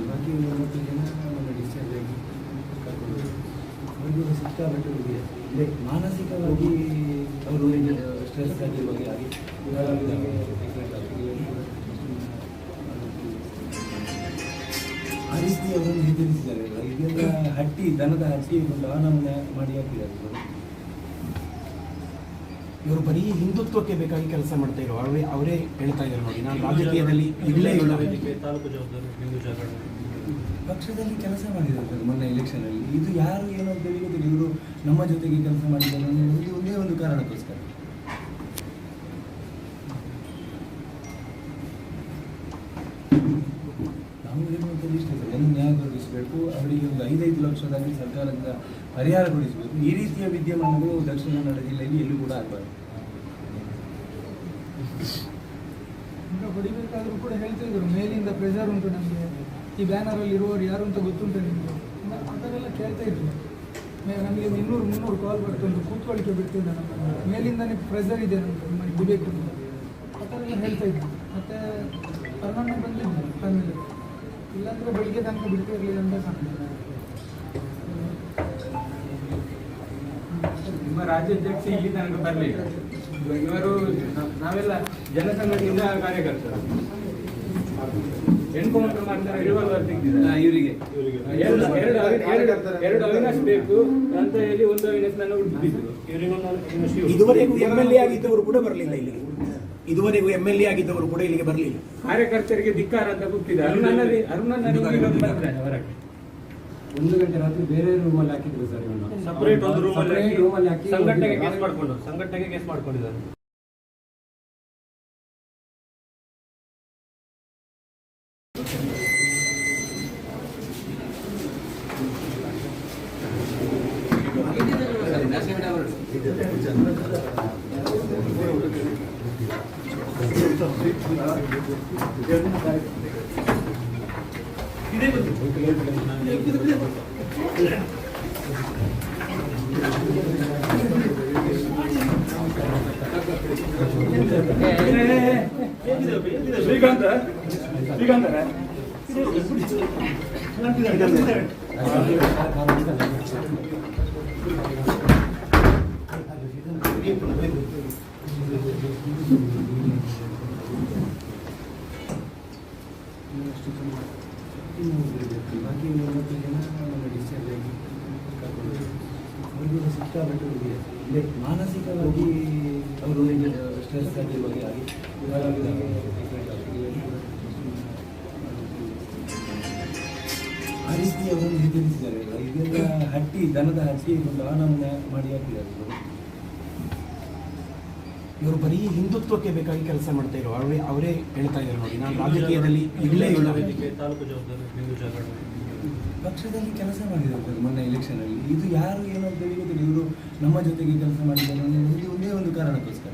ಬಾಕಿ 30 ಜನ ಮೊನ್ನೆ ಡಿಸ್ಚಾರ್ಜ್ ಆಗಿ ಕರ್ಕೊಂಡು ಅವರಿಗೂ ಸಿಕ್ಕಾಪಟ್ಟೆ ಇದೆ. ಮಾನಸಿಕವಾಗಿ ಅವರು ಸ್ಟ್ರೆಸ್ ಆಗಿರುವಾಗ ಆಗಿ ಆ ರೀತಿ ಅವರನ್ನು ಹೆದರಿಸಿದ್ದಾರೆ. ಇದೆಲ್ಲ ದನದ ಹಟ್ಟಿ ದಾನವನ್ನು ಮಾಡಿ ಹಾಕಿದ್ದಾರೆ. ಇವರು ಬರೀ ಹಿಂದುತ್ವಕ್ಕೆ ಬೇಕಾಗಿ ಕೆಲಸ ಮಾಡ್ತಾ ಇರೋ ಅವರೇ ಹೇಳ್ತಾ ಇದ್ದಾರೆ ನೋಡಿ, ನಾನು ರಾಜಕೀಯದಲ್ಲಿ ಇರಲೇ ಇಲ್ಲ. ವೇದಿಕೆ ತಾಲೂಕು ಜವಾಬ್ದಾರಿ ಹಿಂದೂ ಜಾಗರಣೆ ಪಕ್ಷದಲ್ಲಿ ಕೆಲಸ ಮಾಡಿದ್ದಾರೆ ಸರ್ ಮೊನ್ನೆ ಎಲೆಕ್ಷನಲ್ಲಿ. ಇದು ಯಾರು ಏನು ಅಂತ ಹೇಳಿ ಗೊತ್ತಿಲ್ಲ. ಇವರು ನಮ್ಮ ಜೊತೆಗೆ ಕೆಲಸ ಮಾಡಿದ್ದಾರೆ ಅನ್ನೋದು ಒಂದೇ ಒಂದು ಕಾರಣಕ್ಕೋಸ್ಕರ. ನಾವು ಹೇಳುವಂಥದ್ದು ಇಷ್ಟೇ ಸರ್, ಒಂದು ನ್ಯಾಯ ಒದಗಿಸಬೇಕು, ಅವರಿಗೆ ಒಂದು 5 ಲಕ್ಷದಲ್ಲಿ ಸರ್ಕಾರದಿಂದ ಪರಿಹಾರ ಕೊಡಿಸಬೇಕು. ಈ ರೀತಿಯ ವಿದ್ಯಮಾನಗಳು ದಕ್ಷಿಣ ಕನ್ನಡ ಜಿಲ್ಲೆಯಲ್ಲಿ ಎಲ್ಲೂ ಕೂಡ ಆಗಬಾರ್ದು. ಈಗ ಹೊಡಿಬೇಕಾದ್ರೂ ಕೂಡ ಹೇಳ್ತಿದ್ರು, ಮೇಲಿಂದ ಪ್ರೆಷರ್ ಉಂಟು ನಮಗೆ, ಈ ಬ್ಯಾನರಲ್ಲಿ ಇರುವವರು ಯಾರು ಅಂತ ಗೊತ್ತುಂಟು ನಿಮಗೆ, ಆ ಥರ ಎಲ್ಲ ಕೇಳ್ತಾ ಇದ್ರು. ನಮಗೆ 200-300 ಕಾಲ್ ಬರ್ತುಂಟು, ಕೂತ್ಕೊಳ್ಳಿಕ್ಕೆ ಬಿಡ್ತಿಲ್ಲ ನಮ್ಮನ್ನು, ಮೇಲಿಂದನೇ ಪ್ರೆಷರ್ ಇದೆ ನಮಗೆ, ನಿಮಗೆ ಬಿಡಬೇಕು ಅಂತ ಆ ಥರ ಎಲ್ಲ ಹೇಳ್ತಾ ಇದ್ರು. ಮತ್ತು ಕರ್ನಾಟಕ ಬಂದಿದ್ದು ಫ್ಯಾಮಿಲಿ, ಇಲ್ಲಾಂದರೆ ಬೆಳಿಗ್ಗೆ ತನಕ ಬಿಡ್ತಾ ಇರಲಿಲ್ಲ ಅಂತ ಕಾಣ್ತದೆ. ನಿಮ್ಮ ರಾಜ್ಯಾಧ್ಯಕ್ಷ ಇಲ್ಲಿ ತನಕ ಬರಲಿಲ್ಲ. ಇವರು ನಾವೆಲ್ಲ ಜನಸಂಘದಿಂದ ಕಾರ್ಯಕರ್ತರು. ಎನ್ಕೌಂಟರ್ ಮಾಡ್ತಾರೆ, ರಿವಾಲ್ವರ್ ತೆಗೆದಿದ್ದಾರೆ ಇವರಿಗೆ. ಎರಡು ಅವಿನಾಶ್ ಬೇಕು ಅಂತ ಹೇಳಿ ಒಂದು ಅವಿನಾಶ್ ನನ್ನ ಹುಡುಕಿದ್ರು. ಇದುವರೆಗೂ MLA ಆಗಿದ್ದವರು ಕೂಡ ಬರಲಿಲ್ಲ ಇಲ್ಲಿಗೆ. ಇದುವರೆಗೂ MLA ಆಗಿದ್ದವರು ಕೂಡ ಇಲ್ಲಿಗೆ ಬರಲಿಲ್ಲ. ಕಾರ್ಯಕರ್ತರಿಗೆ ಧಿಕ್ಕಾರ ಅಂತ ಕೂತಿದ್ದಾರೆ. ಅರುಣನ್ನ ಹೊರಗೆ 1 ಗಂಟೆ ರಾತ್ರಿ ಬೇರೆ ರೂಮಲ್ಲಿ ಹಾಕಿದ್ರು ಸರ್ ಇವನು. ಸಪರೇಟ್ ಒಂದು ರೂಮಲ್ಲಿ ಹಾಕಿ ಸಂಘಟನೆಗೆ ಕೇಸ್ ಮಾಡ್ಕೊಂಡಿದ್ದಾರೆ. ಶ್ರೀಕಾಂತ ಅವ್ರಿಗೂ ಸಿಕ್ಕಾಪಟ್ಟೆ ಇದೆ ಅಂದರೆ ಮಾನಸಿಕವಾಗಿ ಅವರು ಸ್ಟ್ರೆಸ್ ಆಗಿರುವಾಗ ಆಗಿ ಇವಾಗ ಅವರಿಗೆ ಆ ರೀತಿ ಅವರನ್ನು ನಿರ್ಧರಿಸಿದ್ದಾರೆ. ಇದೆಲ್ಲ ಹಟ್ಟಿ ದನದ ಹಟ್ಟಿ ಒಂದು ಆನಮನೆ ಮಾಡಿ ಹಾಕಿದ್ದಾರೆ ಇವರು. ಇವರು ಬರೀ ಹಿಂದುತ್ವಕ್ಕೆ ಬೇಕಾಗಿ ಕೆಲಸ ಮಾಡ್ತಾ ಇರೋ ಅವರೇ ಹೇಳ್ತಾ ಇದ್ದಾರೆ ನೋಡಿ, ನಾನು ರಾಜಕೀಯದಲ್ಲಿ ಇಲ್ಲೇ ಇಲ್ಲ. ವೇದಿಕೆ ತಾಲೂಕು ಜವಾಬ್ದಾರಿ ಹಿಂದೂ ಜಾಗರಣ ಪಕ್ಷದಲ್ಲಿ ಕೆಲಸ ಮಾಡಿದ್ದಾರೆ ಸರ್ ಮೊನ್ನೆ ಎಲೆಕ್ಷನಲ್ಲಿ. ಇದು ಯಾರು ಏನೋ ಅಂತ ಗೊತ್ತಿಲ್ಲ, ಇವರು ನಮ್ಮ ಜೊತೆಗೆ ಕೆಲಸ ಮಾಡಿದ್ದಾರೆ ಅನ್ನೋದು ಒಂದೇ ಒಂದು ಕಾರಣಕ್ಕೋಸ್ಕರ.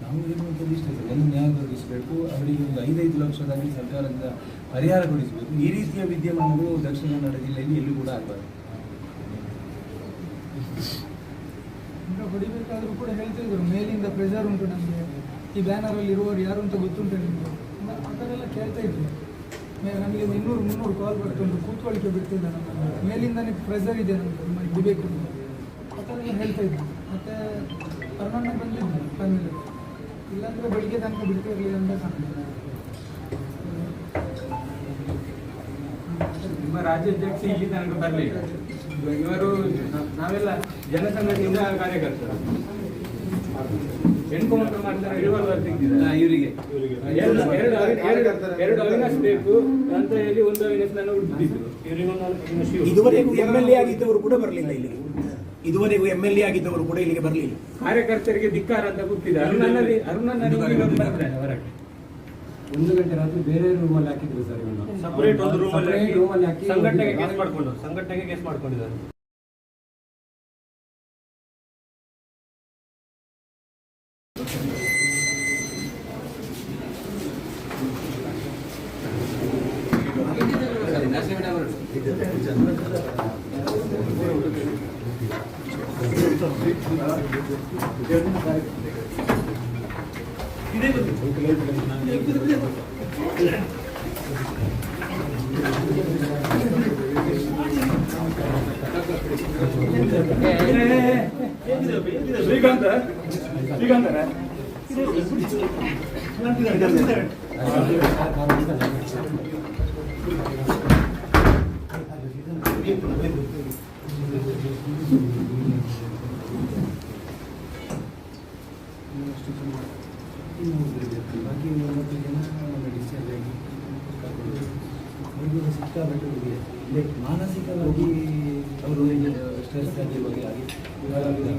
ನಾವು ಹೇಳುವಂಥದ್ದು ಇಷ್ಟ ಸರ್, ಒಂದು ನ್ಯಾಯ ಒದಗಿಸಬೇಕು, ಅವರಿಗೆ ಒಂದು 5 ಲಕ್ಷದಾಗಿ ಸರ್ಕಾರದಿಂದ ಪರಿಹಾರ ಕೊಡಿಸಬೇಕು. ಈ ರೀತಿಯ ವಿದ್ಯಮಾನಗಳು ದಕ್ಷಿಣ ಕನ್ನಡ ಜಿಲ್ಲೆಯಲ್ಲಿ ಎಲ್ಲೂ ಕೂಡ ಆಗಬಾರ್ದು. ಈಗ ಹೊಡಿಬೇಕಾದ್ರೂ ಕೂಡ ಹೇಳ್ತಾ ಇದ್ರು, ಮೇಲಿಂದ ಪ್ರೆಷರ್ ಉಂಟು ನಮಗೆ, ಈ ಬ್ಯಾನರಲ್ಲಿ ಇರುವವರು ಯಾರು ಅಂತ ಗೊತ್ತುಂಟು ನಿಮಗೆ, ಆ ಥರ ಎಲ್ಲ ಕೇಳ್ತಾ ಇದ್ರು. ನಮಗೆ 200-300 ಕಾಲ್ ಬರ್ತುಂಟು, ಕೂತ್ಕೊಳ್ಳಿಕ್ಕೆ ಬಿಡ್ತಿಲ್ಲ ನಮ್ಮನ್ನು, ಮೇಲಿಂದನೇ ಪ್ರೆಷರ್ ಇದೆ ನಮಗೆ ನಿಮ್ಮಲ್ಲಿ ಬಿಡಬೇಕು ಅಂತ, ಆ ಥರ ಎಲ್ಲ ಹೇಳ್ತಾ ಇದ್ರು. ಮತ್ತು ಕರ್ನಾಟಕ ಬಂದಿದ್ದು ಫ್ಯಾಮಿಲಿ, ಇಲ್ಲಾಂದರೆ ಬೆಳಿಗ್ಗೆ ತನಕ ಬಿಡ್ತಿರಲಿಲ್ಲ ಅಂತ ಕಾಣ್ತದೆ. ನಿಮ್ಮ ರಾಜ್ಯಾಧ್ಯಕ್ಷ ಇಲ್ಲಿ ತನಕ ಬರಲಿಲ್ಲ. ಇವರು ನಾವೆಲ್ಲ ಜನಸಂಘದಿಂದ ಕಾರ್ಯಕರ್ತರು. ಎನ್ಕೌಂಟರ್ ಮಾಡ್ತಾರೆ, ರಿವಾಲ್ವರ್ ತೆಗೆದಿದ್ದಾರೆ ಇವರಿಗೆ ಎರಡು ಅವಿನಾಶ್ ಬೇಕು ಅಂತ ಹೇಳಿ ಒಂದು ಅವಿನಾಶ್ ನನ್ನ ಹುಡುಕಿದ್ರು. ಇವರಿಗೊಂದು ಇದುವರೆಗೂ MLA ಆಗಿದ್ದವರು ಕೂಡ ಬರಲಿಲ್ಲ ಇಲ್ಲಿಗೆ. ಇದುವರೆಗೂ MLA ಆಗಿದ್ದವರು ಕೂಡ ಇಲ್ಲಿಗೆ ಬರಲಿಲ್ಲ. ಕಾರ್ಯಕರ್ತರಿಗೆ ಧಿಕ್ಕಾರ ಅಂತ ಕೂತಿದ್ದಾರೆ. ಅರುಣನ್ನ ಹೊರಗೆ 1 ಗಂಟೆ ರಾತ್ರಿ ಬೇರೆ ರೂಮಲ್ಲಿ ಹಾಕಿದ್ರು ಸರ್ ಇವನು. ಸಪರೇಟ್ ಒಂದು ರೂಮಲ್ಲಿ ಹಾಕಿ ಸಂಘಟನೆಗೆ ಕೇಸ್ ಮಾಡ್ಕೊಂಡಿದ್ದಾರೆ. ಬಾಕಿ 30 ಜನ ಡಿಸ್ಚಾರ್ಜ್ ಆಗಿ ಕರ್ಕೊಂಡು ಅವ್ರಿಗೂ ಸಿಕ್ಕಾಪಟ್ಟೆ ಇದೆ ಅಂದರೆ ಮಾನಸಿಕವಾಗಿ ಅವರು ಸ್ಟ್ರೆಸ್ ಆಗಿರುವಾಗ ಆಗಿ ಇವಾಗ ಅವರಿಗೆ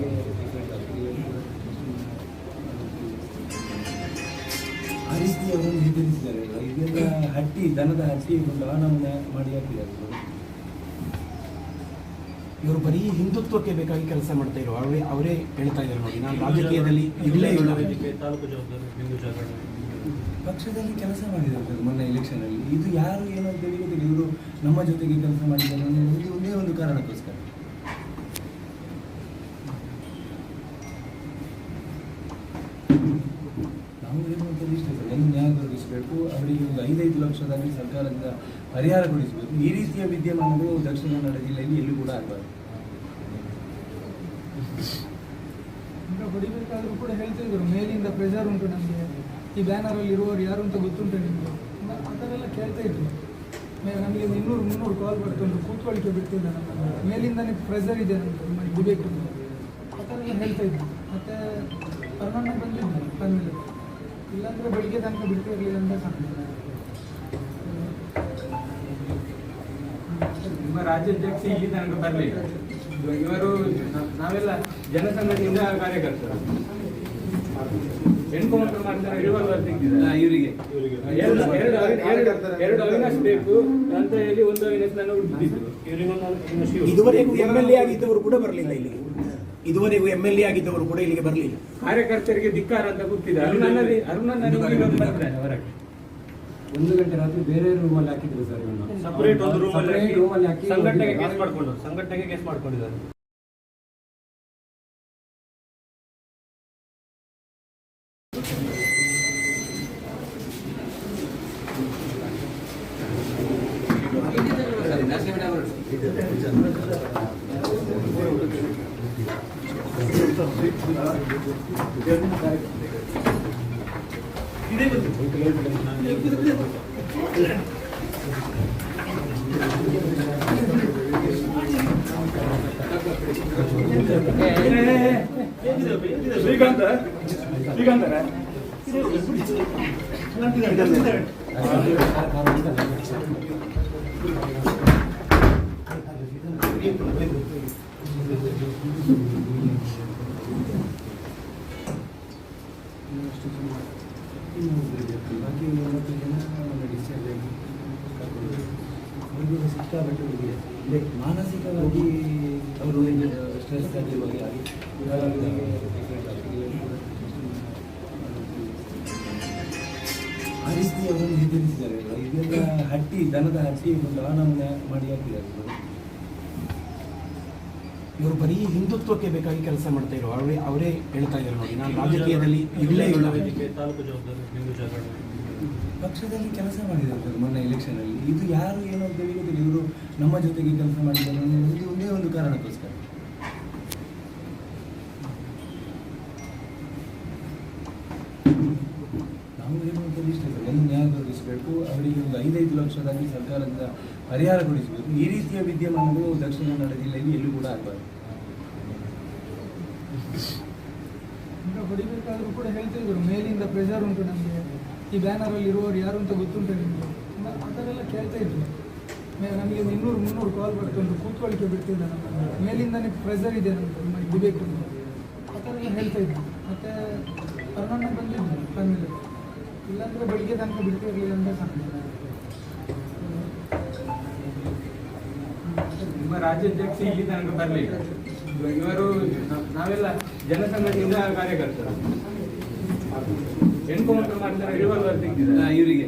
ಆ ರೀತಿ ಅವರನ್ನು ನಿರ್ಧರಿಸಿದ್ದಾರೆ. ಇದೆಲ್ಲ ಹಟ್ಟಿ ದನದ ಹಟ್ಟಿ ಒಂದು ಆನಮನೆ ಮಾಡಿ ಹಾಕಿದ್ದಾರೆ ಇವರು. ಇವರು ಬರೀ ಹಿಂದುತ್ವಕ್ಕೆ ಬೇಕಾಗಿ ಕೆಲಸ ಮಾಡ್ತಾ ಇರೋ ಅವರೇ ಹೇಳ್ತಾ ಇದ್ದಾರೆ ನೋಡಿ, ನಾನು ರಾಜಕೀಯದಲ್ಲಿ ಇಲ್ಲೇ ಇಲ್ಲ. ವೇದಿಕೆ ತಾಲೂಕು ಜವಾಬ್ದಾರಿ ಹಿಂದೂ ಜಾಗರಣ ಪಕ್ಷದಲ್ಲಿ ಕೆಲಸ ಮಾಡಿದ್ದಾರೆ ಸರ್ ಮೊನ್ನೆ ಎಲೆಕ್ಷನಲ್ಲಿ. ಇದು ಯಾರು ಏನೋ ಅಂತ ಗೊತ್ತಿಲ್ಲ, ಇವರು ನಮ್ಮ ಜೊತೆಗೆ ಕೆಲಸ ಮಾಡಿದ್ದಾರೆ ಅನ್ನೋದು ಒಂದೇ ಒಂದು ಕಾರಣಕ್ಕೋಸ್ಕರ. ನಾವು ಹೇಳುವಂಥದ್ದು ಇಷ್ಟ ಸರ್, ಒಂದು ನ್ಯಾಯ ಒದಗಿಸಬೇಕು, ಅವರಿಗೆ ಒಂದು 5 ಲಕ್ಷದಾಗಿ ಸರ್ಕಾರದಿಂದ ಪರಿಹಾರ ಕೊಡಿಸಬೇಕು. ಈ ರೀತಿಯ ವಿದ್ಯಮಾನಗಳು ದಕ್ಷಿಣ ಕನ್ನಡ ಜಿಲ್ಲೆಯಲ್ಲಿ ಎಲ್ಲೂ ಕೂಡ ಆಗಬಾರ್ದು. ಈಗ ಹೊಡಿಬೇಕಾದ್ರೂ ಕೂಡ ಹೇಳ್ತಾ ಇದ್ರು, ಮೇಲಿಂದ ಪ್ರೆಷರ್ ಉಂಟು ನಮಗೆ, ಈ ಬ್ಯಾನರಲ್ಲಿ ಇರುವವರು ಯಾರು ಅಂತ ಗೊತ್ತುಂಟು ನಿಮಗೆ, ಆ ಥರ ಎಲ್ಲ ಕೇಳ್ತಾ ಇದ್ರು. ನಮಗೆ 200-300 ಕಾಲ್ ಬರ್ತುಂಟು, ಕೂತ್ಕೊಳ್ಳಿಕ್ಕೆ ಬಿಡ್ತಿಲ್ಲ ನಮ್ಮನ್ನು, ಮೇಲಿಂದನೇ ಪ್ರೆಷರ್ ಇದೆ ನಮಗೆ ನಿಮ್ಮಲ್ಲಿ ಬಿಡಬೇಕು ಅಂತ, ಆ ಥರ ಎಲ್ಲ ಹೇಳ್ತಾ ಇದ್ರು. ಮತ್ತು ಕರ್ನಾಟಕ ಬಂದಿದ್ದು ಫ್ಯಾಮಿಲಿ, ಇಲ್ಲಾಂದರೆ ಬೆಳಿಗ್ಗೆ ತನಕ ಬಿಡ್ತಿರಲಿಲ್ಲ ಅಂತ ಕಾಣ್ತದೆ. ನಿಮ್ಮ ರಾಜ್ಯಾಧ್ಯಕ್ಷ ಇಲ್ಲಿ ತನಕ ಬರಲಿಲ್ಲ. ಇವರು ನಾವೆಲ್ಲ ಜನಸಂಘದಿಂದ ಕಾರ್ಯಕರ್ತರು. ಎನ್ಕೌಂಟರ್ ಮಾಡ್ತಾರೆ, ರಿವಾಲ್ವರ್ ತೆಗೆದಿದ್ದಾರೆ ಇವರಿಗೆ ಎರಡು ಅವಿನಾಶ್ ಬೇಕು ಅಂತ ಹೇಳಿ ಒಂದು ಅವಿನಾಶ್ ನನ್ನ ಹುಡುಕಿದ್ರು. ಇವರಿಗೊಂದು ಇದುವರೆಗೂ MLA ಆಗಿದ್ದವರು ಕೂಡ ಬರಲಿಲ್ಲ ಇಲ್ಲಿಗೆ. ಇದುವರೆಗೂ MLA ಆಗಿದ್ದವರು ಕೂಡ ಇಲ್ಲಿಗೆ ಬರಲಿಲ್ಲ. ಕಾರ್ಯಕರ್ತರಿಗೆ ಧಿಕ್ಕಾರ ಅಂತ ಕೂತಿದ್ದಾರೆ. ಅರುಣನ್ನ ಹೊರಗೆ 1 ಗಂಟೆ ರಾತ್ರಿ ಬೇರೆ ರೂಮಲ್ಲಿ ಹಾಕಿದ್ರು ಸರ್ ಇವನು. ಸಪರೇಟ್ ಒಂದು ರೂಮಲ್ಲಿ ಹಾಕಿ ಸಂಘಟನೆಗೆ ಕೇಸ್ ಮಾಡ್ಕೊಂಡಿದ್ದಾರೆ. ಶ್ರೀಕಾಂತ ಶ್ರೀಕಾಂತರ ಬಾಕಿ 90 ಜನ ಮೊನ್ನೆ ಡಿಸ್ಚಾರ್ಜ್ ಆಗಿ ಕರ್ಕೊಂಡು ಅವ್ರಿಗೂ ಸಿಕ್ಕಾಪಟ್ಟೆ ಇದೆ. ಅಂದರೆ ಮಾನಸಿಕವಾಗಿ ಅವರು ಸ್ಟ್ರೆಸ್ ಆಗಿರುವಾಗ ಆ ರೀತಿ ಅವರನ್ನು ಎದುರಿಸಿದ್ದಾರೆ. ಇದೆಲ್ಲ ಹಟ್ಟಿ ದನದ ಹಟ್ಟಿ ದಾನವನ್ನು ಮಾಡಿ ಹಾಕಿದ್ದಾರೆ. ಇವರು ಬರೀ ಹಿಂದುತ್ವಕ್ಕೆ ಬೇಕಾಗಿ ಕೆಲಸ ಮಾಡ್ತಾ ಇರೋ ಅವರೇ ಹೇಳ್ತಾ ಇದ್ದಾರೆ ನೋಡಿ, ನಾನು ರಾಜಕೀಯದಲ್ಲಿ ಇಲ್ಲೇ ಇಲ್ಲ. ವೇದಿಕೆ ತಾಲೂಕು ಜವಾಬ್ದಾರಿ ಹಿಂದೂ ಜಾಗರಣ ಪಕ್ಷದಲ್ಲಿ ಕೆಲಸ ಮಾಡಿದ್ದಾರೆ ಸರ್ ಮೊನ್ನೆ ಎಲೆಕ್ಷನಲ್ಲಿ. ಇದು ಯಾರು ಏನು ಅಂತ ಗೊತ್ತಿಲ್ಲ. ಇವರು ನಮ್ಮ ಜೊತೆಗೆ ಕೆಲಸ ಮಾಡಿದ್ದಾರೆ ಅನ್ನೋದು ಒಂದೇ ಒಂದು ಕಾರಣಕ್ಕೋಸ್ಕರ. ನಾವು ಹೇಳುವಂಥದ್ದು ಇಷ್ಟೇ ಸರ್, ಒಂದು ನ್ಯಾಯ ದೊರಕಿಸಬೇಕು. ಅವರಿಗೆ ಒಂದು 5 ಲಕ್ಷದಲ್ಲಿ ಸರ್ಕಾರದಿಂದ ಪರಿಹಾರ ಕೊಡಿಸಬೇಕು. ಈ ರೀತಿಯ ವಿದ್ಯಮಾನಗಳು ದಕ್ಷಿಣ ಕನ್ನಡ ಜಿಲ್ಲೆಯಲ್ಲಿ ಎಲ್ಲೂ ಕೂಡ ಆಗಬಾರ್ದು. ಈಗ ಹೊಡಿಬೇಕಾದ್ರೂ ಕೂಡ ಹೇಳ್ತಿದ್ರು, ಮೇಲಿಂದ ಪ್ರೆಷರ್ ಉಂಟು ನಮಗೆ, ಈ ಬ್ಯಾನರಲ್ಲಿ ಇರುವವರು ಯಾರು ಅಂತ ಗೊತ್ತುಂಟು ನಿಮಗೆ, ಆ ಥರ ಎಲ್ಲ ಕೇಳ್ತಾ ಇದ್ರು. ನಮಗೆ 200-300 ಕಾಲ್ ಬರ್ತುಂಟು, ಕೂತ್ಕೊಳ್ಳಿಕ್ಕೆ ಬಿಡ್ತಿಲ್ಲ ನಮ್ಮನ್ನು, ಮೇಲಿಂದನೇ ಪ್ರೆಷರ್ ಇದೆ ನಮಗೆ, ನಿಮಗೆ ಇಡಬೇಕು ಅಂತ ಆ ಥರ ಎಲ್ಲ ಹೇಳ್ತಾ ಇದ್ರು. ಮತ್ತು ಅರುಣಣ್ಣ ಬಂದಿದ್ದು ಫ್ಯಾಮಿಲಿ, ಇಲ್ಲಾಂದರೆ ಬೆಳಿಗ್ಗೆ ತನಕ ಬಿಡ್ತಿರಲಿಲ್ಲ ಅಂತ ಕಾಣ್ತದೆ. ನಿಮ್ಮ ರಾಜ್ಯಾಧ್ಯಕ್ಷ ಇಲ್ಲಿ ತನಕ ಬರಲಿಲ್ಲ. ಇವರು ನಾವೆಲ್ಲ ಜನಸಂಘದಿಂದ ಕಾರ್ಯಕರ್ತರು. ಎನ್ಕೌಂಟರ್ ಮಾಡ್ತಾರೆ, ರಿವಾಲ್ವರ್ ತೆಗೆದಿದ್ದಾರೆ ಇವರಿಗೆ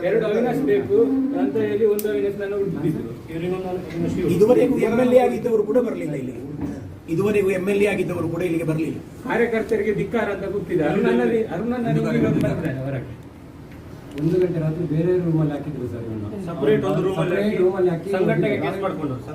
ಎರಡು ಅವಿನಾಶ್ ಬೇಕು ಅಂತ ಹೇಳಿ ಒಂದು ಅವಿನಾಶ್ ನನ್ನ ಹುಡುಕಿದ್ರು. ಇವರಿಗೊಂದು ಶಿವ ಇದುವರೆಗೂ MLA ಆಗಿದ್ದವರು ಕೂಡ ಬರಲಿಲ್ಲ ಇಲ್ಲಿಗೆ. ಇದುವರೆಗೂ MLA ಆಗಿದ್ದವರು ಕೂಡ ಇಲ್ಲಿಗೆ ಬರಲಿಲ್ಲ. ಕಾರ್ಯಕರ್ತರಿಗೆ ಧಿಕ್ಕಾರ ಅಂತ ಗೊತ್ತಿದೆ. ಅರುಣನಲ್ಲಿ ಬರ್ತಾರೆ ಹೊರಗೆ. 1 ಗಂಟೆ ರಾತ್ರಿ ಬೇರೆ ರೂಮಲ್ಲಿ ಹಾಕಿದ್ರು ಸರ್ ಇವನ್ನ. ಸಪರೇಟ್ ಒಂದು ರೂಮಲ್ಲಿ Separate room ಅಲ್ಲಿ ಹಾಕಿ ಸಂಘಟನೆಗೆ ಕೇಸ್ ಮಾಡ್ಕೊಂಡು